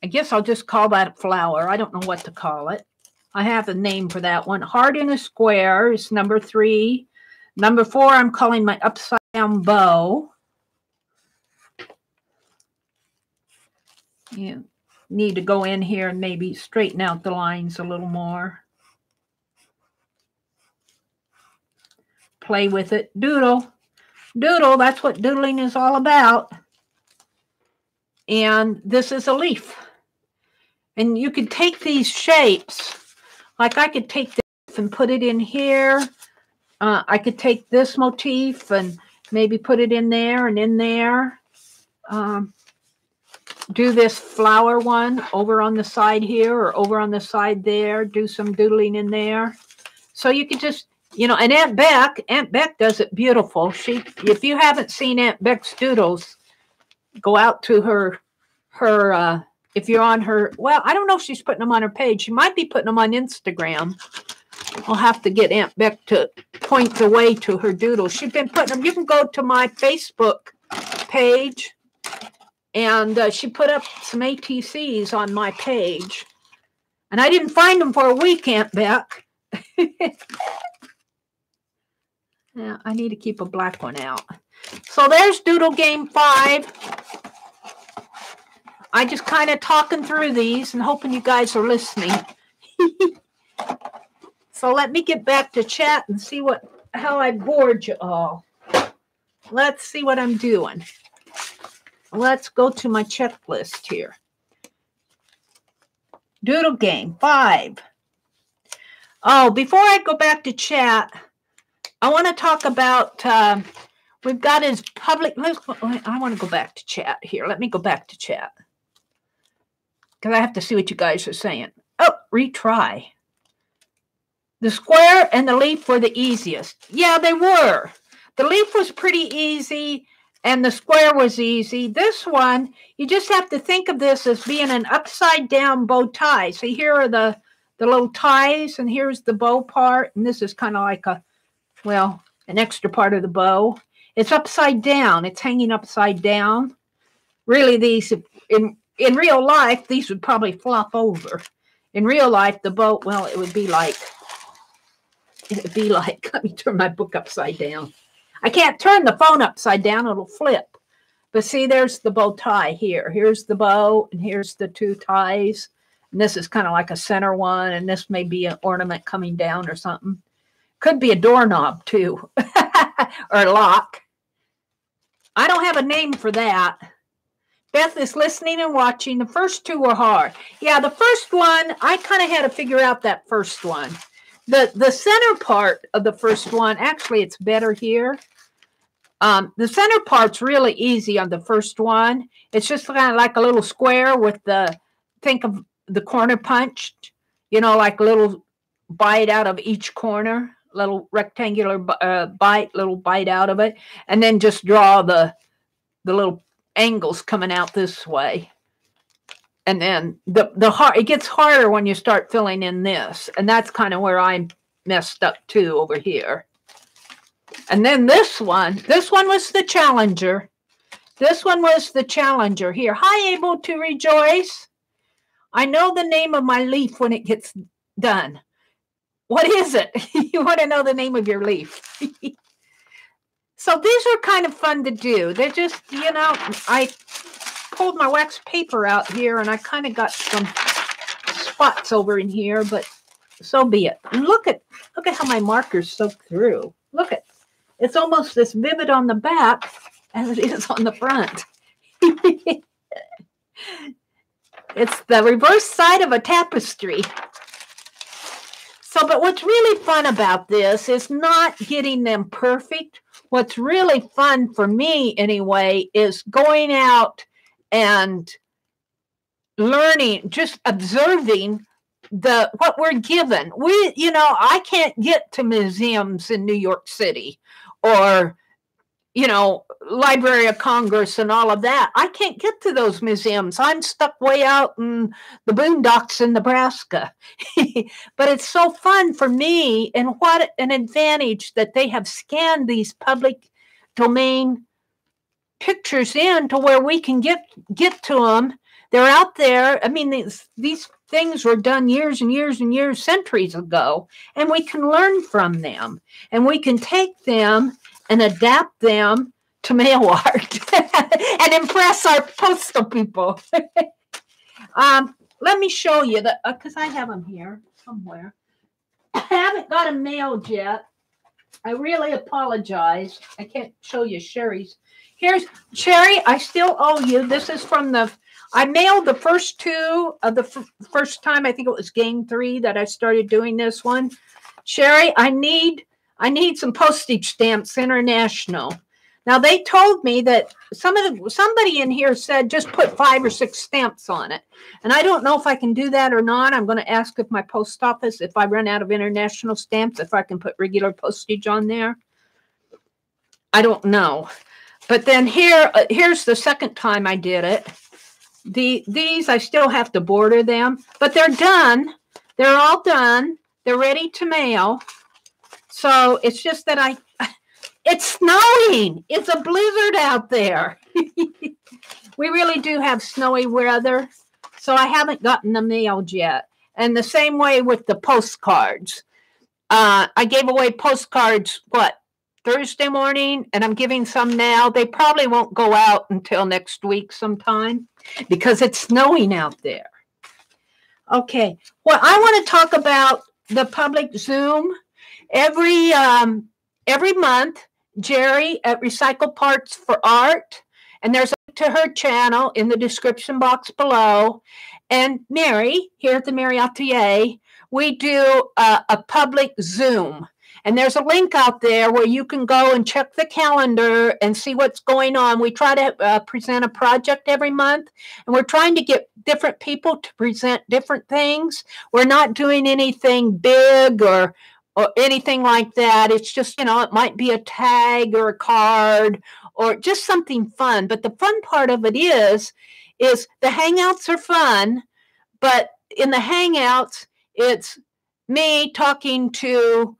I guess I'll just call that a flower. I don't know what to call it. I have a name for that one. Heart in a square is number 3. Number 4, I'm calling my upside down bow. You need to go in here and maybe straighten out the lines a little more. Play with it. Doodle. Doodle, that's what doodling is all about. And this is a leaf. And you could take these shapes. Like I could take this and put it in here. I could take this motif and maybe put it in there and in there. Do this flower one over on the side here or over on the side there. Do some doodling in there. So you could just, you know, and Aunt Beck does it beautiful. If you haven't seen Aunt Beck's doodles, go out to her if you're on her, well, I don't know if she's putting them on her page. She might be putting them on Instagram. I'll have to get Aunt Beck to point the way to her doodles. She's been putting them. You can go to my Facebook page, and she put up some ATCs on my page. And I didn't find them for a week, Aunt Beck. Yeah, I need to keep a black one out. So there's Doodle Game 5. I just kind of talking through these and hoping you guys are listening. So let me get back to chat and see how I bored you all. Let's see what I'm doing. Let's go to my checklist here. Doodle Game 5. Oh, before I go back to chat, I want to talk about, we've got his public, I want to go back to chat here. Let me go back to chat. because I have to see what you guys are saying. Oh, retry. The square and the leaf were the easiest. Yeah, they were. The leaf was pretty easy, and the square was easy. This one, you just have to think of this as being an upside-down bow tie. See, here are the little ties, and here's the bow part, and this is kind of like a, well, an extra part of the bow. It's upside down. It's hanging upside down. Really, these, in real life, these would probably flop over. In real life, the bow, well, it would be like, let me turn my book upside down. I can't turn the phone upside down. It'll flip. But see, there's the bow tie here. Here's the bow, and here's the two ties. And this is kind of like a center one, and this may be an ornament coming down or something. Could be a doorknob, too, or a lock. I don't have a name for that. Beth is listening and watching. The first two were hard. Yeah, the first one, I kind of had to figure out that first one. The center part of the first one, actually, it's better here. The center part's really easy on the first one. It's just kind of like a little square with the, think of the corner punched, you know, like a little bite out of each corner, little rectangular little bite out of it, and then just draw the little angles coming out this way. And then it gets harder when you start filling in this. And that's kind of where I messed up too over here. And then this one was the challenger. This one was the challenger here. Hi, Able to Rejoice. I know the name of my leaf when it gets done. What is it? You want to know the name of your leaf. So these are kind of fun to do. They're just, you know, I pulled my wax paper out here, and I kind of got some spots over in here, but so be it. And look at how my markers soak through. Look at, it's almost as vivid on the back as it is on the front. It's the reverse side of a tapestry. So, but what's really fun about this is not getting them perfect. What's really fun for me anyway is going out and learning, just observing what we're given. I can't get to museums in New York City or, Library of Congress and all of that. I can't get to those museums. I'm stuck way out in the boondocks in Nebraska. But it's so fun for me, and what an advantage that they have scanned these public domain pictures in to where we can get to them. They're out there. I mean, these things were done years and years and years, centuries ago, and we can learn from them, and we can take them and adapt them to mail art and impress our postal people. Let me show you that, because I have them here somewhere. I haven't got them mailed yet. I really apologize. I can't show you Sherry's. Here's Sherry. I still owe you. This is from I mailed the first two of the first time. I think it was game 3 that I started doing this one. Sherry, I need some postage stamps international. Now, they told me that somebody in here said just put 5 or 6 stamps on it. And I don't know if I can do that or not. I'm going to ask if my post office, if I run out of international stamps, if I can put regular postage on there. I don't know. But then here's the second time I did it. These, I still have to border them. But they're done. They're all done. They're ready to mail. So it's just that it's snowing. It's a blizzard out there. We really do have snowy weather. So I haven't gotten them mailed yet. And the same way with the postcards. I gave away postcards, Thursday morning? And I'm giving some now. They probably won't go out until next week sometime because it's snowing out there. Okay. Well, I want to talk about the public Zoom. Every month, Jeri at Recycle Parts for Art, and there's a link to her channel in the description box below, and Meri here at the Meri Atelier, we do a public Zoom, And there's a link out there where you can go and check the calendar and see what's going on. We try to present a project every month, and we're trying to get different people to present different things. We're not doing anything big or anything like that. It's just, it might be a tag or a card or just something fun. But the fun part of it is the Hangouts are fun, but in the Hangouts, it's me talking to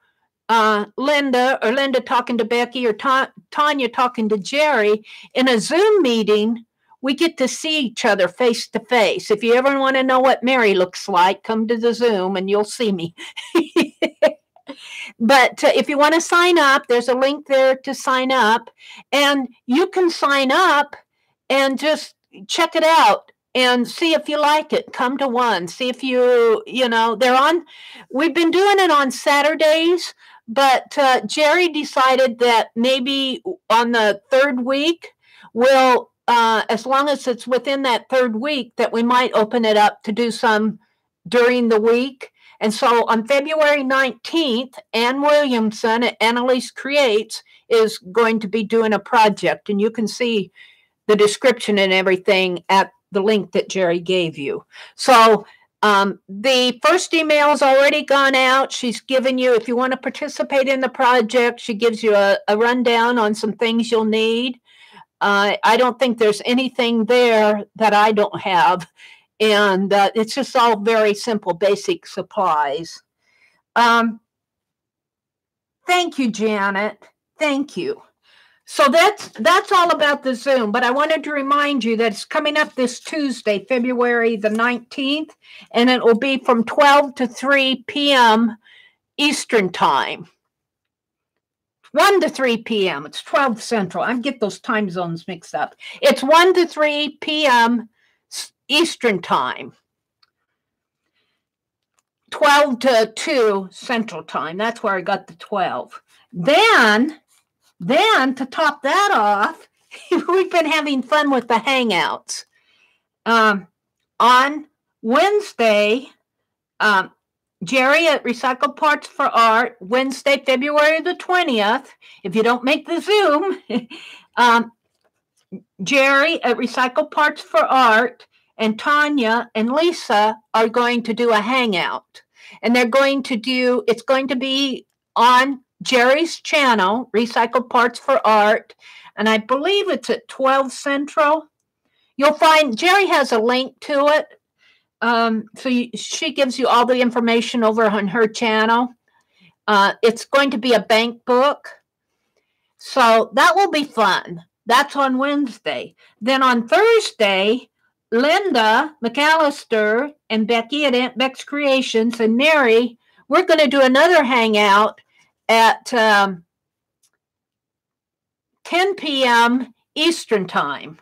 Linda, or Linda talking to Becky, or Tanya talking to Jeri. In a Zoom meeting, we get to see each other face to face. If you ever want to know what Meri looks like, come to the Zoom and you'll see me. But if you want to sign up, there's a link there to sign up, and you can sign up and just check it out and see if you like it. Come to one, see if they're on. We've been doing it on Saturdays, but Jeri decided that maybe on the third week, we'll, as long as it's within that third week, that we might open it up to do some during the week. And so on February 19th, Ann Williamson at Annalise Creates is going to be doing a project, and you can see the description and everything at the link that Jeri gave you. So the first email has already gone out. She's given you, if you want to participate in the project, she gives you a rundown on some things you'll need. I don't think there's anything there that I don't have. And it's just all very simple, basic supplies. Thank you, Janet. Thank you. So that's all about the Zoom. But I wanted to remind you that it's coming up this Tuesday, February the 19th, and it will be from 12 to 3 p.m. Eastern Time. 1 to 3 p.m. It's 12 Central. I get those time zones mixed up. It's 1 to 3 p.m. Eastern Time, 12 to 2 Central Time. That's where I got the 12. Then to top that off, we've been having fun with the Hangouts. On Wednesday, Jeri at Recycled Parts for Art, Wednesday, February the 20th. If you don't make the Zoom, Jeri at Recycled Parts for Art and Tanya and Lisa are going to do a Hangout. And it's going to be on Jeri's channel, Recycled Parts for Art, and I believe it's at 12 Central. You'll find Jeri has a link to it. She gives you all the information over on her channel. It's going to be a bank book. So that will be fun. That's on Wednesday. Then on Thursday, Linda McAllister and Becky at AuntBecscreations and Meri, we're going to do another hangout at 10 p.m. Eastern Time.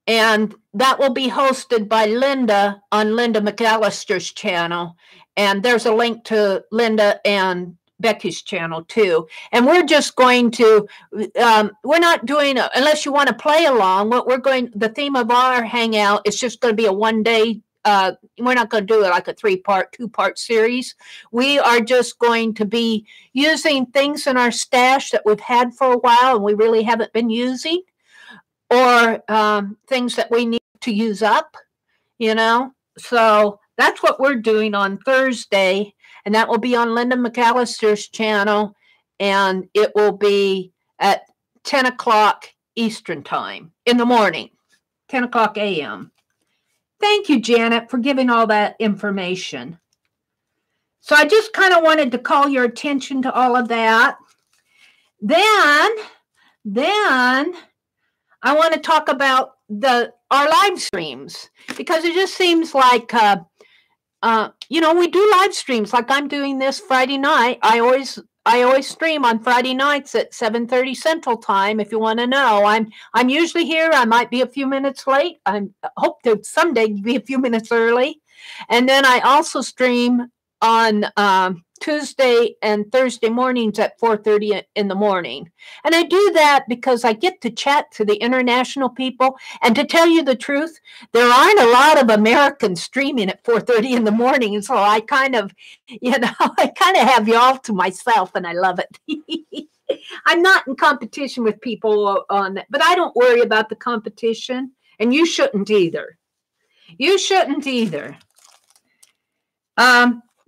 And that will be hosted by Linda on Linda McAllister's channel. And there's a link to Linda and Becky's channel too. And we're just going to, we're not doing, unless you want to play along, the theme of our hangout is just going to be a one-day, we're not going to do it like a two-part series. We are just going to be using things in our stash that we've had for a while and we really haven't been using, or things that we need to use up, So that's what we're doing on Thursday. And that will be on Linda McAllister's channel, and it will be at 10 o'clock Eastern Time in the morning, 10 o'clock a.m. Thank you, Janet, for giving all that information. So I just kind of wanted to call your attention to all of that. Then I want to talk about our live streams, because it just seems like we do live streams like I'm doing this Friday night. I always stream on Friday nights at 7:30 Central Time. If you want to know, I'm usually here. I might be a few minutes late. I hope to someday be a few minutes early. And then I also stream on Tuesday and Thursday mornings at 4:30 in the morning. And I do that because I get to chat to the international people. And to tell you the truth, there aren't a lot of Americans streaming at 4:30 in the morning. So I kind of, I kind of have y'all to myself, and I love it. I'm not in competition with people on that, but I don't worry about the competition, and you shouldn't either. You shouldn't either.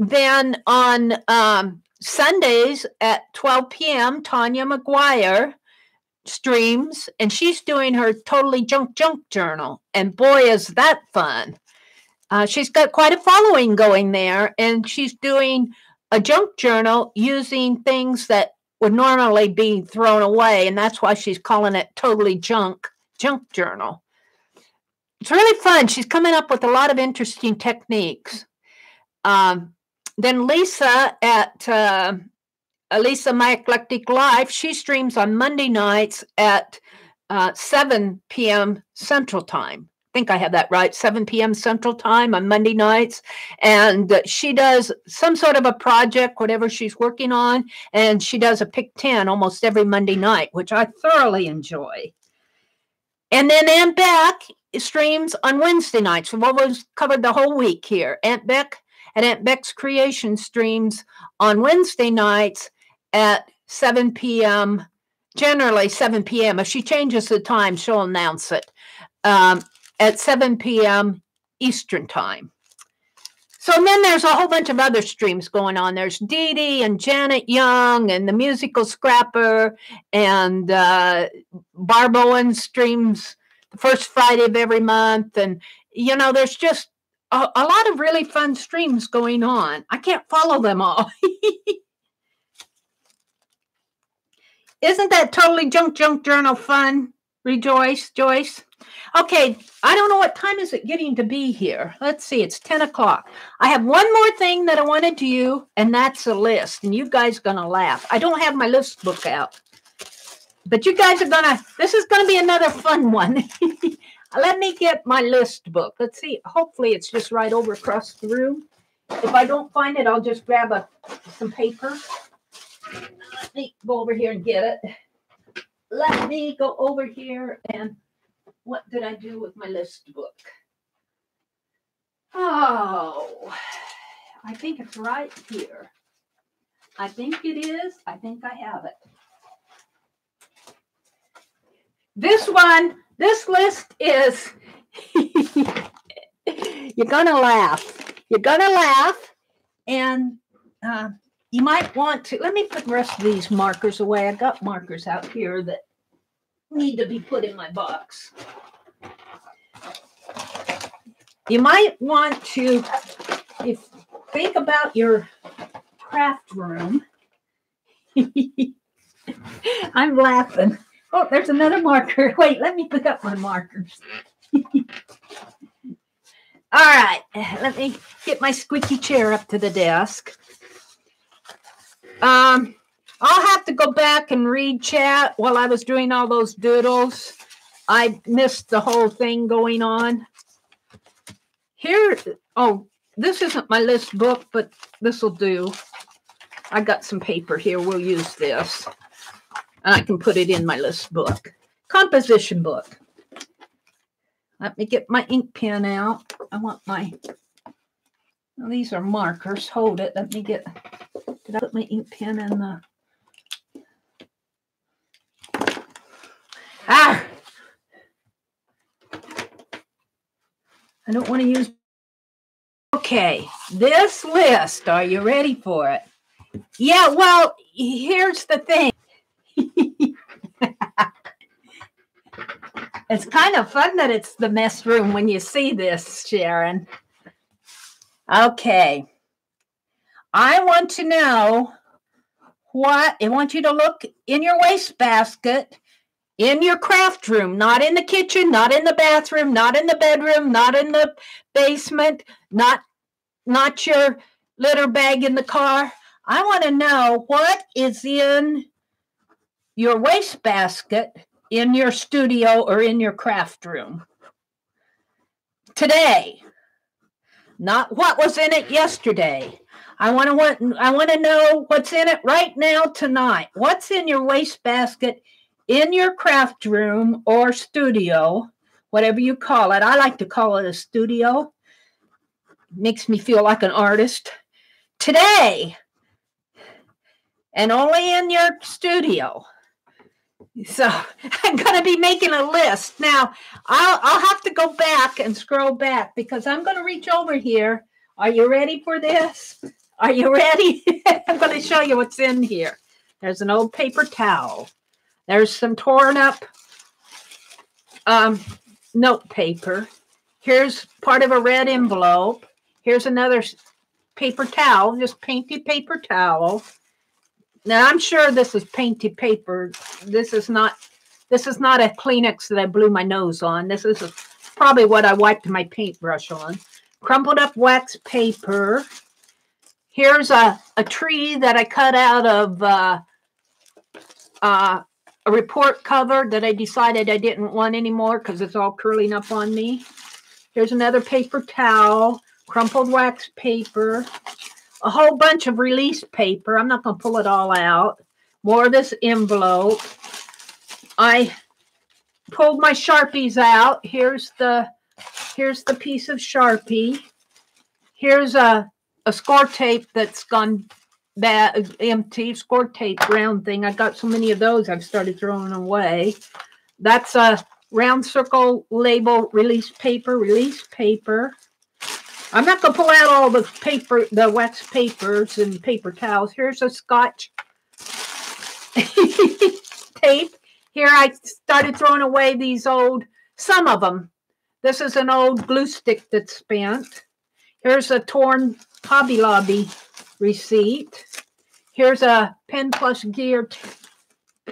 Then on Sundays at 12 p.m., Tanya McGuire streams, and she's doing her Totally Junk journal. And boy, is that fun. She's got quite a following going there, and she's doing a junk journal using things that would normally be thrown away, and that's why she's calling it Totally Junk journal. It's really fun. She's coming up with a lot of interesting techniques. Then Lisa at Lisa My Eclectic Life, she streams on Monday nights at 7 p.m. Central Time. I think I have that right, 7 p.m. Central Time on Monday nights. And she does some sort of a project, whatever she's working on, and she does a Pick 10 almost every Monday night, which I thoroughly enjoy. And then Aunt Beck streams on Wednesday nights. We've always covered the whole week here. Aunt Beck at AuntBecscreations streams on Wednesday nights at 7 p.m., generally 7 p.m. If she changes the time, she'll announce it, at 7 p.m. Eastern Time. So then there's a whole bunch of other streams going on. There's Dee Dee and Janet Young and the Musical Scrapper, and Barb Owen streams the first Friday of every month. And, there's just a lot of really fun streams going on. I can't follow them all. Isn't that Totally Junk journal fun? Rejoice, Joyce. Okay, I don't know what time is it getting to be here. Let's see, it's 10 o'clock. I have one more thing that I want to do, and that's a list. And you guys are going to laugh. I don't have my list book out. But you guys are going to, this is going to be another fun one. Let me get my list book. Let's see. Hopefully it's just right over across the room. If I don't find it, I'll just grab some paper. Let me go over here and get it. Let me go over here and what did I do with my list book? Oh, I think it's right here. I think it is. I think I have it. This list is, you're going to laugh. You're going to laugh. And you might want to, let me put the rest of these markers away. I got markers out here that need to be put in my box. You might want to, think about your craft room. I'm laughing. Oh, there's another marker. Wait, let me pick up my markers. All right, let me get my squeaky chair up to the desk. I'll have to go back and read chat while I was doing all those doodles. I missed the whole thing going on. Here, oh, this isn't my list book, but this will do. I got some paper here. We'll use this. And I can put it in my list book. Composition book. Let me get my ink pen out. I want my, well, these are markers. Hold it. Let me get, did I put my ink pen in the, I don't want to use, okay, this list, are you ready for it? Yeah, well, here's the thing. It's kind of fun that it's the mess room when you see this, Sharon. Okay. I want to know I want you to look in your wastebasket, in your craft room, not in the kitchen, not in the bathroom, not in the bedroom, not in the basement, not your litter bag in the car. I want to know what is in your wastebasket in your studio or in your craft room today. Not what was in it yesterday. I want to know what's in it right now tonight. What's in your wastebasket in your craft room or studio, whatever you call it. I like to call it a studio. Makes me feel like an artist. Today, and only in your studio. So I'm going to be making a list. Now, I'll have to go back and scroll back because I'm going to reach over here. Are you ready for this? Are you ready? I'm going to show you what's in here. There's an old paper towel. There's some torn up note paper. Here's part of a red envelope. Here's another paper towel, just painted paper towel. Now, I'm sure this is painted paper. This is not a Kleenex that I blew my nose on. This is probably what I wiped my paintbrush on. Crumpled up wax paper. Here's a tree that I cut out of a report cover that I decided I didn't want anymore because it's all curling up on me. Here's another paper towel, crumpled wax paper, a whole bunch of release paper. I'm not going to pull it all out. More of this envelope. I pulled my Sharpies out. Here's the piece of Sharpie. Here's a score tape that's gone bad, empty, score tape round thing. I got so many of those I've started throwing away. That's a round circle label release paper. I'm not going to pull out all the paper, the wax papers and paper towels. Here's a Scotch tape. Here I started throwing away these some of them. This is an old glue stick that's spent. Here's a torn Hobby Lobby receipt. Here's a pen plus gear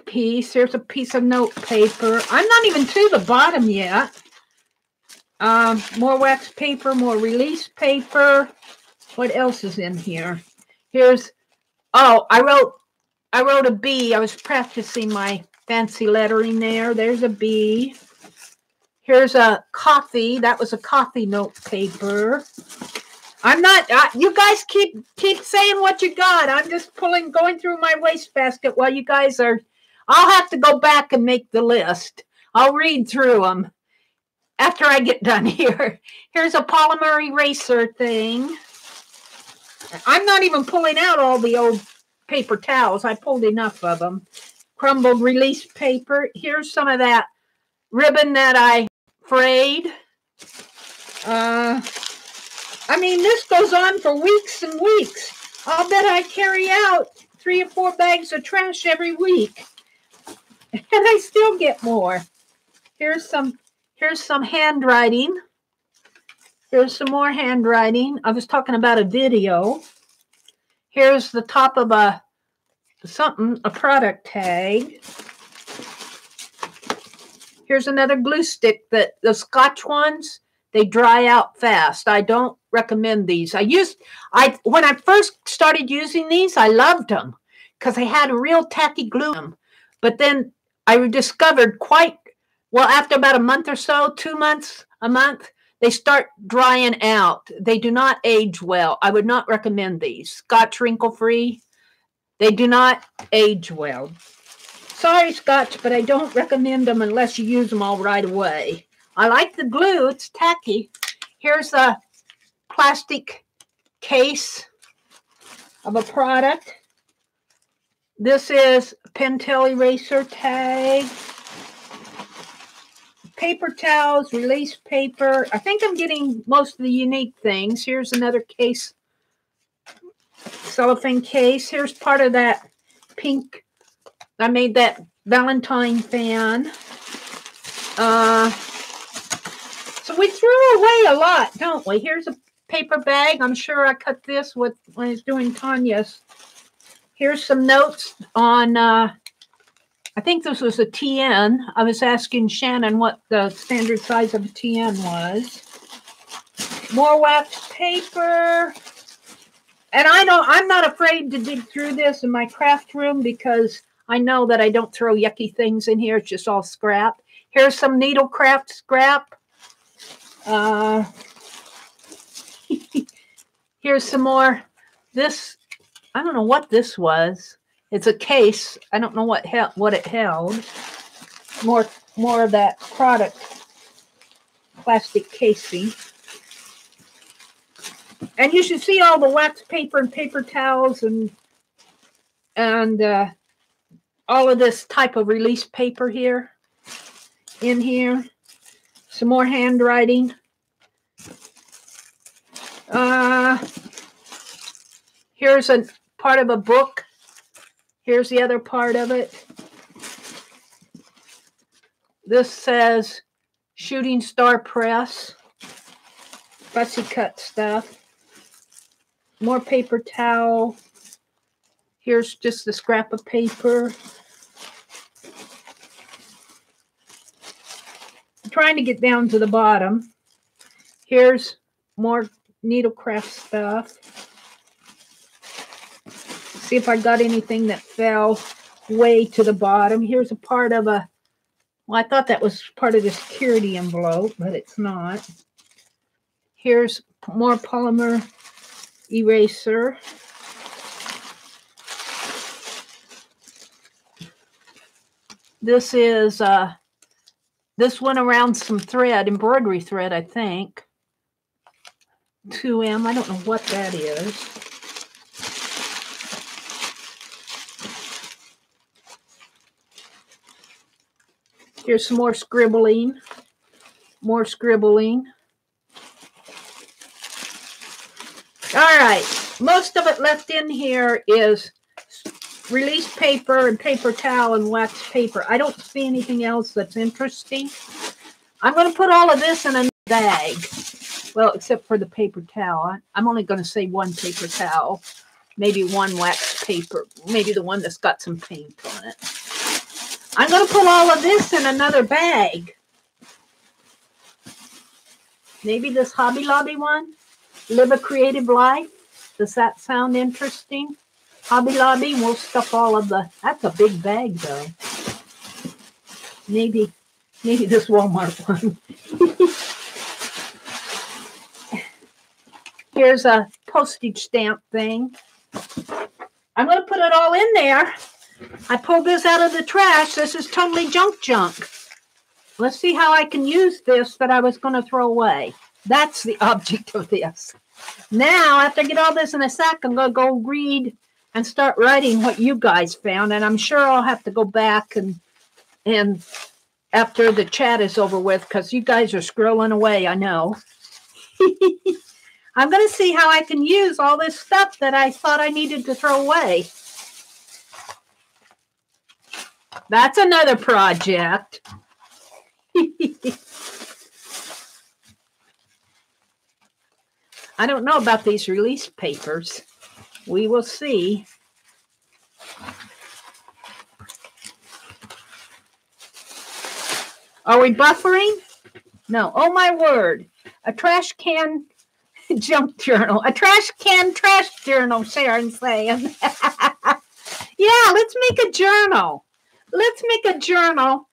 piece. Here's a piece of note paper. I'm not even to the bottom yet. More wax paper, more release paper. What else is in here? Here's, I wrote a B. I was practicing my fancy lettering there. There's a B. Here's a coffee. That was a coffee note paper. I'm not, you guys keep saying what you got. I'm just going through my wastebasket while you guys are, I'll have to go back and make the list. I'll read through them after I get done here. Here's a polymer eraser thing. I'm not even pulling out all the old paper towels. I pulled enough of them. Crumbled release paper. Here's some of that ribbon that I frayed. I mean, this goes on for weeks and weeks. I'll bet I carry out 3 or 4 bags of trash every week. And I still get more. Here's some handwriting. Here's some more handwriting. I was talking about a video. Here's the top of a product tag. Here's another glue stick that the Scotch ones, they dry out fast. I don't recommend these. When I first started using these, I loved them because they had a real tacky glue in them. But then I discovered after about a month or so, 2 months, a month, they start drying out. They do not age well. I would not recommend these. Scotch wrinkle-free, they do not age well. Sorry, Scotch, but I don't recommend them unless you use them all right away. I like the glue. It's tacky. Here's a plastic case of a product. This is a Pentel eraser tag. Paper towels, release paper. I think I'm getting most of the unique things. Here's another case, cellophane case. Here's part of that pink. I made that Valentine fan. So we threw away a lot, don't we? Here's a paper bag. I'm sure I cut this when I was doing Tanya's. Here's some notes on, I think this was a TN. I was asking Shannon what the standard size of a TN was. More wax paper. And I'm not afraid to dig through this in my craft room because I know that I don't throw yucky things in here. It's just all scrap. Here's some needlecraft scrap. Here's some more this, I don't know what this was. It's a case. I don't know what it held. More of that product plastic casing. And you should see all the wax paper and paper towels and all of this type of release paper here. In here. Some more handwriting. Here's a part of a book. Here's the other part of it. This says Shooting Star Press. Fussy cut stuff. More paper towel. Here's just a scrap of paper. I'm trying to get down to the bottom. Here's more needlecraft stuff. See if I got anything that fell way to the bottom. Here's a part of a, well, I thought that was part of the security envelope, but it's not. Here's more polymer eraser. This is, this went around some thread, embroidery thread, I think. 2M, I don't know what that is. Here's some more scribbling. More scribbling. All right. Most of it left in here is release paper and paper towel and wax paper. I don't see anything else that's interesting. I'm going to put all of this in a bag. Well, except for the paper towel. I'm only going to say one paper towel. Maybe one wax paper. Maybe the one that's got some paint on it. I'm going to put all of this in another bag. Maybe this Hobby Lobby one. Live a Creative Life. Does that sound interesting? Hobby Lobby, we'll stuff all of the, that's a big bag though. Maybe this Walmart one. Here's a postage stamp thing. I'm going to put it all in there. I pulled this out of the trash. This is totally junk. Let's see how I can use this that I was going to throw away. That's the object of this. Now, after I get all this in a sack, I'm going to go read and start writing what you guys found. And I'm sure I'll have to go back and after the chat is over with, because you guys are scrolling away, I know. I'm going to see how I can use all this stuff that I thought I needed to throw away. That's another project. I don't know about these release papers. We will see. Are we buffering? No. Oh, my word. A trash can junk journal. A trash can trash journal, Sharon's saying. Yeah, let's make a journal. Let's make a journal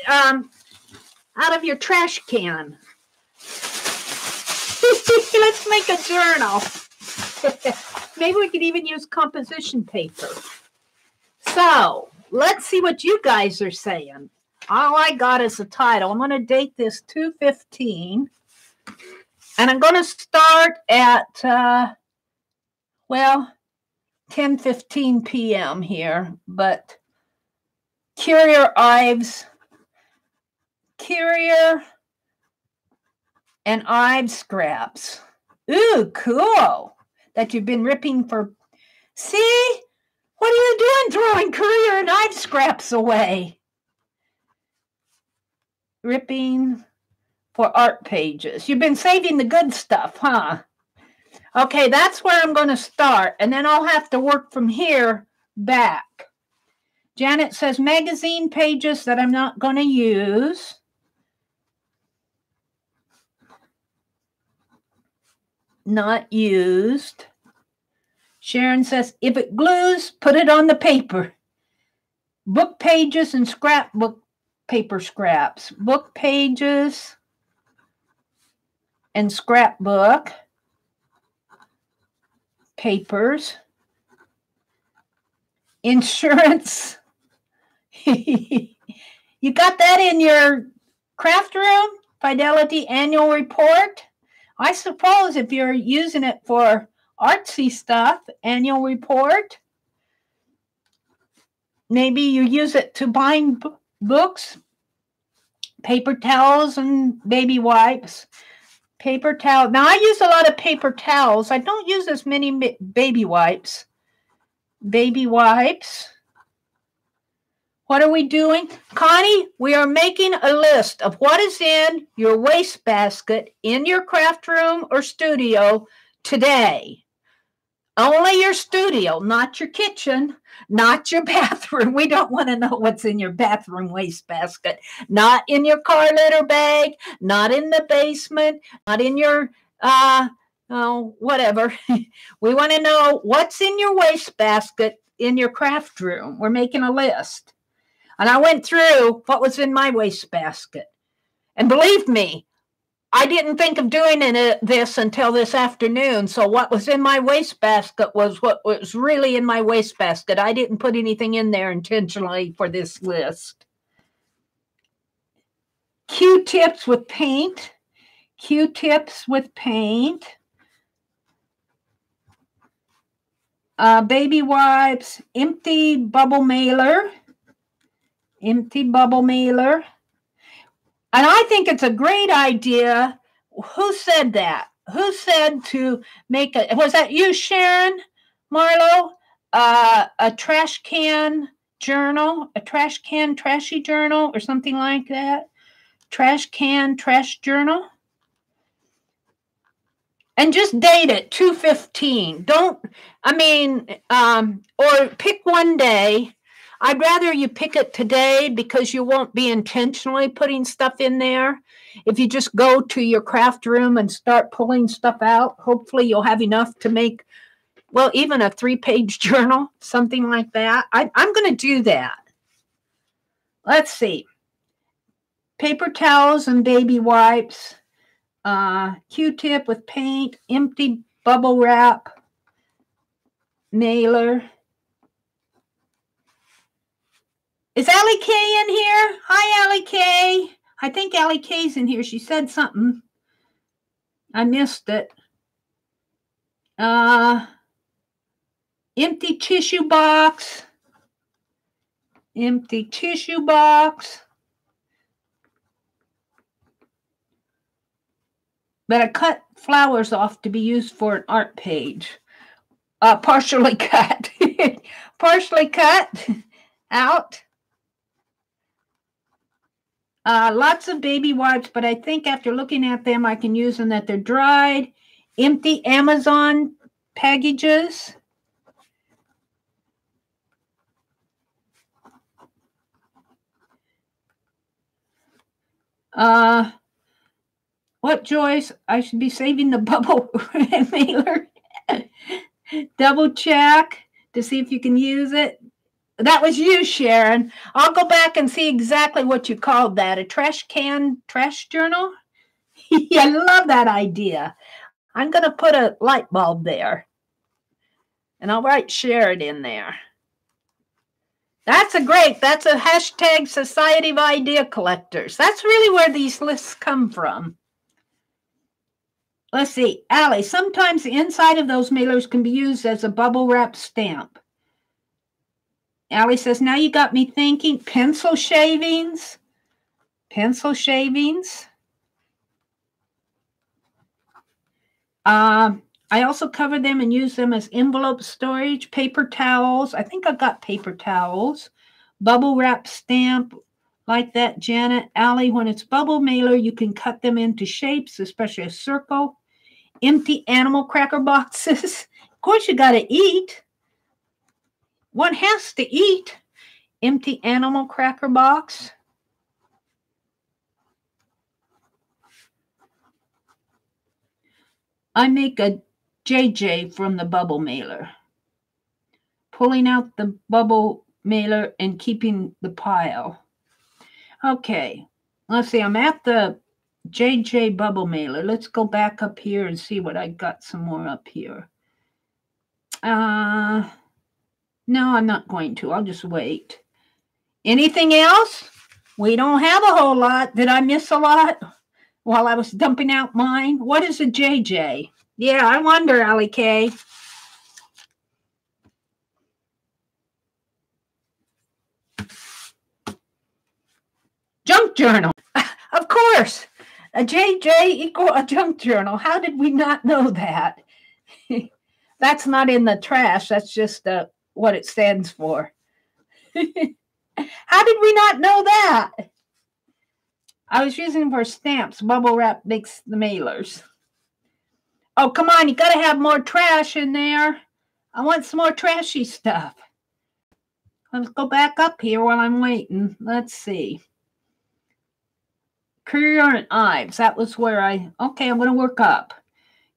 out of your trash can. Let's make a journal. Maybe we could even use composition paper. So, let's see what you guys are saying. All I got is the title. I'm going to date this 2/15. And I'm going to start at, 10:15 p.m. here. But Currier and Ives scraps. Ooh, cool. That you've been ripping for... See? What are you doing throwing Currier and Ives scraps away? Ripping for art pages. You've been saving the good stuff, huh? Okay, that's where I'm going to start. And then I'll have to work from here back. Janet says magazine pages that I'm not going to use. Not used. Sharon says, if it glues, put it on the paper. Book pages and scrapbook paper scraps. Book pages and scrapbook. papers, insurance. You got that in your craft room? Fidelity annual report? I suppose if you're using it for artsy stuff, annual report. Maybe you use it to bind books, paper towels and baby wipes. Paper towel. Now, I use a lot of paper towels. I don't use as many baby wipes. Baby wipes. What are we doing? Connie, we are making a list of what is in your wastebasket in your craft room or studio today. Only your studio, not your kitchen, not your bathroom. We don't want to know what's in your bathroom wastebasket. Not in your car litter bag, not in the basement, not in your, whatever. We want to know what's in your wastebasket in your craft room. We're making a list. And I went through what was in my wastebasket. And believe me, I didn't think of doing this until this afternoon. So what was in my wastebasket was what was really in my wastebasket. I didn't put anything in there intentionally for this list. Q-tips with paint. Q-tips with paint. Baby wipes. Empty bubble mailer. Empty bubble mailer. And I think it's a great idea. Who said that? Who said to make was that you, Sharon Marlowe? A trash can journal, a trash can trashy journal or something like that? Trash can trash journal? And just date it 2/15. Don't, or pick one day. I'd rather you pick it today because you won't be intentionally putting stuff in there. If you just go to your craft room and start pulling stuff out, hopefully you'll have enough to make, well, even a 3-page journal, something like that. I'm going to do that. Let's see. Paper towels and baby wipes. Q-tip with paint. Empty bubble wrap. Mailer. Is Allie K in here? Hi, Allie K. I think Allie K's in here. She said something. I missed it. Empty tissue box. Empty tissue box. But I cut flowers off to be used for an art page. Partially cut. Partially cut out. Lots of baby wipes, but I think after looking at them, I can use them that they're dried. Empty Amazon packages. What, Joyce? I should be saving the bubble mailer. Double check to see if you can use it. That was you, Sharon. I'll go back and see exactly what you called that. A trash can trash journal? I love that idea. I'm going to put a light bulb there. And I'll write Sharon in there. That's a hashtag Society of Idea Collectors. That's really where these lists come from. Let's see. Allie, sometimes the inside of those mailers can be used as a bubble wrap stamp. Allie says, now you got me thinking. Pencil shavings. Pencil shavings. I also cover them and use them as envelope storage. Paper towels. I think I've got paper towels. Bubble wrap stamp. Like that, Janet. Allie, when it's bubble mailer, you can cut them into shapes, especially a circle. Empty animal cracker boxes. Of course, you got to eat. One has to eat. Empty animal cracker box. I make a JJ from the bubble mailer. Pulling out the bubble mailer and keeping the pile. Okay, let's see. I'm at the JJ bubble mailer. Let's go back up here and see what I got some more up here. No, I'm not going to. I'll just wait. Anything else? We don't have a whole lot. Did I miss a lot while I was dumping out mine? What is a JJ? Yeah, I wonder, Allie K. Junk journal. Of course. A JJ equal a junk journal. How did we not know that? That's not in the trash. That's just what it stands for. How did we not know that? I was using for stamps. Bubble wrap makes the mailers. Oh, come on. You got to have more trash in there. I want some more trashy stuff. Let's go back up here while I'm waiting. Let's see. Courier and Ives. That was where okay, I'm going to work up.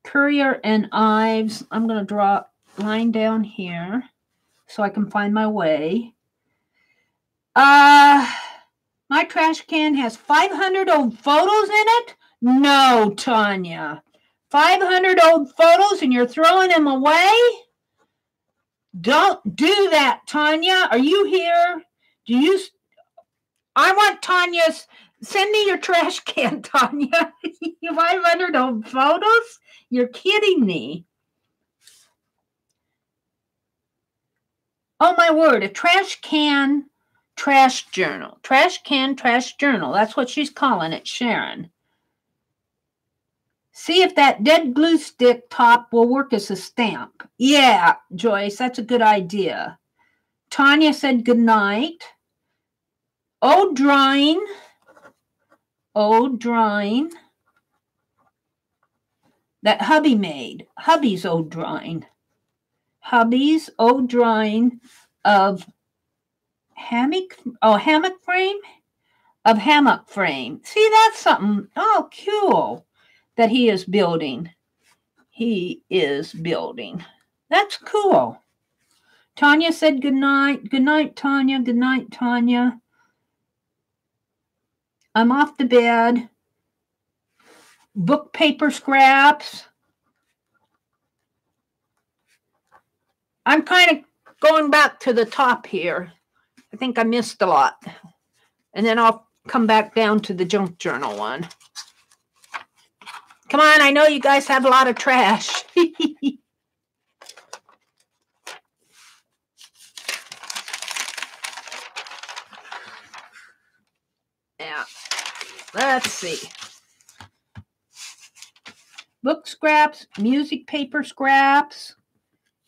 Courier and Ives. I'm going to draw a line down here so I can find my way. My trash can has 500 old photos in it? No, Tanya. 500 old photos and you're throwing them away? Don't do that, Tanya. Are you here? I want Tanya's. Send me your trash can, Tanya. 500 old photos? You're kidding me. Oh, my word. A trash can trash journal. Trash can trash journal. That's what she's calling it, Sharon. See if that dead glue stick top will work as a stamp. Yeah, Joyce, that's a good idea. Tanya said good night. Oh, drawing. Old drawing that hubby made. Hubby's old drawing. Hubby's old drawing of hammock frame? Of hammock frame. See, that's something. Oh, cool. That he is building. He is building. That's cool. Tanya said good night. Good night, Tanya. Good night, Tanya. I'm off to bed. Book paper scraps. I'm kind of going back to the top here. I think I missed a lot. And then I'll come back down to the junk journal one. Come on, I know you guys have a lot of trash. Yeah. Let's see. Book scraps, music paper scraps,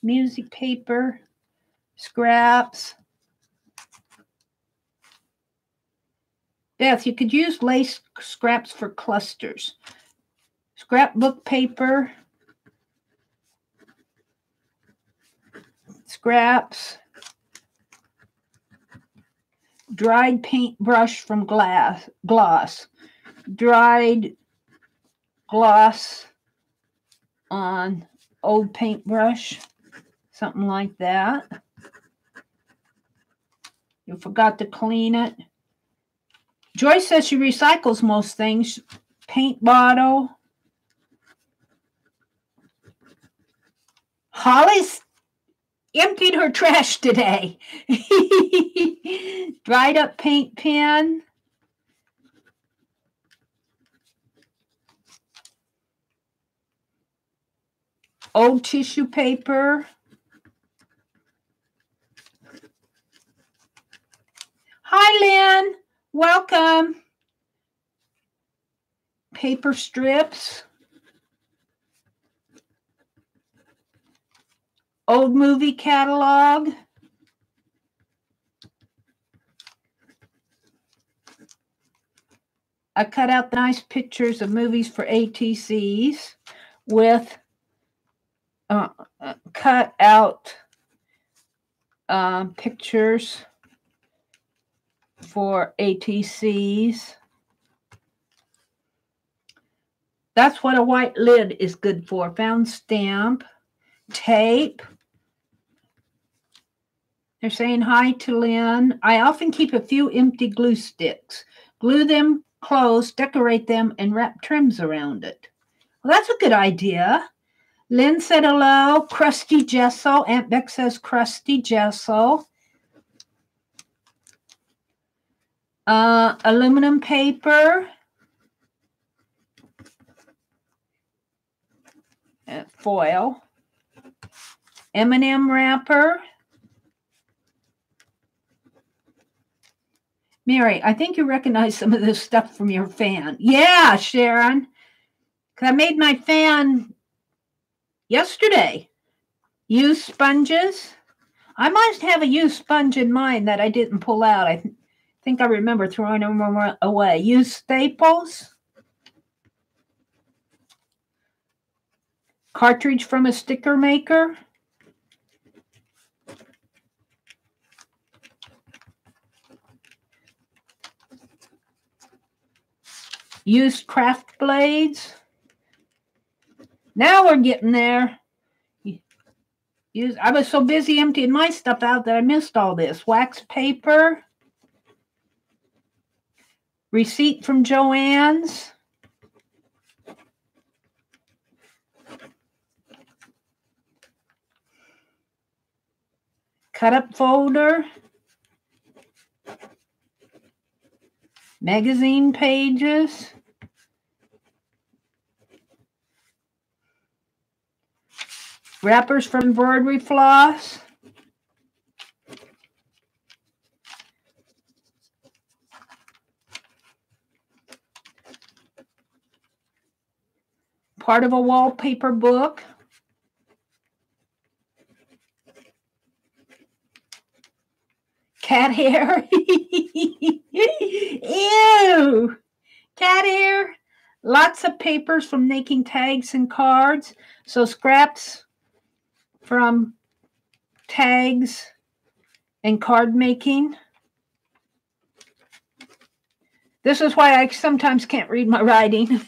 music paper scraps. Beth, you could use lace scraps for clusters. Scrapbook paper, scraps, dried paintbrush from gloss, dried gloss on old paintbrush, something like that. You forgot to clean it. Joyce says she recycles most things. Paint bottle. Holly's emptied her trash today. Dried up paint pen. Old tissue paper. Hi, Lynn. Welcome. Paper strips. Old movie catalog. I cut out the nice pictures of movies for ATCs with cut out pictures for ATCs. That's what a white lid is good for. Found stamp, tape. They're saying hi to Lynn. I often keep a few empty glue sticks. Glue them close, decorate them, and wrap trims around it. Well, that's a good idea. Lynn said hello. Crusty gesso. Aunt Beck says crusty gesso. Aluminum paper. Foil. M&M wrapper. Mary, I think you recognize some of this stuff from your fan. Yeah, Sharon. Because I made my fan yesterday. Used sponges. I must have a used sponge in mine that I didn't pull out. I think I remember throwing them away. Used staples. Cartridge from a sticker maker. Used craft blades. Now we're getting there. I was so busy emptying my stuff out that I missed all this. Wax paper. Receipt from Joann's. Cut up folder. Magazine pages. Wrappers from embroidery floss. Part of a wallpaper book. Cat hair. Ew. Cat hair. Lots of papers from making tags and cards. So scraps from tags and card making. This is why I sometimes can't read my writing.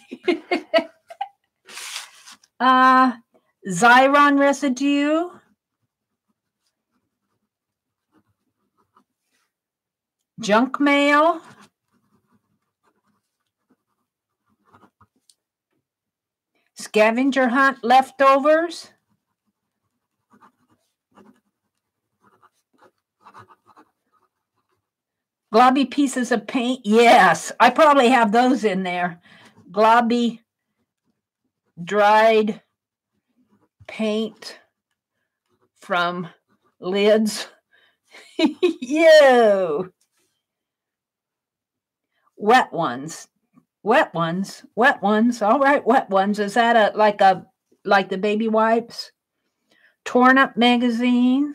Xyron residue. Junk mail. Scavenger hunt leftovers. Globby pieces of paint. Yes, I probably have those in there. Globby dried paint from lids. Yo. Wet ones. Wet ones. Wet ones. All right, wet ones. Is that like the baby wipes? Torn up magazine.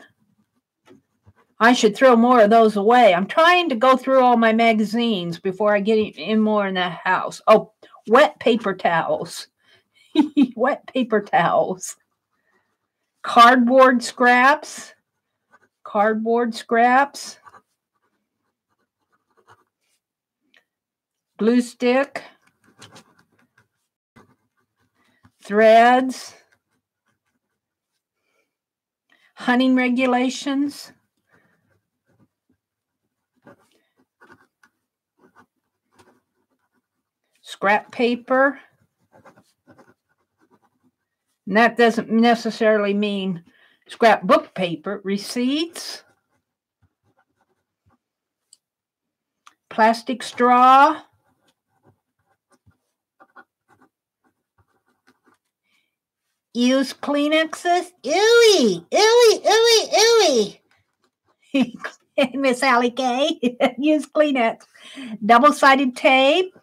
I should throw more of those away. I'm trying to go through all my magazines before I get in more in the house. Oh, wet paper towels. Wet paper towels. Cardboard scraps. Cardboard scraps. Glue stick. Threads. Hunting regulations. Scrap paper. And that doesn't necessarily mean scrapbook paper. Receipts. Plastic straw. Used Kleenexes. Ooey, ooey, ooey, ooey. Miss Allie K. Used Kleenex. Double-sided tape.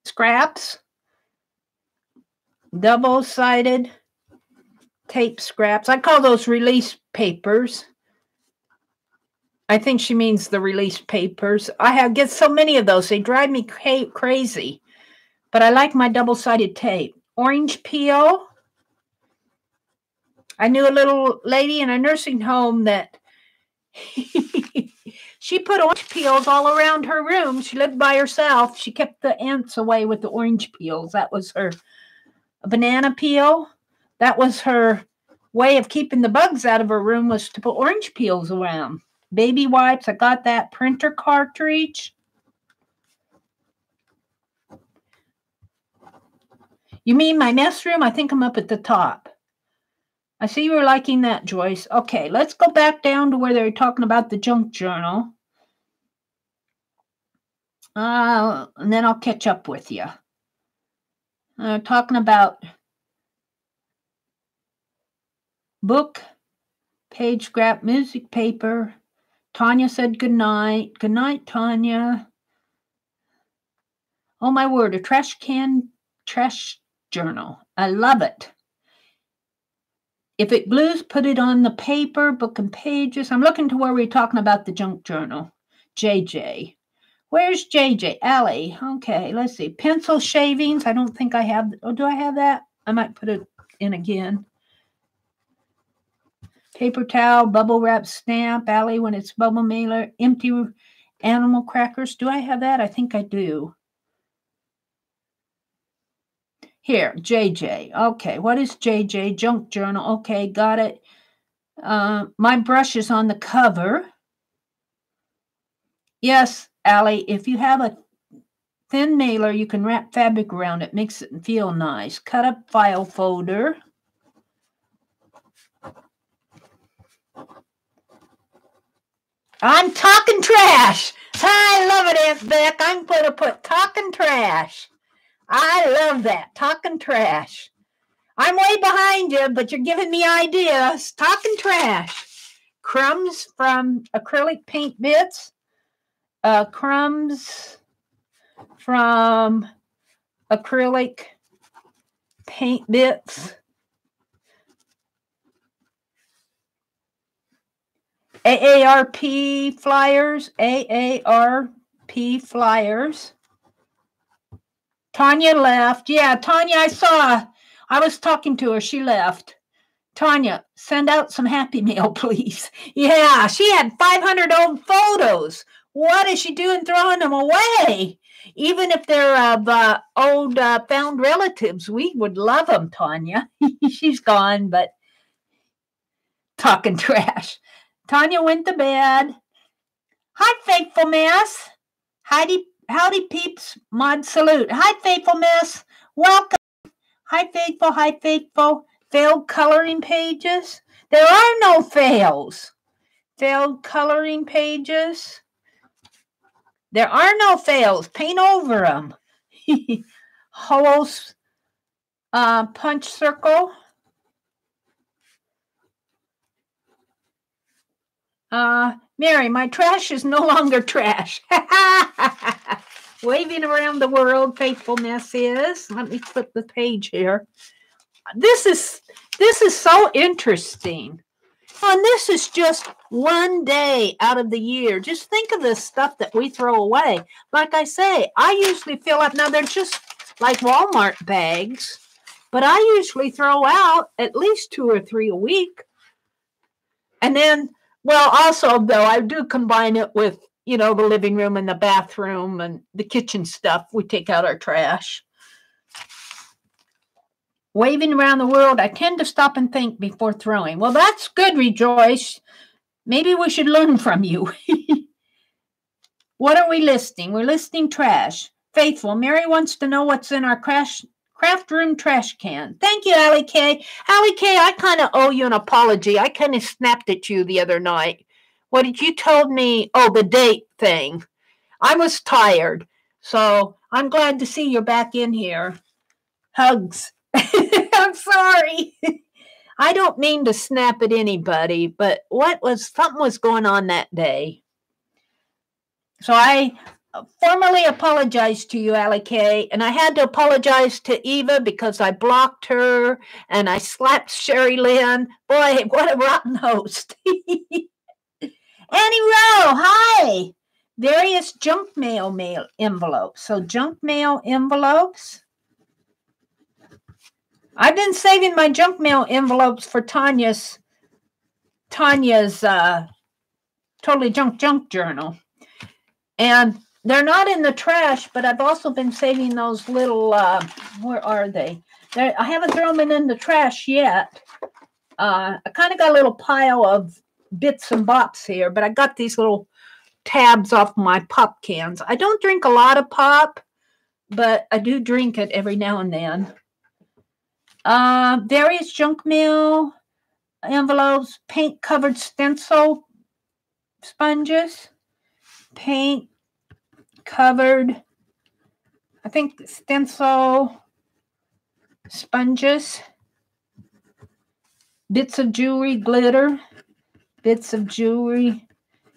Scraps. Double-sided tape scraps. I call those release papers. I think she means the release papers. I get so many of those. They drive me crazy. But I like my double-sided tape. Orange peel. I knew a little lady in a nursing home that she put orange peels all around her room. She lived by herself. She kept the ants away with the orange peels. That was her. A banana peel. That was her way of keeping the bugs out of her room, was to put orange peels around. Baby wipes. I got that. Printer cartridge. You mean my mess room? I think I'm up at the top. I see you were liking that, Joyce. Okay, let's go back down to where they're talking about the junk journal. And then I'll catch up with you. Talking about book, page scrap, music paper. Tanya said good night. Good night, Tanya. Oh, my word, a trash journal. I love it. If it blues, put it on the paper, book and pages. I'm looking to where we're talking about the junk journal. JJ. Where's JJ? Allie. Okay, let's see. Pencil shavings. I don't think I have. Oh, do I have that? I might put it in again. Paper towel, bubble wrap stamp. Allie, when it's bubble mailer. Empty animal crackers. Do I have that? I think I do. Here, JJ. Okay, what is JJ? Junk journal. Okay, got it. My brush is on the cover. Yes, Allie, if you have a thin mailer, you can wrap fabric around it. Makes it feel nice. Cut up file folder. I'm talking trash. I love it, Aunt Beck. I'm going to put talking trash. I love that. Talking trash. I'm way behind you, but you're giving me ideas. Talking trash. Crumbs from acrylic paint bits. Crumbs from acrylic paint bits. AARP flyers. AARP flyers. Tanya left. Yeah, Tanya, I saw. I was talking to her. She left. Tanya, send out some Happy Mail, please. Yeah, she had 500 old photos. What is she doing throwing them away? Even if they're of old found relatives, we would love them, Tanya. She's gone, but talking trash. Tanya went to bed. Hi, Faithful Miss. Howdy, peeps. Mod salute. Hi, Faithful Miss. Welcome. Hi, Faithful. Hi, Faithful. Failed coloring pages. There are no fails. Failed coloring pages. There are no fails. Paint over them. Holes. Punch circle. Mary, my trash is no longer trash. Waving around the world, faithfulness is. Let me flip the page here. This is so interesting. And this is just one day out of the year. Just think of the stuff that we throw away. Like I say, I usually fill up. Now, they're just like Walmart bags. But I usually throw out at least 2 or 3 a week. And then, well, also, though, I do combine it with, you know, the living room and the bathroom and the kitchen stuff. We take out our trash. Waving around the world, I tend to stop and think before throwing. Well, that's good, Rejoice. Maybe we should learn from you. What are we listing? We're listing trash. Faithful, Mary wants to know what's in our craft room trash can. Thank you, Allie K. Allie K, I kind of owe you an apology. I kind of snapped at you the other night. What did you told me? Oh, the date thing. I was tired, so I'm glad to see you're back in here. Hugs. I'm sorry. I don't mean to snap at anybody, but something was going on that day. So I formally apologize to you, Allie K, and I had to apologize to Eva because I blocked her and I slapped Sherry Lynn. Boy, what a rotten host. Annie Rowe, hi. Various junk mail envelopes. So junk mail envelopes. I've been saving my junk mail envelopes for Tanya's totally junk journal. And they're not in the trash, but I've also been saving those little, where are they? I haven't thrown them in the trash yet. I kind of got a little pile of bits and bops here, but I got these little tabs off my pop cans. I don't drink a lot of pop, but I do drink it every now and then. Various junk mail envelopes, paint-covered stencil sponges, paint-covered, I think, stencil sponges, bits of jewelry, glitter, bits of jewelry,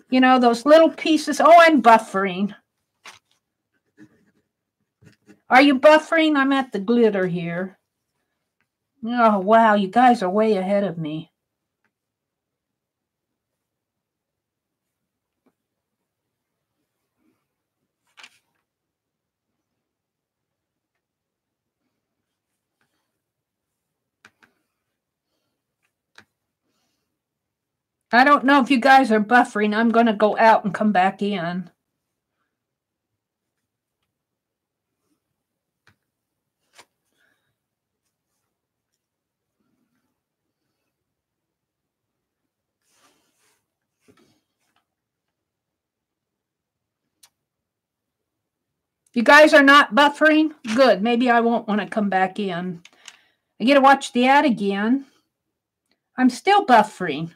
you know, those little pieces. Oh, I'm buffering. Are you buffering? I'm at the glitter here. Oh, wow, you guys are way ahead of me. I don't know if you guys are buffering. I'm going to go out and come back in. You guys are not buffering? Good. Maybe I won't want to come back in. I get to watch the ad again. I'm still buffering.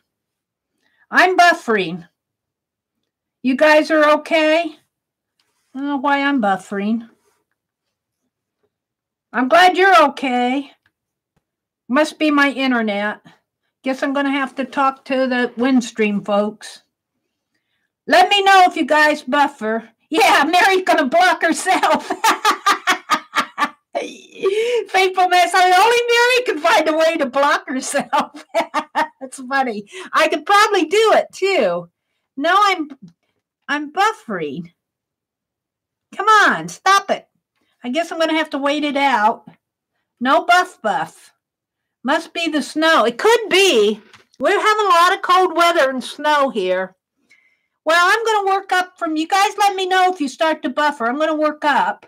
I'm buffering. You guys are okay? I don't know why I'm buffering. I'm glad you're okay. Must be my internet. Guess I'm going to have to talk to the Windstream folks. Let me know if you guys buffer. Yeah, Mary's going to block herself. Faithful mess. Only Meri can find a way to block herself. That's funny. I could probably do it too. No, I'm buffering. Come on, stop it. I guess I'm going to have to wait it out. No buff. Must be the snow. It could be. We're having a lot of cold weather and snow here. Well, I'm going to work up from, you guys let me know if you start to buffer. I'm going to work up.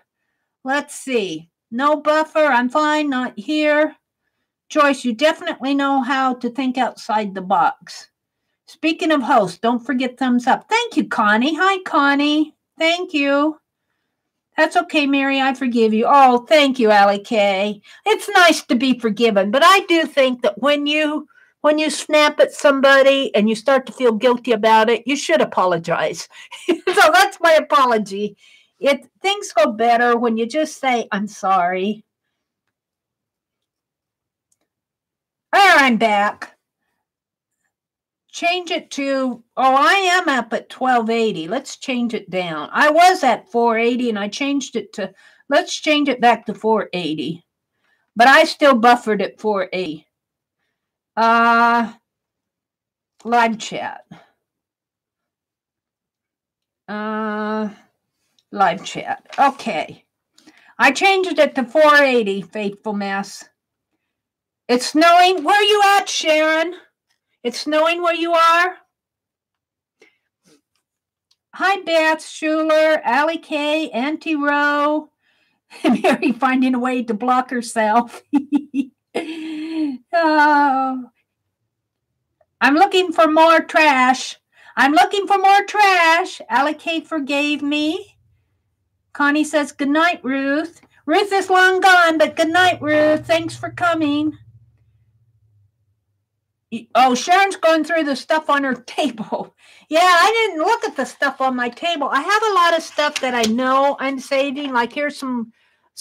Let's see. No buffer. I'm fine. Not here. Joyce, you definitely know how to think outside the box. Speaking of hosts, don't forget thumbs up. Thank you, Connie. Hi, Connie. Thank you. That's okay, Meri. I forgive you. Oh, thank you, Allie K. It's nice to be forgiven, but I do think that when you snap at somebody and you start to feel guilty about it, you should apologize. So that's my apology. Things go better when you just say, I'm sorry. There, I'm back. Change it to, I am up at 1280. Let's change it down. I was at 480 and I changed it to, let's change it back to 480. But I still buffered at 480. Live chat. Live chat. Okay. I changed it to 480, faithful mess. It's snowing. Where are you at, Sharon? It's snowing where you are? Hi, Beth, Schuler, Allie K, Auntie Rowe. Meri finding a way to block herself. Oh. I'm looking for more trash. I'm looking for more trash. Allie K forgave me. Connie says, good night, Ruth. Ruth is long gone, but good night, Ruth. Thanks for coming. Oh, Sharon's going through the stuff on her table. Yeah, I didn't look at the stuff on my table. I have a lot of stuff that I know I'm saving. Like here's some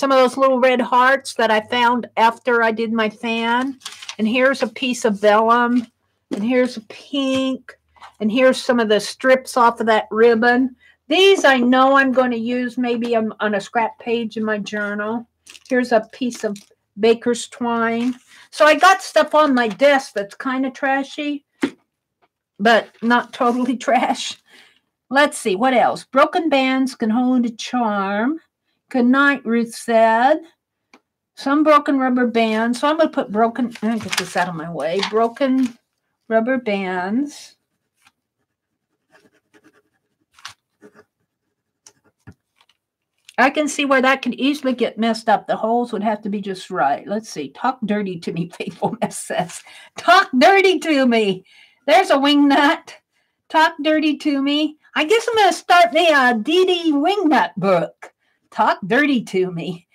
of those little red hearts that I found after I did my fan. And here's a piece of vellum. And here's a pink. And here's some of the strips off of that ribbon. These I know I'm going to use maybe on a scrap page in my journal. Here's a piece of baker's twine. So I got stuff on my desk that's kind of trashy, but not totally trash. Let's see, what else? Broken bands can hold a charm. Good night, Ruth said. Some broken rubber bands. So I'm going to put broken, I'm going to get this out of my way. Broken rubber bands. I can see where that could easily get messed up. The holes would have to be just right. Let's see. Talk dirty to me, faithful mess says. Talk dirty to me. There's a wingnut. Talk dirty to me. I guess I'm going to start me a DD wingnut book. Talk dirty to me.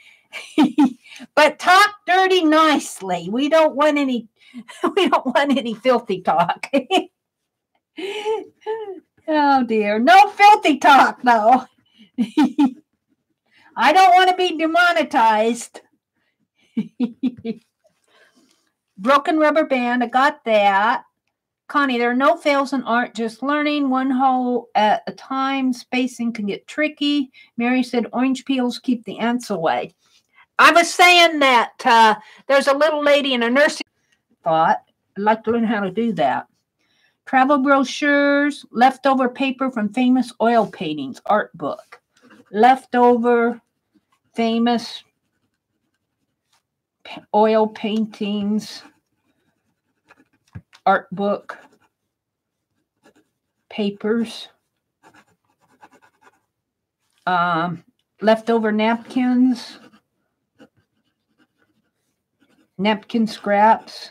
But talk dirty nicely. We don't want any filthy talk. Oh dear. No filthy talk though. I don't want to be demonetized. Broken rubber band, I got that. Connie, there are no fails in art, just learning one hole at a time. Spacing can get tricky. Meri said orange peels keep the ants away. I was saying that there's a little lady in a nursing thought. I'd like to learn how to do that. Travel brochures, leftover paper from famous oil paintings, art book. Leftover famous oil paintings, art book, papers, leftover napkins, napkin scraps,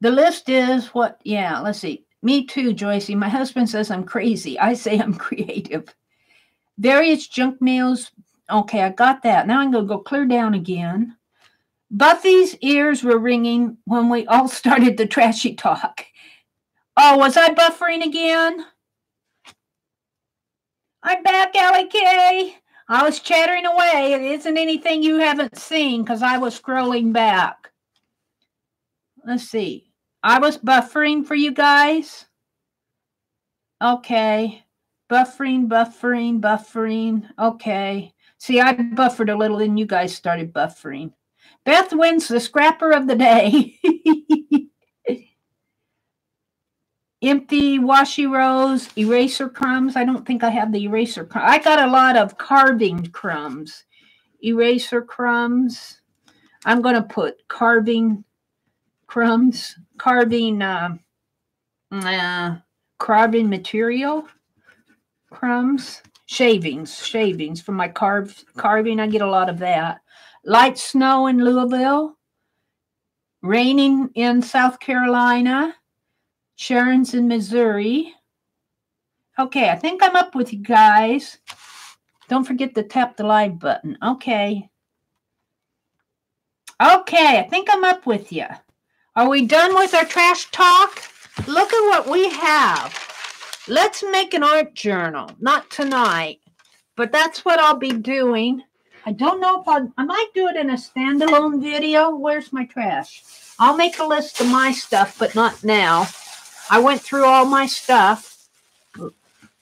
the list is what, yeah, let's see. Me too, Joycey. My husband says I'm crazy. I say I'm creative. Various junk mails. Okay, I got that. Now I'm going to go clear down again. Buffy's ears were ringing when we all started the trashy talk. Oh, was I buffering again? I'm back, Allie K. I was chattering away. It isn't anything you haven't seen because I was scrolling back. Let's see. I was buffering for you guys. Okay. Buffering. Okay. See, I buffered a little, then you guys started buffering. Beth wins the scrapper of the day. Empty washi rows, eraser crumbs. I don't think I have the eraser crumbs. I got a lot of carving crumbs. Eraser crumbs. I'm going to put carving crumbs. Carving material. Crumbs. Shavings from my carving. I get a lot of that. Light snow in Louisville. Raining in South Carolina. Sharon's in Missouri. Okay, I think I'm up with you guys. Don't forget to tap the live button. Okay, I think I'm up with you. Are we done with our trash talk? Look at what we have. Let's make an art journal. Not tonight, but that's what I'll be doing. I don't know if I might do it in a standalone video. Where's my trash? I'll make a list of my stuff, but not now. I went through all my stuff.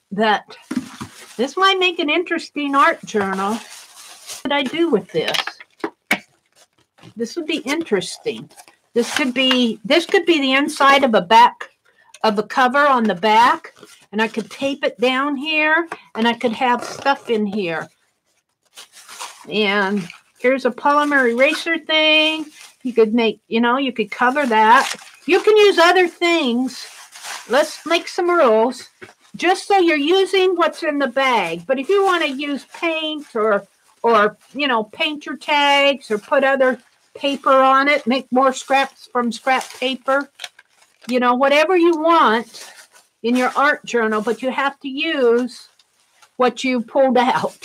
This might make an interesting art journal. What would I do with this? This would be interesting. This could be the inside of a cover on the back, and I could tape it down here, and I could have stuff in here. And here's a polymer eraser thing. You could make, you could cover that. You can use other things. Let's make some rules. Just so you're using what's in the bag. But if you want to use paint or paint your tags or put other paper on it, make more scraps from scrap paper, whatever you want in your art journal, but you have to use what you pulled out.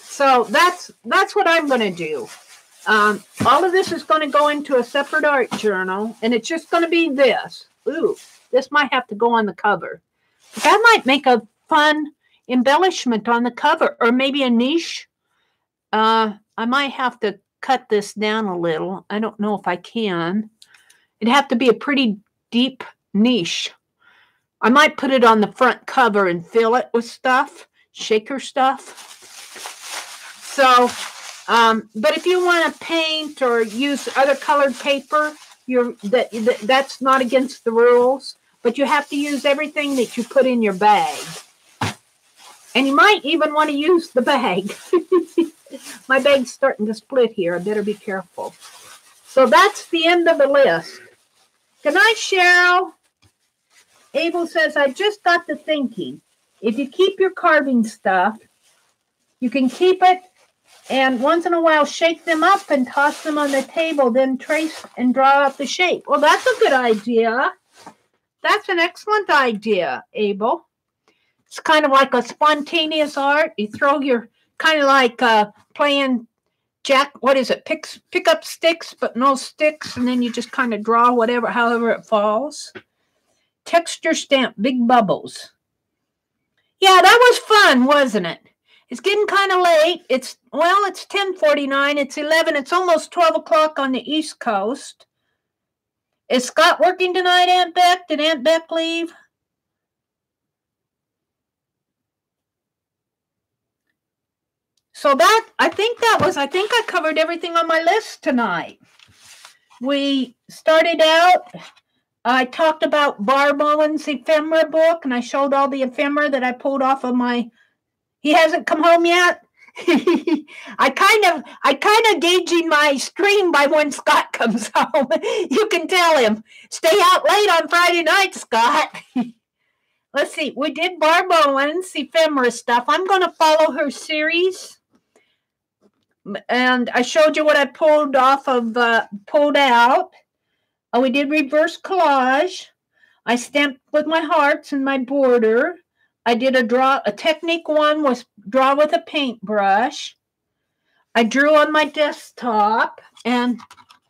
So that's what I'm going to do. All of this is going to go into a separate art journal, and it's just going to be this. Ooh, this might have to go on the cover. That might make a fun embellishment on the cover, or maybe a niche. I might have to cut this down a little. I don't know if I can. It'd have to be a pretty deep niche. I might put it on the front cover and fill it with stuff, shaker stuff. So, but if you want to paint or use other colored paper, that's not against the rules. But you have to use everything that you put in your bag. And you might even want to use the bag. My bag's starting to split here. I better be careful. So that's the end of the list. Good night, Cheryl. Abel says, I just got to thinking. If you keep your carving stuff, you can keep it and once in a while shake them up and toss them on the table, then trace and draw out the shape. Well, that's a good idea. That's an excellent idea, Abel. It's kind of like a spontaneous art. You throw your, kind of like playing what is it? Pick up sticks, but no sticks, and then you just kind of draw however it falls. Texture stamp, big bubbles. Yeah, that was fun, wasn't it? It's getting kind of late. It's 10:49. It's 11. It's almost 12 o'clock on the East Coast. Is Scott working tonight, Aunt Beck? Did Aunt Beck leave? So I think I covered everything on my list tonight. We started out, I talked about Barb Owen's Ephemera book, and I showed all the ephemera that I pulled off of he hasn't come home yet. I kind of gauging my stream by when Scott comes home. You can tell him, stay out late on Friday night, Scott. Let's see, we did Barb Owen's Ephemera stuff. I'm going to follow her series. And I showed you what I pulled out. We did reverse collage. I stamped with my hearts and my border. I did a technique one was draw with a paintbrush. I drew on my desktop and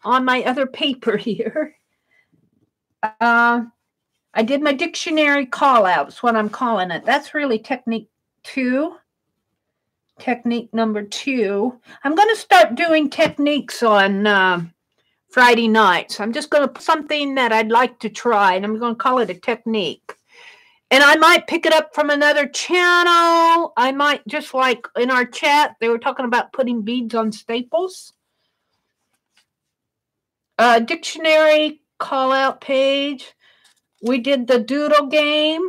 on my other paper here. I did my dictionary call-outs, what I'm calling it. That's really technique 2. Technique number 2. I'm going to start doing techniques on Friday nights. I'm just going to put something that I'd like to try, and I'm going to call it a technique. And I might pick it up from another channel. I might, just like in our chat, they were talking about putting beads on staples. Dictionary call-out page. We did the Doodle Game.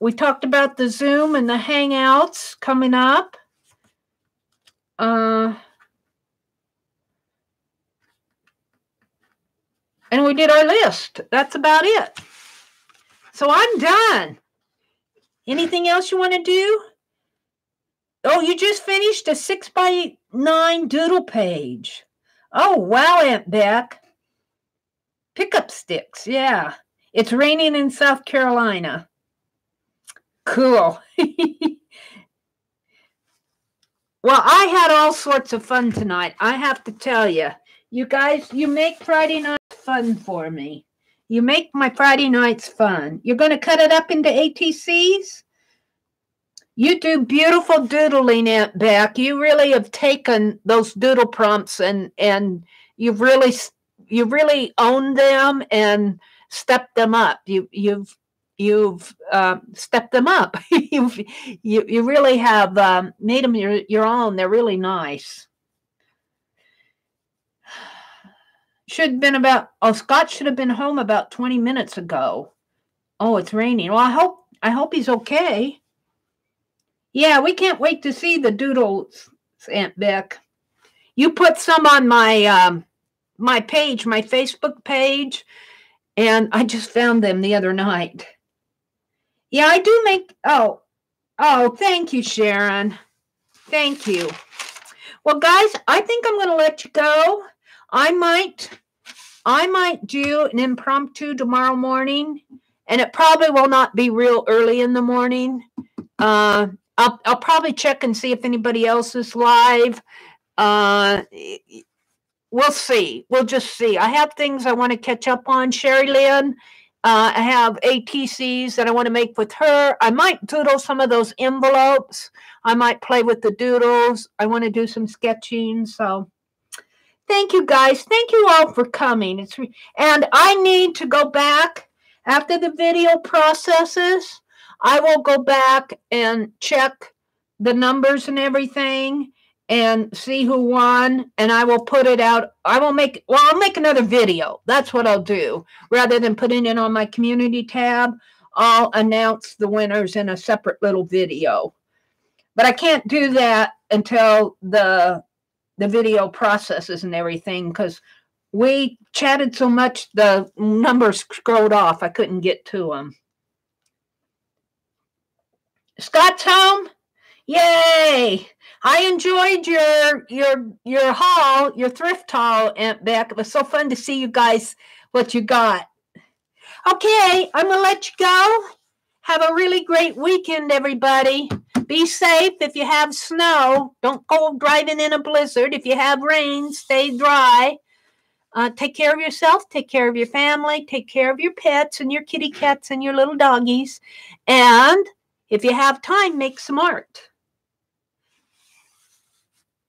We talked about the Zoom and the Hangouts coming up. And we did our list. That's about it. So I'm done. Anything else you want to do? Oh, you just finished a 6x9 doodle page. Oh, wow, Aunt Beck. Pickup sticks, yeah. It's raining in South Carolina. Cool. Well, I had all sorts of fun tonight. I have to tell you. You guys, you make Friday nights fun for me. You make my Friday nights fun. You're going to cut it up into ATCs? You do beautiful doodling, Aunt Beck. You really have taken those doodle prompts and you've really owned them and stepped them up. You've stepped them up. you really have made them your own. They're really nice. Should have been Scott should have been home about 20 minutes ago. Oh, it's raining. Well, I hope he's okay. Yeah, we can't wait to see the doodles, Aunt Beck. You put some on my my page, my Facebook page, and I just found them the other night. Yeah, I do make oh, thank you, Sharon. Thank you. Well, guys, I think I'm going to let you go. I might do an impromptu tomorrow morning, and it probably will not be real early in the morning. I'll probably check and see if anybody else is live. We'll see. We'll just see. I have things I want to catch up on. Sherry Lynn, I have ATCs that I want to make with her. I might doodle some of those envelopes. I might play with the doodles. I want to do some sketching. So thank you, guys. Thank you all for coming. And I need to go back after the video processes. I will go back and check the numbers and everything and see who won, and I will put it out. I'll make another video. That's what I'll do. Rather than putting it on my community tab, I'll announce the winners in a separate little video. But I can't do that until the video processes and everything, because we chatted so much the numbers scrolled off. I couldn't get to them. Scott's home? Yay! I enjoyed your haul, your thrift haul, Aunt Beck. It was so fun to see you guys, what you got. Okay, I'm going to let you go. Have a really great weekend, everybody. Be safe. If you have snow, don't go driving in a blizzard. If you have rain, stay dry. Take care of yourself. Take care of your family. Take care of your pets and your kitty cats and your little doggies. And if you have time, make some art.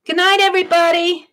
Good night, everybody.